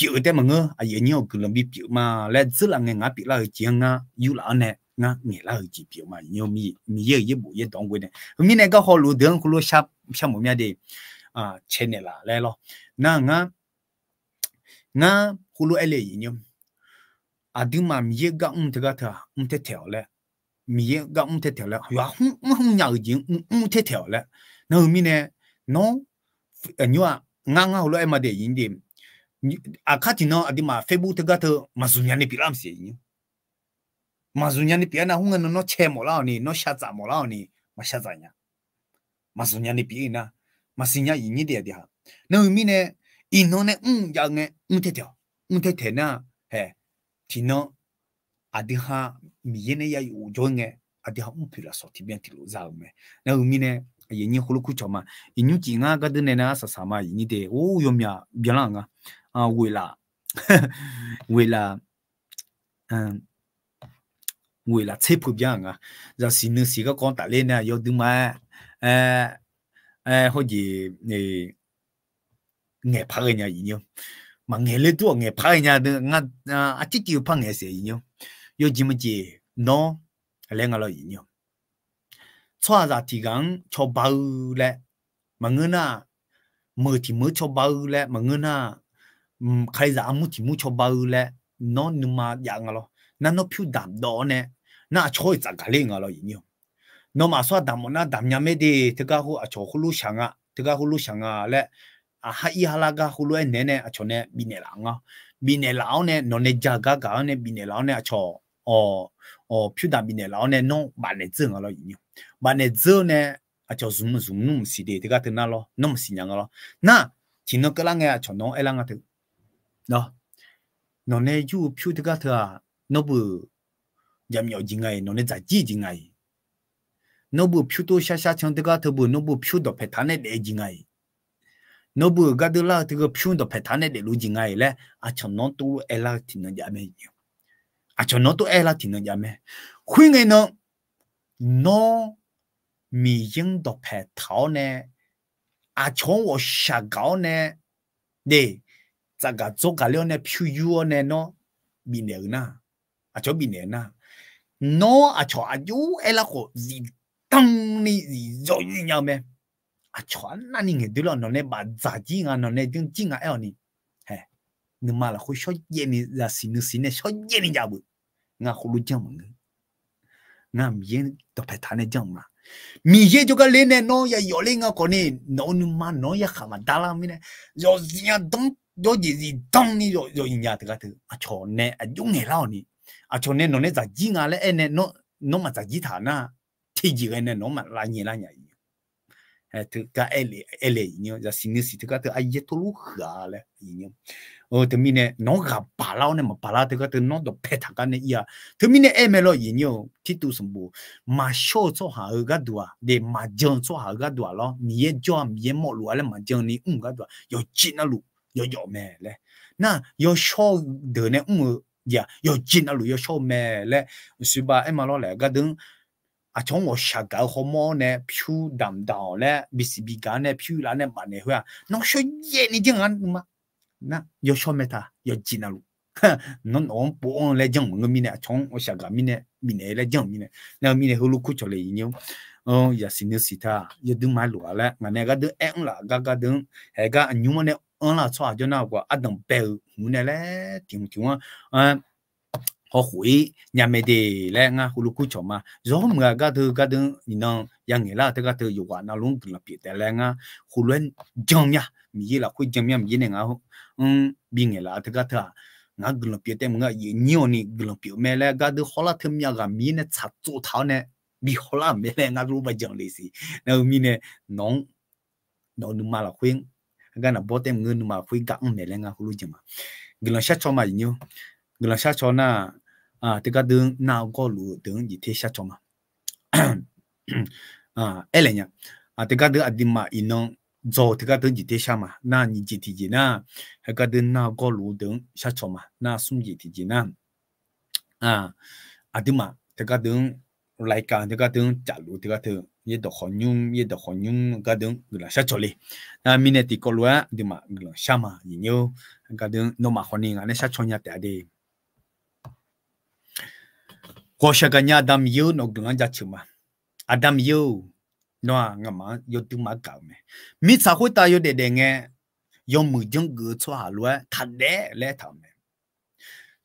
biểu thế mà ngơ à yên nhiều cứ làm bị biểu mà lại rất là nghe ngã biểu là chuyện ngã yêu là nè ngã nghe là chỉ biểu mà nhiều mi yêu bộ yêu đồng quên này mi này có họ lùi đường họ lùi sắp một mẹ đi à trên này là lại lo na ngã họ lùi lại nhiều à đừng mà mi cái thế cái thà thế theo lại mi cái thế theo lại ya không nhớ gì thế theo lại na mi này nó nhiều à ngã họ lùi mà để yên đi à khát thì nó đi mà Facebook thế cái thà mà dùng nhà này bị làm gì mà dùng nhà này bị na không nó che một lao nè nó sát giảm một lao nè mà sát giảm nhá mà dùng nhà này bị na mà sinh nhà yên đi à nếu mình nè in nó nè giờ nghe thế theo na hè thì nó à đi ha mình nè ya u cho nghe à đi ha phải là số thì biến thì lỗ ra mà nếu mình nè yên như khổ khổ cho mà yên như chỉ nga cái đó nè na sao mà yên đi ô yếm ya biến là nga à为了车普遍啊，就新的时个讲大咧呢，有啲嘛，好似你硬拍嘅人一樣，嘛硬咧多硬拍嘅人，啊，即叫拍硬些一樣，有咁乜嘢喏，兩個咯一樣，錯在提講錯包咧，嘛我那冇題冇錯包咧，嘛我那開始冇題冇錯包咧，喏你嘛樣個咯。那nó phiêu đam đó nè, na choi za gale ngalo yinyo. No ma so dam na dam nyame de tega hu a cho hulu shanga le a ha I halaga hulu ne ne a cho ne bine lao ne no ne jaga ga ne bine lao ne a cho o phiêu đam bine lao ne no ba ne zeng ngalo yinyo. Ba ne zeng ne a cho zum num si de tega tena lo no si nyang lo. Na ti no ka la nge a cho no e la nga te. No ne yu phiêu tega tha nó bự giảm nhỏ gì ngày nó nên giải trí gì ngày nó bự phiêu tô xa trong tất cả thứ bự nó bự phiêu đồ phải thán để gì ngày nó bự cái đó là thứ phiêu đồ phải thán để lu gì ngày lẽ cho nó tu ela thì nó giảm mấy cho nó tu ela thì nó giảm mấy khuyên ngày nó mi dân đồ phải tháo nè cho我下高呢để这个做个了呢phiêu yu呢nó bị nở na cho bị nè na nó cho yu ela ko gì tăng ni gì rồi nhau mẹ cho na ni nghe được nó này bà giả chi nó này tiếng chi el ni hè nhưng mà là khối số gì ni là xin này số gì ni giả bự ngà khối lu chăng mà ngà miếng tập phải thằng này chăng mà mi ye cho cái lên này nó ya yo lên ngà con này nó nhưng mà nó ya khăm đa la mi này rồi gì đông rồi gì đông ni rồi nhà thứ cái thứ cho này dùng nghe lao ni cho nên nó này giả chi ngà lại này nó mà giả chi thà na thì gì cái này nó mà là nhỉ thứ cái ele nhớ giả xin thứ cái thứ ai yết lu khá lẽ nhớ thứ mình này nó gặp bà lao này mà bà lao thứ cái thứ nó được phe thằng cái này ya thứ mình này em lo nhớ thì tu sum bu mà show cho hà ở cái đùa để mà chơi cho hà cái đùa lo miếng cho miếng một lúa là mà chơi ní cái đùa yo chín nó lú yo mẹ lẽ na yo show đứa này ya yo chín nó lú yo show mẹ lẽ suy ba em lo lẽ cái đứa trong我下个好么呢？漂淡到呢，比是比干呢，漂蓝呢，慢呢会啊，那说耶你这样嘛？那要说咩他要进那路，那我不按来讲，我明呢从我下个明呢来讲明呢，那明呢后路哭出来一样，也是那是他，也都买路了，我那个都按了，个都那个你们呢按了错就那个啊等白我呢嘞，听啊。họ hủy nhà mẹ đi lẽ nga hulu cú chồng mà rồi mà cái thứ you know yang nghe là cái thứ yêu quan nó luôn là bị tại lẽ nga hulu chồng nha mình là hủy chồng nha mình nghe nga bị nghe là cái thứ nga gửi bị tại nga nhiều ni gửi bị mẹ lẽ cái thứ họ là thêm nhà cái mình này chặt chỗ tháo này bị họ là mẹ lẽ nga luôn bây giờ đi xí nếu mình này nó mà là hủy cái nào bỏ tem người mà hủy gắng mẹ lẽ nga hulu chồng mà gửi sát cho mà nhiều gửi sát cho na tất cả đường nào có lúa đường gì thế sao cho mà ấy là nhá tất cả đường đi mà ino rồi tất cả đường gì thế sao mà na như gì thì gì na tất cả đường nào có lúa đường sao cho mà na sum gì thì gì na đi mà tất cả đường lại cả tất cả đường trả lúa tất cả đường ye do khonyum ga dung gula sha chole na minute ko lwa di ma gula shama yinyo ga dung no ma khoni nga ne sha chonya ta de ko sha ga nya dam yu no dung ja chuma adam yu no nga ma yo tu ma ga me mi sa hu ta yo de nge yo mu jung gu chwa lwa ta de le ta me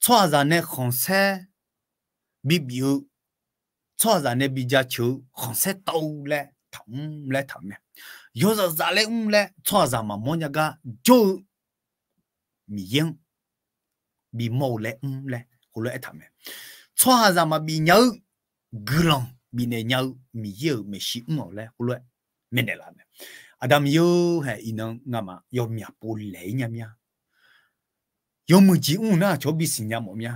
chwa za ne khon se bi biu chwa za ne bi ja chu khon se tau le tham me yo za le le chwa za ma mo nya ga jo mi yin bi mo le hu le tham me chwa za ma bi nyau glong bi ne nyau mi yu me shi mo le hu le me ne la me adam yu he inong ngama yo mya pu le nya mya yo mu ji na cho bi sin nya mo mya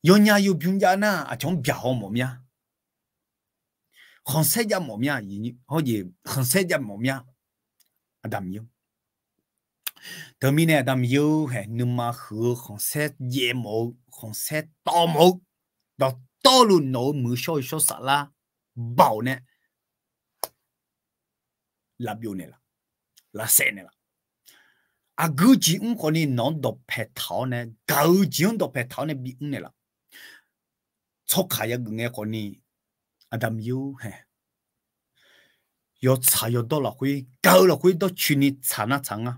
yo nya yu byung ja na a chong bia ho mo mya khon se ja mo mya yi ho ji khon se ja mo mya adam yu termine adam yu he numa hu khon se ye mo khon se to mo do to lu no mu sho sa la bao ne la bio ne la se ne la a gu ji ko ni non do pe tao ne ga ji do pe tao ne bi ne la cho kha ya nge ko ni adam yu he yo cha yo do la hui ga la hui do chu ni cha na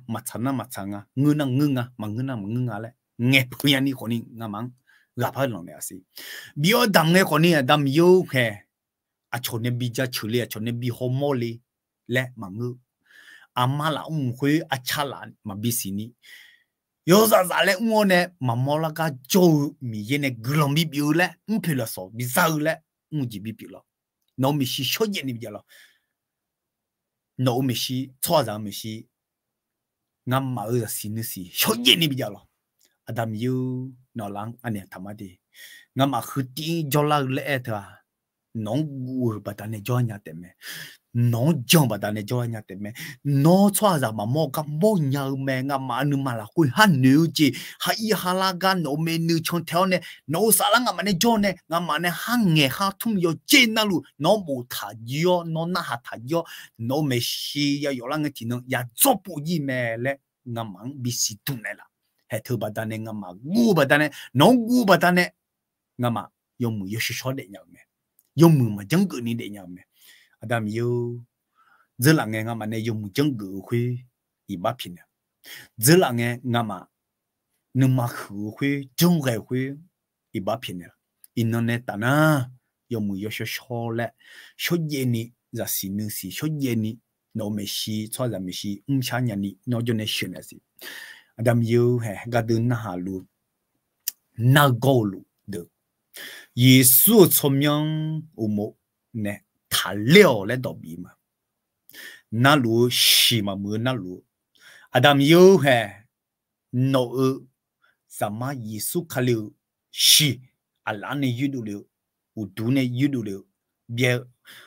ma cha nga ngu na le nge pu ya ni ko ni nga mang ga pa lo me asi bio dam nge ko ni adam yu he a cho ne bi ja chu le cho ne bi ho mo le mangu amala hui a chala ma bisini yo za le ngone mamola ka jo mi yene glom bi biu le mpela so bi za le ngi bi bi lo no mi shi sho ye ni bi lo no mi shi chwa za mi shi ngam ma e si ni si sho ye ni bi lo adam yu no lang ane tamadi ngam a khuti jola le eta non gu ba ta ne jo nya te me non jong ba da ne jo nya te me no chwa za ma mo ka mo nya me nga ma nu ma la ku ha nu ji ha I ha la ga no me nu chon theo ne no sa la nga ma ne jo ne nga ma ne ha nge ha tum yo je na lu no mo tha yo no na ha tha yo no me shi ya yo la nga ti no ya zo pu yi me le nga ma bi si tu ne la he thu ba da ne nga ma gu ba da ne no gu ba da ne nga ma yo mu yo shi sho de nya me yo mu ma jang gu ni de nya me adam yu zhe la nge nga ma ne yu mu jeng gu hui I ba pin zhe la nge nga ma nu ma hu hui jong ge hui I ba pin in ne ta na yu mu yo sho le sho ye ni za si nu si sho ye ni no me shi chwa za me shi cha nya ni no jo ne shin si adam yu he ga du na ha lu na go lu de ye su chom yang u mo ne他了来到比嘛，那路西嘛么那路，阿达有嘿，no 什么耶稣卡了西，阿拉呢有了，乌都呢有了，别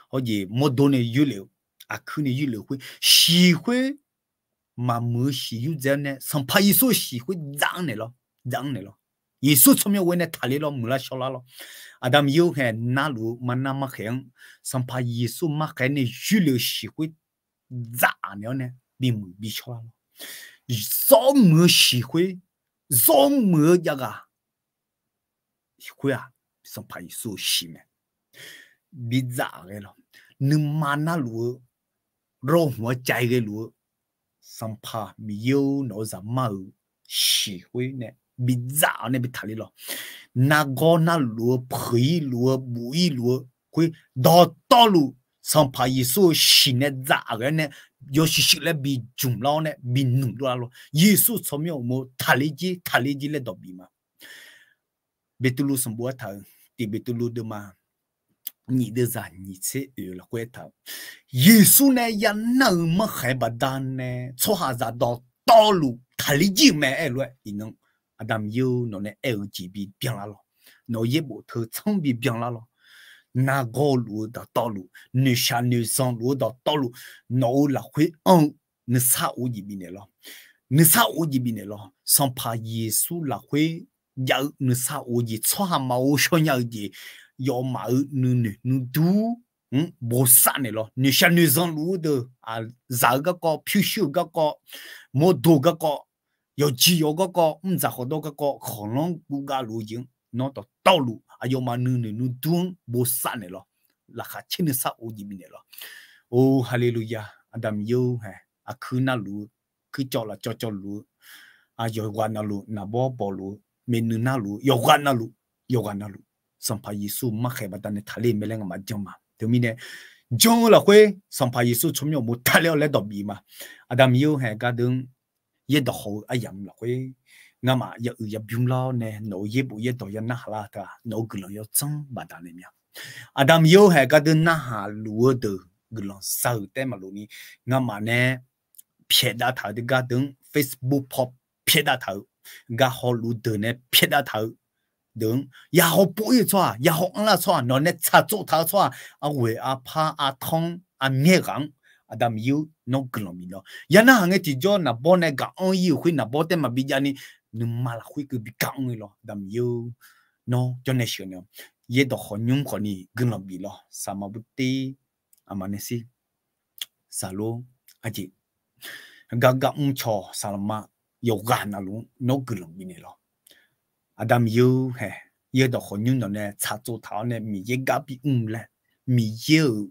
好似摩多呢有了，阿库呢有了会西会嘛么西有这呢，上怕耶稣西会脏呢咯。耶稣从面为呢他里了木拉小拉了。adam yu he nalu mana ma kheng sampa yesu ma khai ne yulu shi hui za ne ne bi mu bi chwa zo mu shi hui zo mu ya ga hui a sampa yesu shi me bi za ge lo nu mana lu ro mo chai ge lu sampa mi yu no za ma shi hui ne bi za ne bi thali lo na go na lu pui lu bui lu kui do to lu sang pa yesu shi ne za ge ne yo shi le bi jum lo ne bi nu lo yesu chom yo mo thali ji le do bi ma betulu som bo tha ti betulu de ma ni de za ni che la kwe tha yesu ne ya na ma khai ba dan ne cho ha za do to lu thali ji me e lo inong adam yu no ne lgb bien la lo no ye bo the chong bi bien la lo na go lu da to lu ne sha ne song lu da to lu no la hui on ne sa o ji bi ne lo sans pas yesu la hui ya ne sa o ji cho ha ma o sho nya ji yo ma nu du bố sản này lo nếu sao nếu dân lú được giá cái có phiêu siêu cái có mua đồ cái có有只有个个在好多个个可能骨架路径拿到道路有嘛你doen不散的了那还真的啥无里面的了哦哈利路亚阿达米有嘿去那路去叫了叫路有关那路那波路没那路有关那路上怕耶稣嘛开把单的他里没两个嘛讲嘛对面呢讲了会上怕耶稣从有没他了来到比嘛阿达米有嘿个等耶的好哎呀了会那么要病了呢脑也不也到要那啦的脑可能要增把单的面阿达米有嘿个等那哈路的个人少的嘛路呢那么呢撇大头的个等 Facebook pop 撇大头个好路的呢撇大头等也好不会错也好安那错那呢擦做他错为怕痛灭亡阿达米有那个人咪咯，人那行嘅地方那波呢讲安逸會那波的嘛比較呢，你馬拉會個比較嘅咯，阿達米有no 就那些呢，也都很用可呢個人咪咯，sama bukti amanesi salo aji gaga cho salama yoga na lu no個人咪咯，阿達米有嘿，也都很用到呢，擦做頭呢咪也個比咧，咪有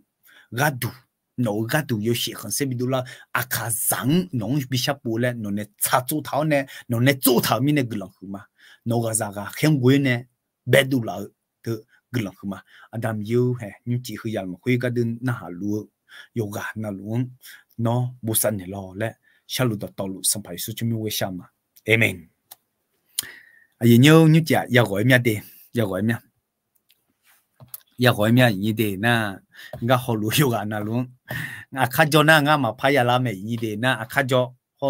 個度。no gadu yo shi khan se bidula akazang nong bisha pole no ne cha chu thao ne no ne chu thao mi ne glang khuma no ga za ga khen gwe ne bedula de glang khuma adam yu he nyu chi khu yal ma khoi ga dun na ha lu yo ga na lu no bu san ne lo le sha lu da to lu sam pai su chu mi we sha ma amen ai nyu nyu cha ya goi mya de ya goi mya ya goi mya yi de na nga ho lu yo ga na lu nga kha jo na nga ma pha ya la me yi de na kha jo ho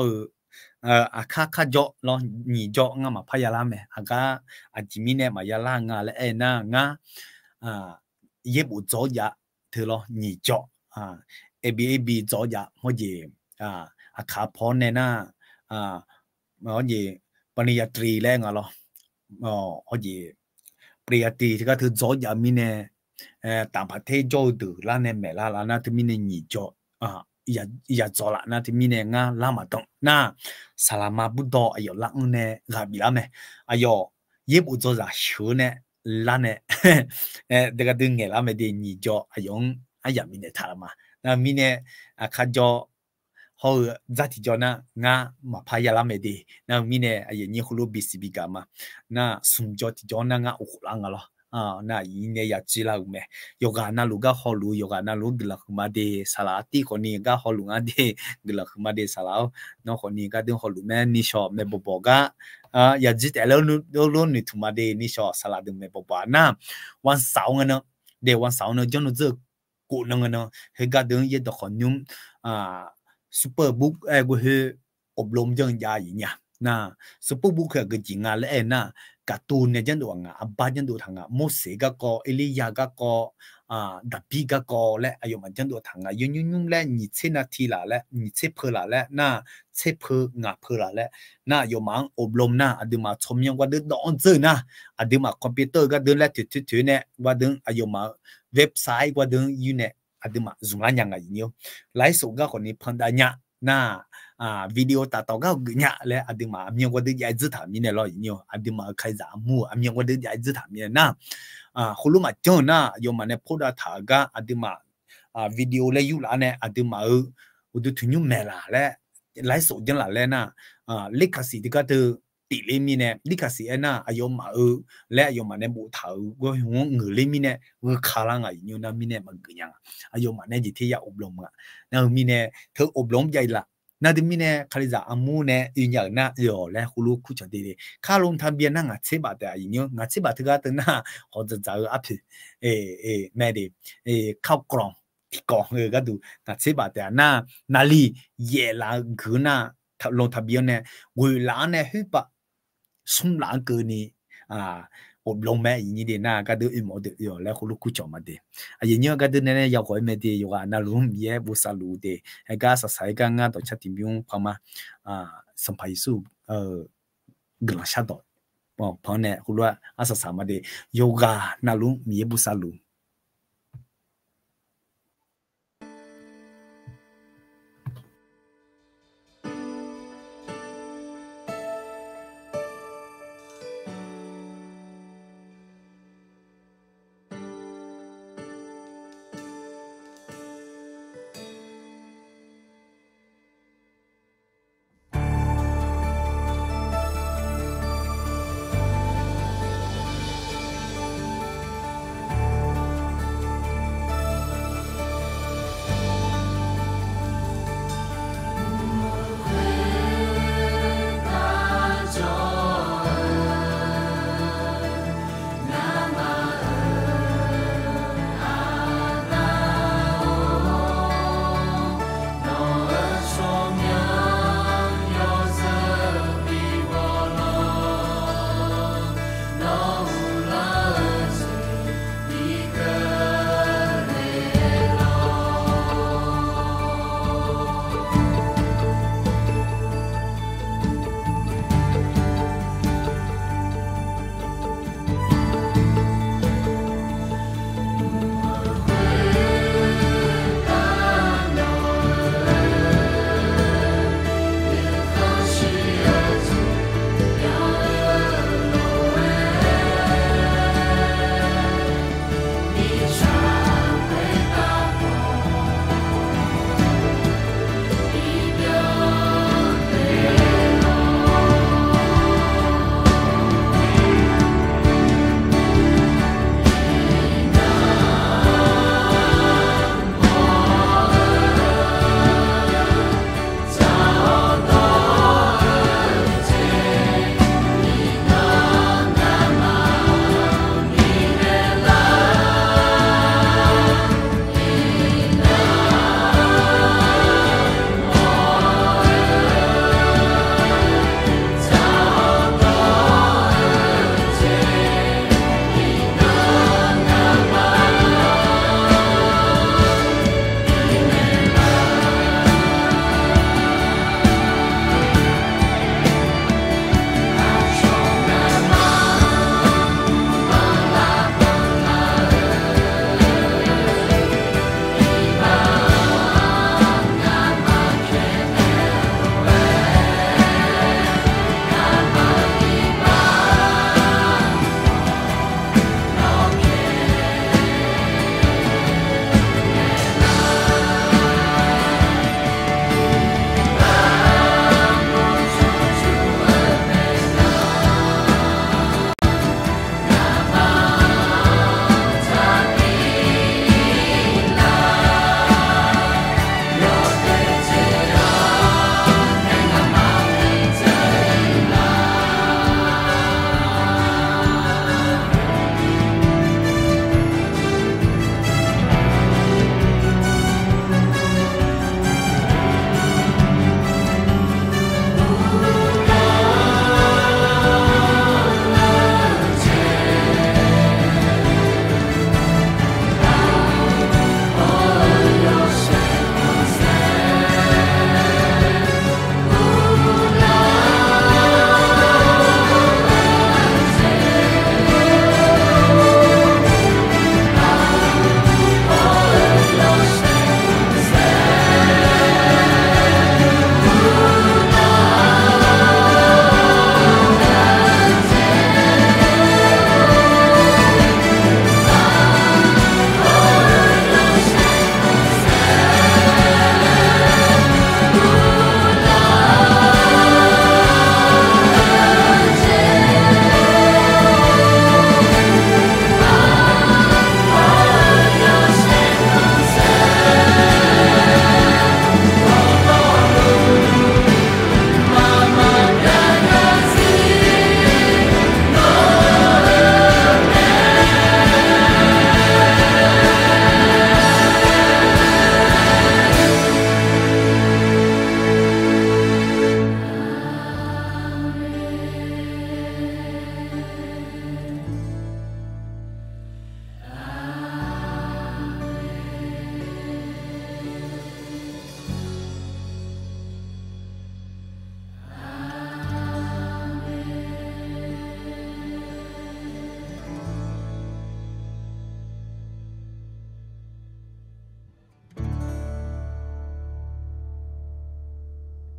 kha jo lo ni jo nga ma pha ya la me aga ji mi ne ma ya la nga le na nga ye bu zo ya the lo ni jo ab zo ya ho ji kha pho ne na ho ji paniyatri le nga lo ho ji priyati ka thu zo ya mi neต่างประเทศโจดูแล้วเนี่ยแม่ละนะที่มีเนี่ยหนีโจอย่าโจละนะที่มีเนี่ยงาละมาตรงนะสลามาบุตรอายุละเนี่ยกาบิละเนี่ยอายุยี่บุโจจะชัวเนี่ยละเนี่ยเด็กดึงเงี้ยละไม่ได้หนีโจอายุมีเนี่ยทามานะมีเนี่ยข้าโจเขาจัดที่โจนะงามาพายาละไม่ได้นะมีเนี่ยอายุนี่เขาลูกบิสบิกามานะสุ่มโจที่โจนะงาอุกลังอ่ะ那一年也知啦咩？有个那路个好路，有个那路个啦，嘛的沙拉蒂可能个好路啊的，个啦嘛的沙拉，那可能个的好路咩？你说咩不包个？也知道了，你图嘛的，你说沙拉的咩不包？那วันเสาร์呢？对，วันเสาร์呢，就那这过那个呢，那个的也都很用superbook ก็คืออบรมเรื่องยาอย่างเงี้ยนะ superbook ก็จริงอ่ะแล้วนะการ์ตูนเนี่ยจันดูอ่ะอับบาจันดูทางอ่ะโมเสกก็เอลียาก็ดับบีก็และอายุมันจันดูทางอ่ะยุ่งและนิเชนาทีละและนิเชเพละและน่าเชเพงาเพละและน่าอยู่มังอบรมน่าอดีมาชมยังว่าเดินดอนเจอนะอดีมาคอมพิวเตอร์ก็เดินและถือเนี่ยว่าเดินอายุมาเว็บไซต์ว่าเดินอยู่เนี่ยอดีมาจุงอันยังไงเนี่ยไลฟ์สดก็คนนี้พันได้เนี่ยน่าวิดีโอตัดต่อก็เนี่ยและอดีมามีว่าเดินย้ายจุดถามเนี่ยรอเนี่ยอดีมาใครจะมั่วมีว่าเดินย้ายจุดถามเนี่ยนะคุณรู้มาเจ้านะโยมเนี่ยพูดถากะอดีมาวิดีโอเลยอยู่ละเนี่ยอดีมาอุดถึงยุ่งแม่ละและไลฟ์สดยังละและนะลิขสิทธิ์ก็คือติเลมีเนี่ยลิขสิทธิ์นะอายุมาและอายุมาเนี่ยบุตรก็หัวเงือเลมีเนี่ยขาลังอ่ะอยู่นะมีเนี่ยมันก็ยังอายุมาเนี่ยจิตที่อยากอบรมอ่ะนะมีเนี่ยเธออบรมใหญ่ละน่าจะมีเนี่ยคาริซาอามูเนี่ยอย่างน่ะและคุณลูกคู่จะดีข้าลงทะเบียนนั่งอ่ะเชื่อบัตรอย่างเงี้ยงั้นเชื่อบัตรก็ตัวน่ะเขาจะจ่ายอัพแม่ดิเข้ากล่องกล่องก็ดูงั้นเชื่อบัตรน่ะนาลีเย่ละคือน่ะลงทะเบียนเนี่ยเวลาเนี่ยฮึบะสุ่มหลังเกินนี่อบรมแม่อย่างนี้ดีน่ะก็ดูอีโมเดลแล้วคุณลูกคู่จะมาดีอย่างเงี้ยก็ดูเนี่ยอยากให้แม่ดีอยู่อ่ะน่ารู้มีบุษลูดีไอ้ก็สายก็งานต่อชัดติมยงพม่าสัมภาระสู้กลังชาดอพอเนี่ยคุณว่าอาสามาดีโยกาน่ารู้มีบุษลู